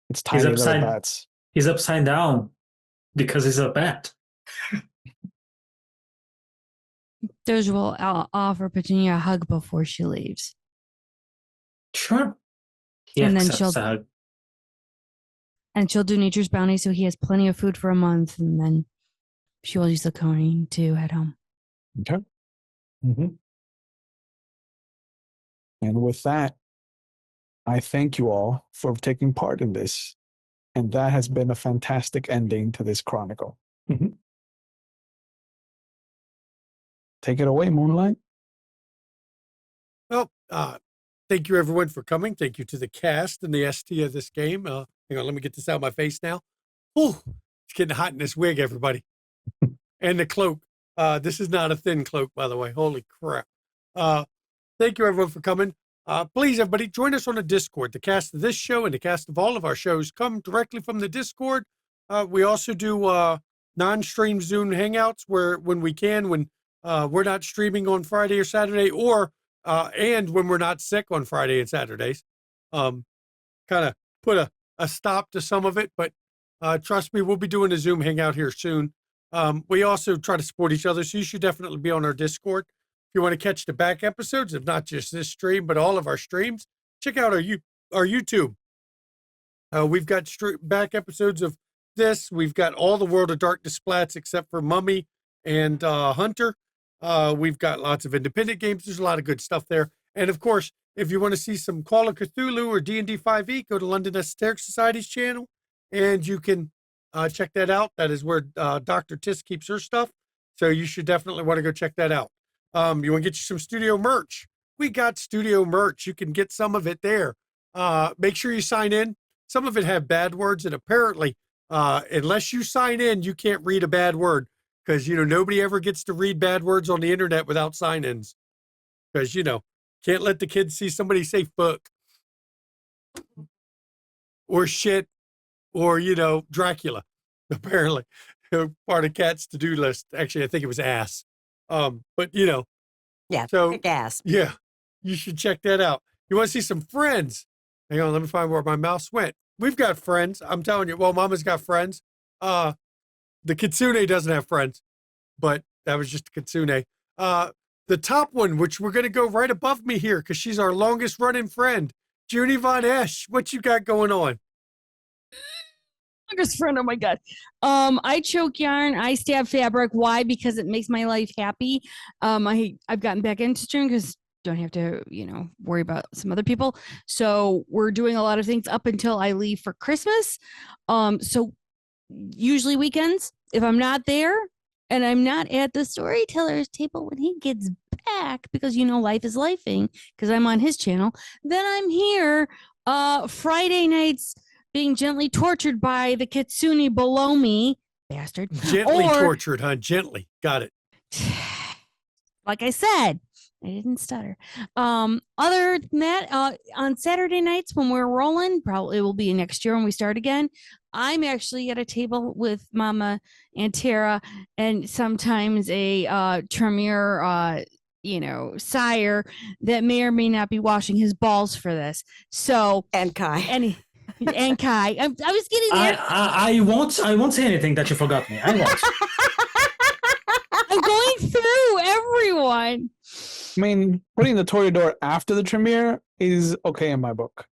It's tiny little bats. He's upside down because he's a bat. Doge will offer Petunia a hug before she leaves. Sure. And then she'll do Nature's Bounty, so he has plenty of food for a month, and then she will use the coney to head home. Okay. Mm-hmm. And with that, I thank you all for taking part in this. And that has been a fantastic ending to this chronicle. Mm-hmm. Take it away, Moonlight. Well, thank you everyone for coming. Thank you to the cast and the ST of this game. Hang on, let me get this out of my face now. Oh, it's getting hot in this wig, everybody. And the cloak. This is not a thin cloak, by the way. Holy crap. Thank you everyone for coming. Please, everybody, join us on the Discord. The cast of this show and the cast of all of our shows come directly from the Discord. We also do non-stream Zoom hangouts when we can, when we're not streaming on Friday or Saturday, or and when we're not sick on Friday and Saturdays. Kind of put a stop to some of it, but trust me, we'll be doing a Zoom hangout here soon. We also try to support each other, so you should definitely be on our Discord. If you want to catch the back episodes of not just this stream, but all of our streams, check out our YouTube. We've got back episodes of this. We've got all the World of Darkness splats except for Mummy and Hunter. We've got lots of independent games. There's a lot of good stuff there. And of course, if you want to see some Call of Cthulhu or D&D 5e, go to London Esoteric Society's channel, and you can check that out. That is where Dr. Tis keeps her stuff. So you should definitely want to go check that out. You want to get you some studio merch. We got studio merch. You can get some of it there. Make sure you sign in. Some of it have bad words, and apparently, unless you sign in, you can't read a bad word, because, nobody ever gets to read bad words on the internet without sign-ins, because, can't let the kids see somebody say fuck or shit or, Dracula, apparently. Part of Cat's to-do list. Actually, I think it was ass. But Yeah, so gas. yeah, you should check that out. You want to see some friends? Hang on, let me find where my mouse went. We've got friends. I'm telling you. Well, Mama's got friends. The Kitsune doesn't have friends, but that was just a Kitsune. The top one, which we're gonna go right above me here, because she's our longest running friend, Junie Von Esch. What you got going on? Longest friend, oh my god. I choke yarn, I stab fabric. Why? Because it makes my life happy. I've gotten back into string because don't have to worry about some other people, so we're doing a lot of things up until I leave for Christmas. So usually weekends, if I'm not there and I'm not at the storyteller's table when he gets back, because life is lifing, because I'm on his channel, then I'm here Friday nights being gently tortured by the Kitsune below me, bastard. Gently tortured, huh? Gently. Got it. Like I said, I didn't stutter. Other than that, on Saturday nights when we're rolling, probably it will be next year when we start again, I'm actually at a table with Mama and Tara, and sometimes a Tremere, sire that may or may not be washing his balls for this. So And Kai. And Kai. I was getting there. I won't say anything that you forgot me. I won't. I'm going through everyone. I mean, putting the Toreador after the Tremere is okay in my book.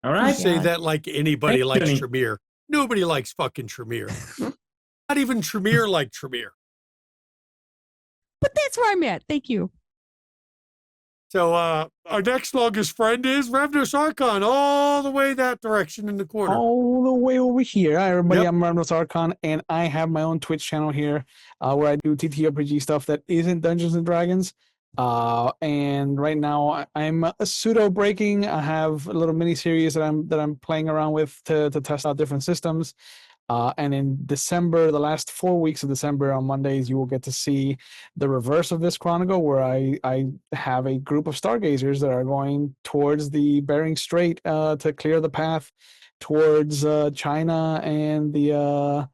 All You right. say that like anybody Thank likes you. Tremere. Nobody likes fucking Tremere. Not even Tremere like Tremere. But that's where I'm at. Thank you. So our next longest friend is Ravnos Archon, all the way that direction in the corner. All the way over here. Hi, everybody. Yep. I'm Ravnos Archon, and I have my own Twitch channel here where I do TTRPG stuff that isn't Dungeons and Dragons. And right now I'm pseudo breaking. I have a little mini series that I'm playing around with to test out different systems. And in December, the last 4 weeks of December, on Mondays, you will get to see the reverse of this chronicle, where I have a group of stargazers that are going towards the Bering Strait to clear the path towards China and the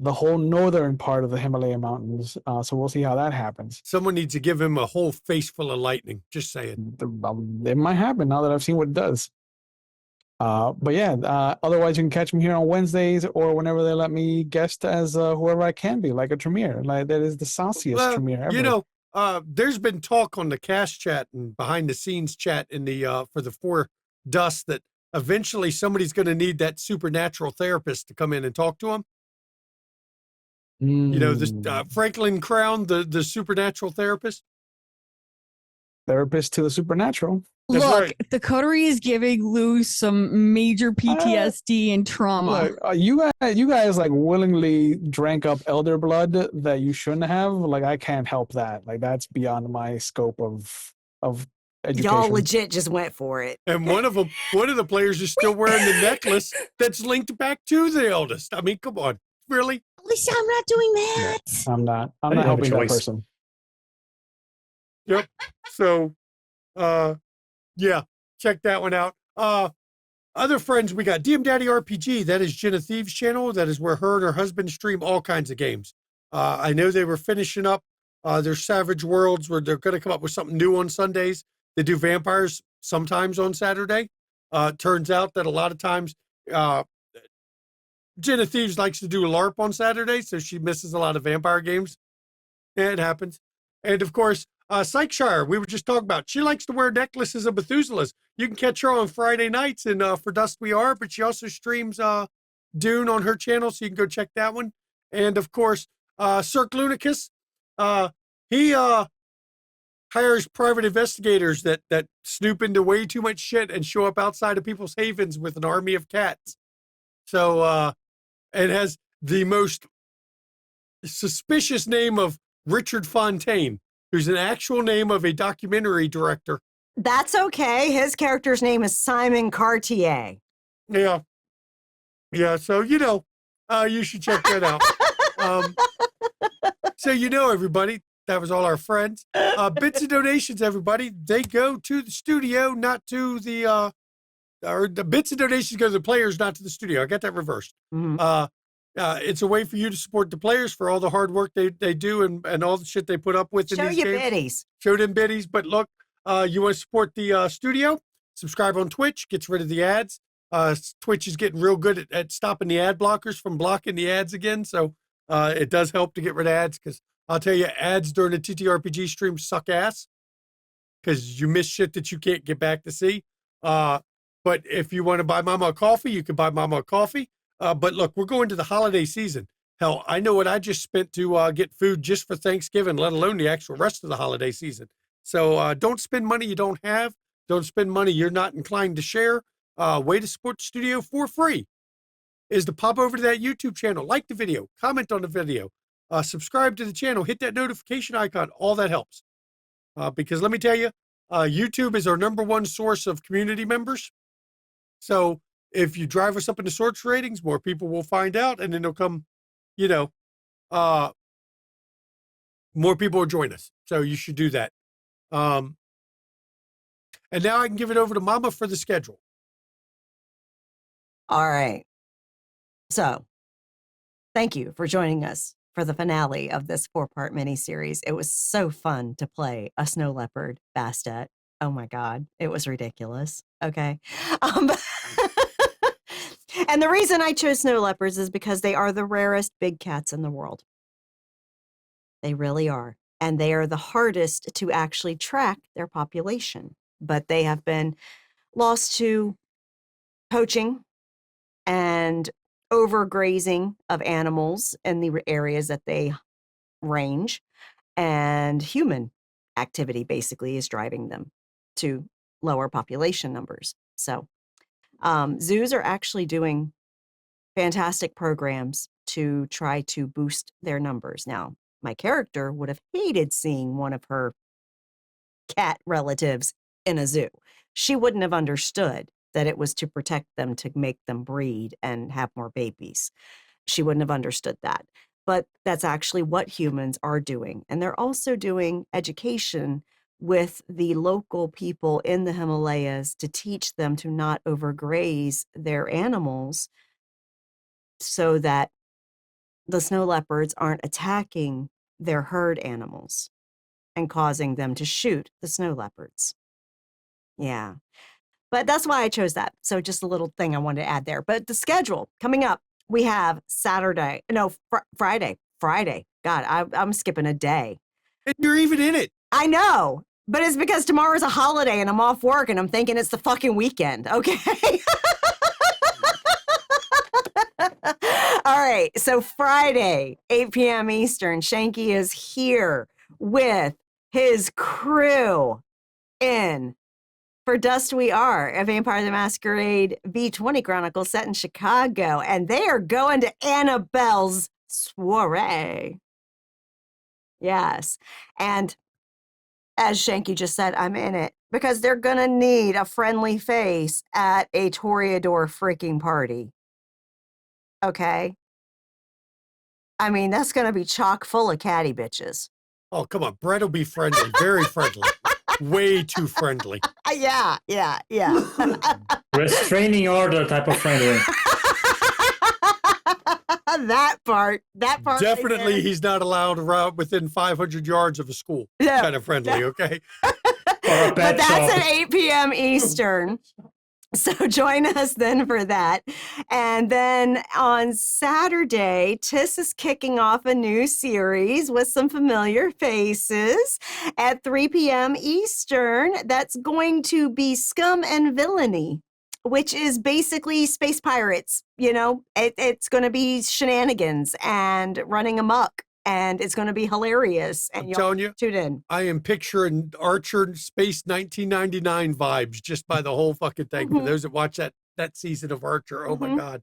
whole northern part of the Himalaya Mountains. So we'll see how that happens. Someone needs to give him a whole face full of lightning. Just saying. It might happen now that I've seen what it does. But yeah, otherwise you can catch me here on Wednesdays or whenever they let me guest as whoever I can be, like a Tremere. Like that is the sauciest Tremere ever. There's been talk on the cast chat and behind the scenes chat in the for the Four Dust that eventually somebody's going to need that supernatural therapist to come in and talk to him. This Franklin Crown, the supernatural therapist. Therapist to the supernatural. That's Look, right. the coterie is giving Lou some major PTSD and trauma. Look, you guys like willingly drank up elder blood that you shouldn't have. Like I can't help that. Like that's beyond my scope of education. Y'all legit just went for it. And one of the players is still wearing the necklace that's linked back to the eldest. I mean, come on, really? Lisa, I'm not doing that. I'm not didn't have a helping that choice. person. Yep. So, yeah, check that one out. Other friends, we got DM Daddy RPG. That is Jenna Thieves' channel. That is where her and her husband stream all kinds of games. I know they were finishing up their Savage Worlds, where they're going to come up with something new on Sundays. They do vampires sometimes on Saturday. Turns out that a lot of times Jenna Thieves likes to do a LARP on Saturday, so she misses a lot of vampire games. Yeah, it happens. And of course, Psychshire, we were just talking about. She likes to wear necklaces of Methuselahs. You can catch her on Friday nights in For Dust We Are, but she also streams Dune on her channel, so you can go check that one. And of course, Cirque Lunicus, he hires private investigators that snoop into way too much shit and show up outside of people's havens with an army of cats. So, and has the most suspicious name of Richard Fontaine, who's an actual name of a documentary director. That's okay. His character's name is Simon Cartier. Yeah. Yeah. So, you should check that out. So, everybody, that was all our friends. Bits and donations, everybody. They go to the studio, not to the, or the bits and donations go to the players, not to the studio. I got that reversed. Mm-hmm. It's a way for you to support the players for all the hard work they do and all the shit they put up with in Show these you games. biddies. Show them biddies. But look, you want to support the studio, subscribe on Twitch, gets rid of the ads. Twitch is getting real good at stopping the ad blockers from blocking the ads again. So it does help to get rid of ads, because I'll tell you, ads during the TTRPG stream suck ass because you miss shit that you can't get back to see. But if you want to buy Mama a coffee, you can buy Mama a coffee. But look, we're going to the holiday season. Hell, I know what I just spent to get food just for Thanksgiving, let alone the actual rest of the holiday season. So don't spend money you don't have. Don't spend money you're not inclined to share. Way to support the studio for free is to pop over to that YouTube channel, like the video, comment on the video, subscribe to the channel, hit that notification icon. All that helps. Because let me tell you, YouTube is our #1 source of community members. So if you drive us up in the search ratings, more people will find out, and then they'll come, more people will join us. So you should do that. And now I can give it over to Mama for the schedule. All right. So thank you for joining us for the finale of this 4-part miniseries. It was so fun to play a snow leopard Bastet. Oh my God, it was ridiculous. Okay. And the reason I chose snow leopards is because they are the rarest big cats in the world. They really are. And they are the hardest to actually track their population. But they have been lost to poaching and overgrazing of animals in the areas that they range. And human activity basically is driving them to lower population numbers. So zoos are actually doing fantastic programs to try to boost their numbers. Now, my character would have hated seeing one of her cat relatives in a zoo. She wouldn't have understood that it was to protect them, to make them breed and have more babies. She wouldn't have understood that. But that's actually what humans are doing. And they're also doing education with the local people in the Himalayas to teach them to not overgraze their animals so that the snow leopards aren't attacking their herd animals and causing them to shoot the snow leopards. Yeah. But that's why I chose that. So just a little thing I wanted to add there. But the schedule coming up, we have Friday. God, I'm skipping a day. And you're even in it. I know, but it's because tomorrow's a holiday and I'm off work and I'm thinking it's the fucking weekend. Okay. All right. So Friday, 8 p.m. Eastern, Shanky is here with his crew in For Dust We Are, a Vampire the Masquerade V20 Chronicle set in Chicago. And they are going to Annabelle's soiree. Yes. And as Shanky just said, I'm in it because they're going to need a friendly face at a Toreador freaking party. Okay. I mean, that's going to be chock full of catty bitches. Oh, come on. Brett will be friendly, very friendly, way too friendly. Yeah. Restraining order type of friendly. that part. right Definitely, there. he's not allowed around within 500 yards of a school. Yeah, Kind of friendly, okay? Or a but pet that's shop. at 8 p.m. Eastern. So join us then for that. And then on Saturday, Tiss is kicking off a new series with some familiar faces at 3 p.m. Eastern. That's going to be Scum and Villainy, which is basically space pirates. You know, it's going to be shenanigans and running amok. And it's going to be hilarious. And I'm you'll telling you, tune in. I am picturing Archer Space 1999 vibes just by the whole fucking thing. For those that watch that season of Archer, oh my God.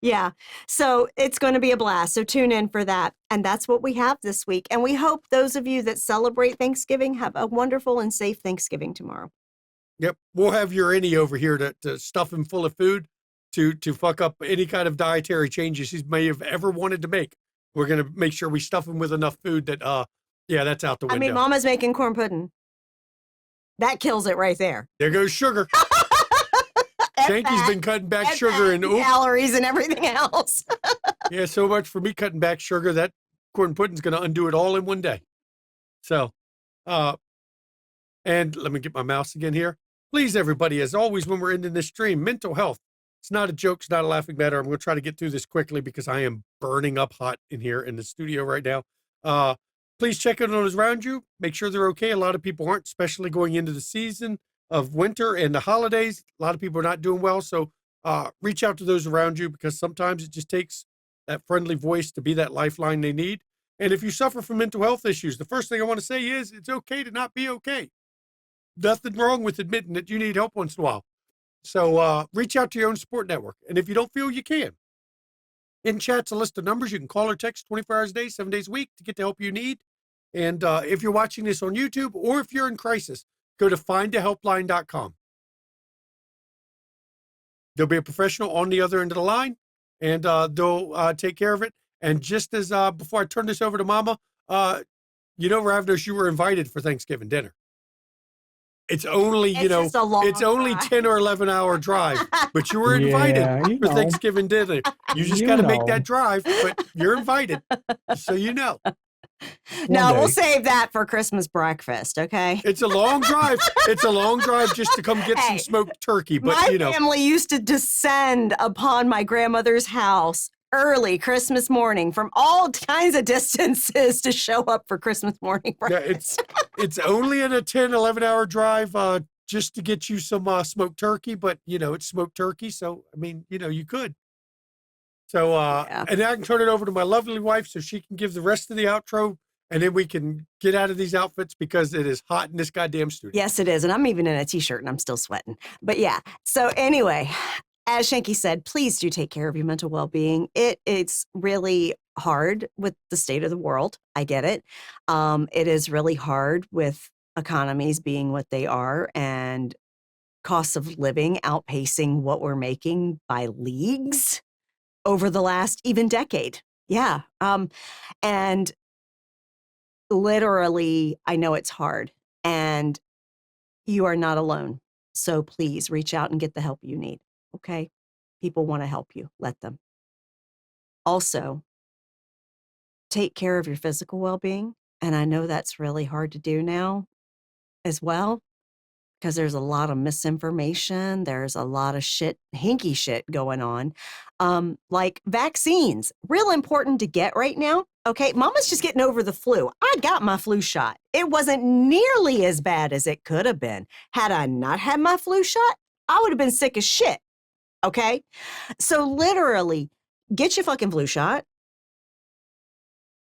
Yeah. So it's going to be a blast. So tune in for that. And that's what we have this week. And we hope those of you that celebrate Thanksgiving have a wonderful and safe Thanksgiving tomorrow. Yep. We'll have your any over here to stuff him full of food to fuck up any kind of dietary changes he may have ever wanted to make. We're going to make sure we stuff him with enough food that, that's out the window. I mean, Mama's making corn pudding. That kills it right there. There goes sugar. Shanky's been cutting back sugar and calories and everything else. Yeah, so much for me cutting back sugar. That corn pudding's going to undo it all in one day. So, and let me get my mouse again here. Please, everybody, as always, when we're ending this stream, mental health. It's not a joke. It's not a laughing matter. I'm going to try to get through this quickly because I am burning up hot in here in the studio right now. Please check in on those around you. Make sure they're okay. A lot of people aren't, especially going into the season of winter and the holidays. A lot of people are not doing well. So reach out to those around you because sometimes it just takes that friendly voice to be that lifeline they need. And if you suffer from mental health issues, the first thing I want to say is it's okay to not be okay. Nothing wrong with admitting that you need help once in a while. So reach out to your own support network. And if you don't feel you can, in chat's a list of numbers. You can call or text 24 hours a day, 7 days a week to get the help you need. And if you're watching this on YouTube or if you're in crisis, go to findahelpline.com. There'll be a professional on the other end of the line, and they'll take care of it. And just as before I turn this over to Mama, Ravnos, you were invited for Thanksgiving dinner. It's only, just a long it's only drive. 10 or 11 hour drive, but you were invited for Thanksgiving dinner. You just got to make that drive, but you're invited. So you know. No, we'll save that for Christmas breakfast, okay? It's a long drive. It's a long drive just to come get some smoked turkey, but my family used to descend upon my grandmother's house early Christmas morning from all kinds of distances to show up for Christmas morning breakfast. Yeah, it's only in a 10, 11 hour drive just to get you some smoked turkey, but it's smoked turkey. So, I mean, you could. So, and I can turn it over to my lovely wife so she can give the rest of the outro and then we can get out of these outfits because it is hot in this goddamn studio. Yes, it is. And I'm even in a t-shirt and I'm still sweating. But yeah. So anyway, as Shanky said, please do take care of your mental well-being. It's really hard with the state of the world. I get it. It is really hard with economies being what they are and costs of living outpacing what we're making by leagues over the last even decade. Yeah. And literally, I know it's hard and you are not alone. So please reach out and get the help you need. Okay. People want to help you. Let them. Also, take care of your physical well-being. And I know that's really hard to do now as well, because there's a lot of misinformation. There's a lot of hinky shit going on. Like vaccines, real important to get right now. Okay. Mama's just getting over the flu. I got my flu shot. It wasn't nearly as bad as it could have been. Had I not had my flu shot, I would have been sick as shit. Okay. So literally get your fucking flu shot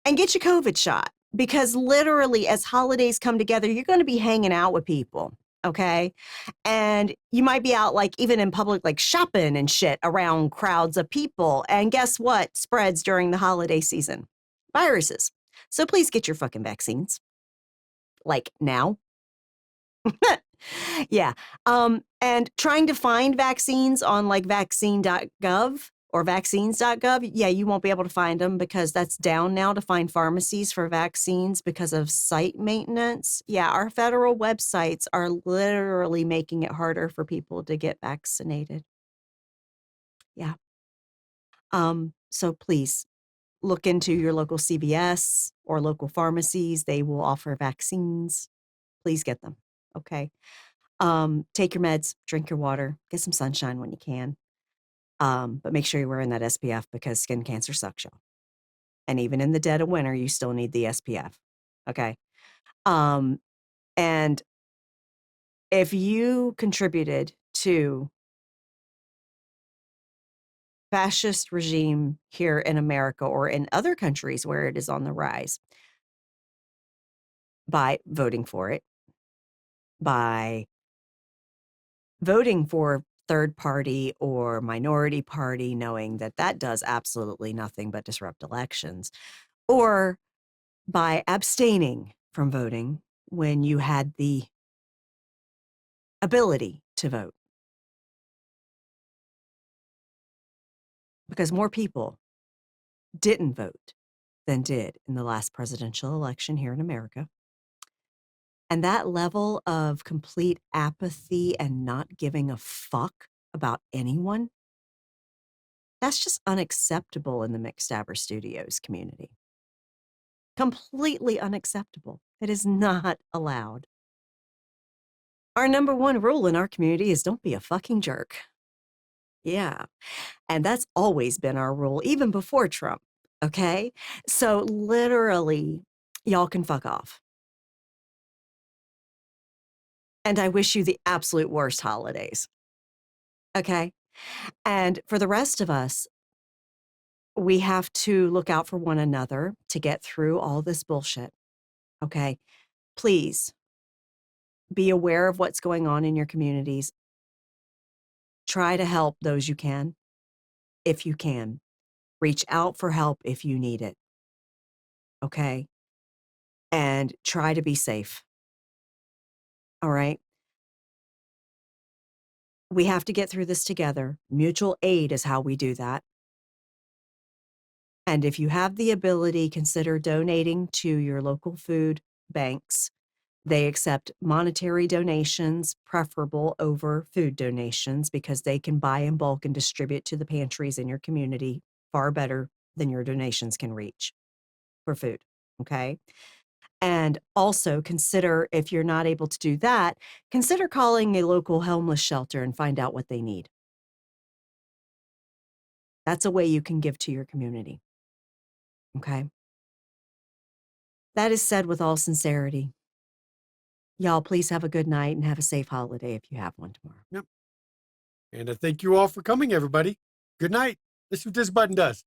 and get your COVID shot, because literally as holidays come together, you're going to be hanging out with people. Okay. And you might be out like even in public, like shopping and shit around crowds of people. And guess what spreads during the holiday season? Viruses. So please get your fucking vaccines. like now. Yeah. And trying to find vaccines on like vaccine.gov or vaccines.gov, yeah, you won't be able to find them because that's down now to find pharmacies for vaccines because of site maintenance. Yeah, our federal websites are literally making it harder for people to get vaccinated. Yeah. So please look into your local CVS or local pharmacies. They will offer vaccines. Please get them. Okay. Take your meds, drink your water, get some sunshine when you can. But make sure you're wearing that SPF because skin cancer sucks, y'all. And even in the dead of winter, you still need the SPF. Okay. And if you contributed to fascist regime here in America or in other countries where it is on the rise by voting for it, by voting for third party or minority party, knowing that that does absolutely nothing but disrupt elections, or by abstaining from voting when you had the ability to vote. Because more people didn't vote than did in the last presidential election here in America. And that level of complete apathy and not giving a fuck about anyone, that's just unacceptable in the McStabber Studios community. Completely unacceptable. It is not allowed. Our number one rule in our community is don't be a fucking jerk. Yeah. And that's always been our rule, even before Trump. Okay. So literally, y'all can fuck off. And I wish you the absolute worst holidays. Okay. And for the rest of us, we have to look out for one another to get through all this bullshit. Okay. Please be aware of what's going on in your communities. Try to help those you can, if you can. Reach out for help if you need it. Okay. And try to be safe. All right. We have to get through this together. Mutual aid is how we do that. And if you have the ability, consider donating to your local food banks. They accept monetary donations, preferable over food donations, because they can buy in bulk and distribute to the pantries in your community far better than your donations can reach for food. Okay. And also consider, if you're not able to do that, consider calling a local homeless shelter and find out what they need. That's a way you can give to your community. Okay. That is said with all sincerity. Y'all, please have a good night and have a safe holiday if you have one tomorrow. Yep. And I thank you all for coming, everybody. Good night. Let's see what this button does.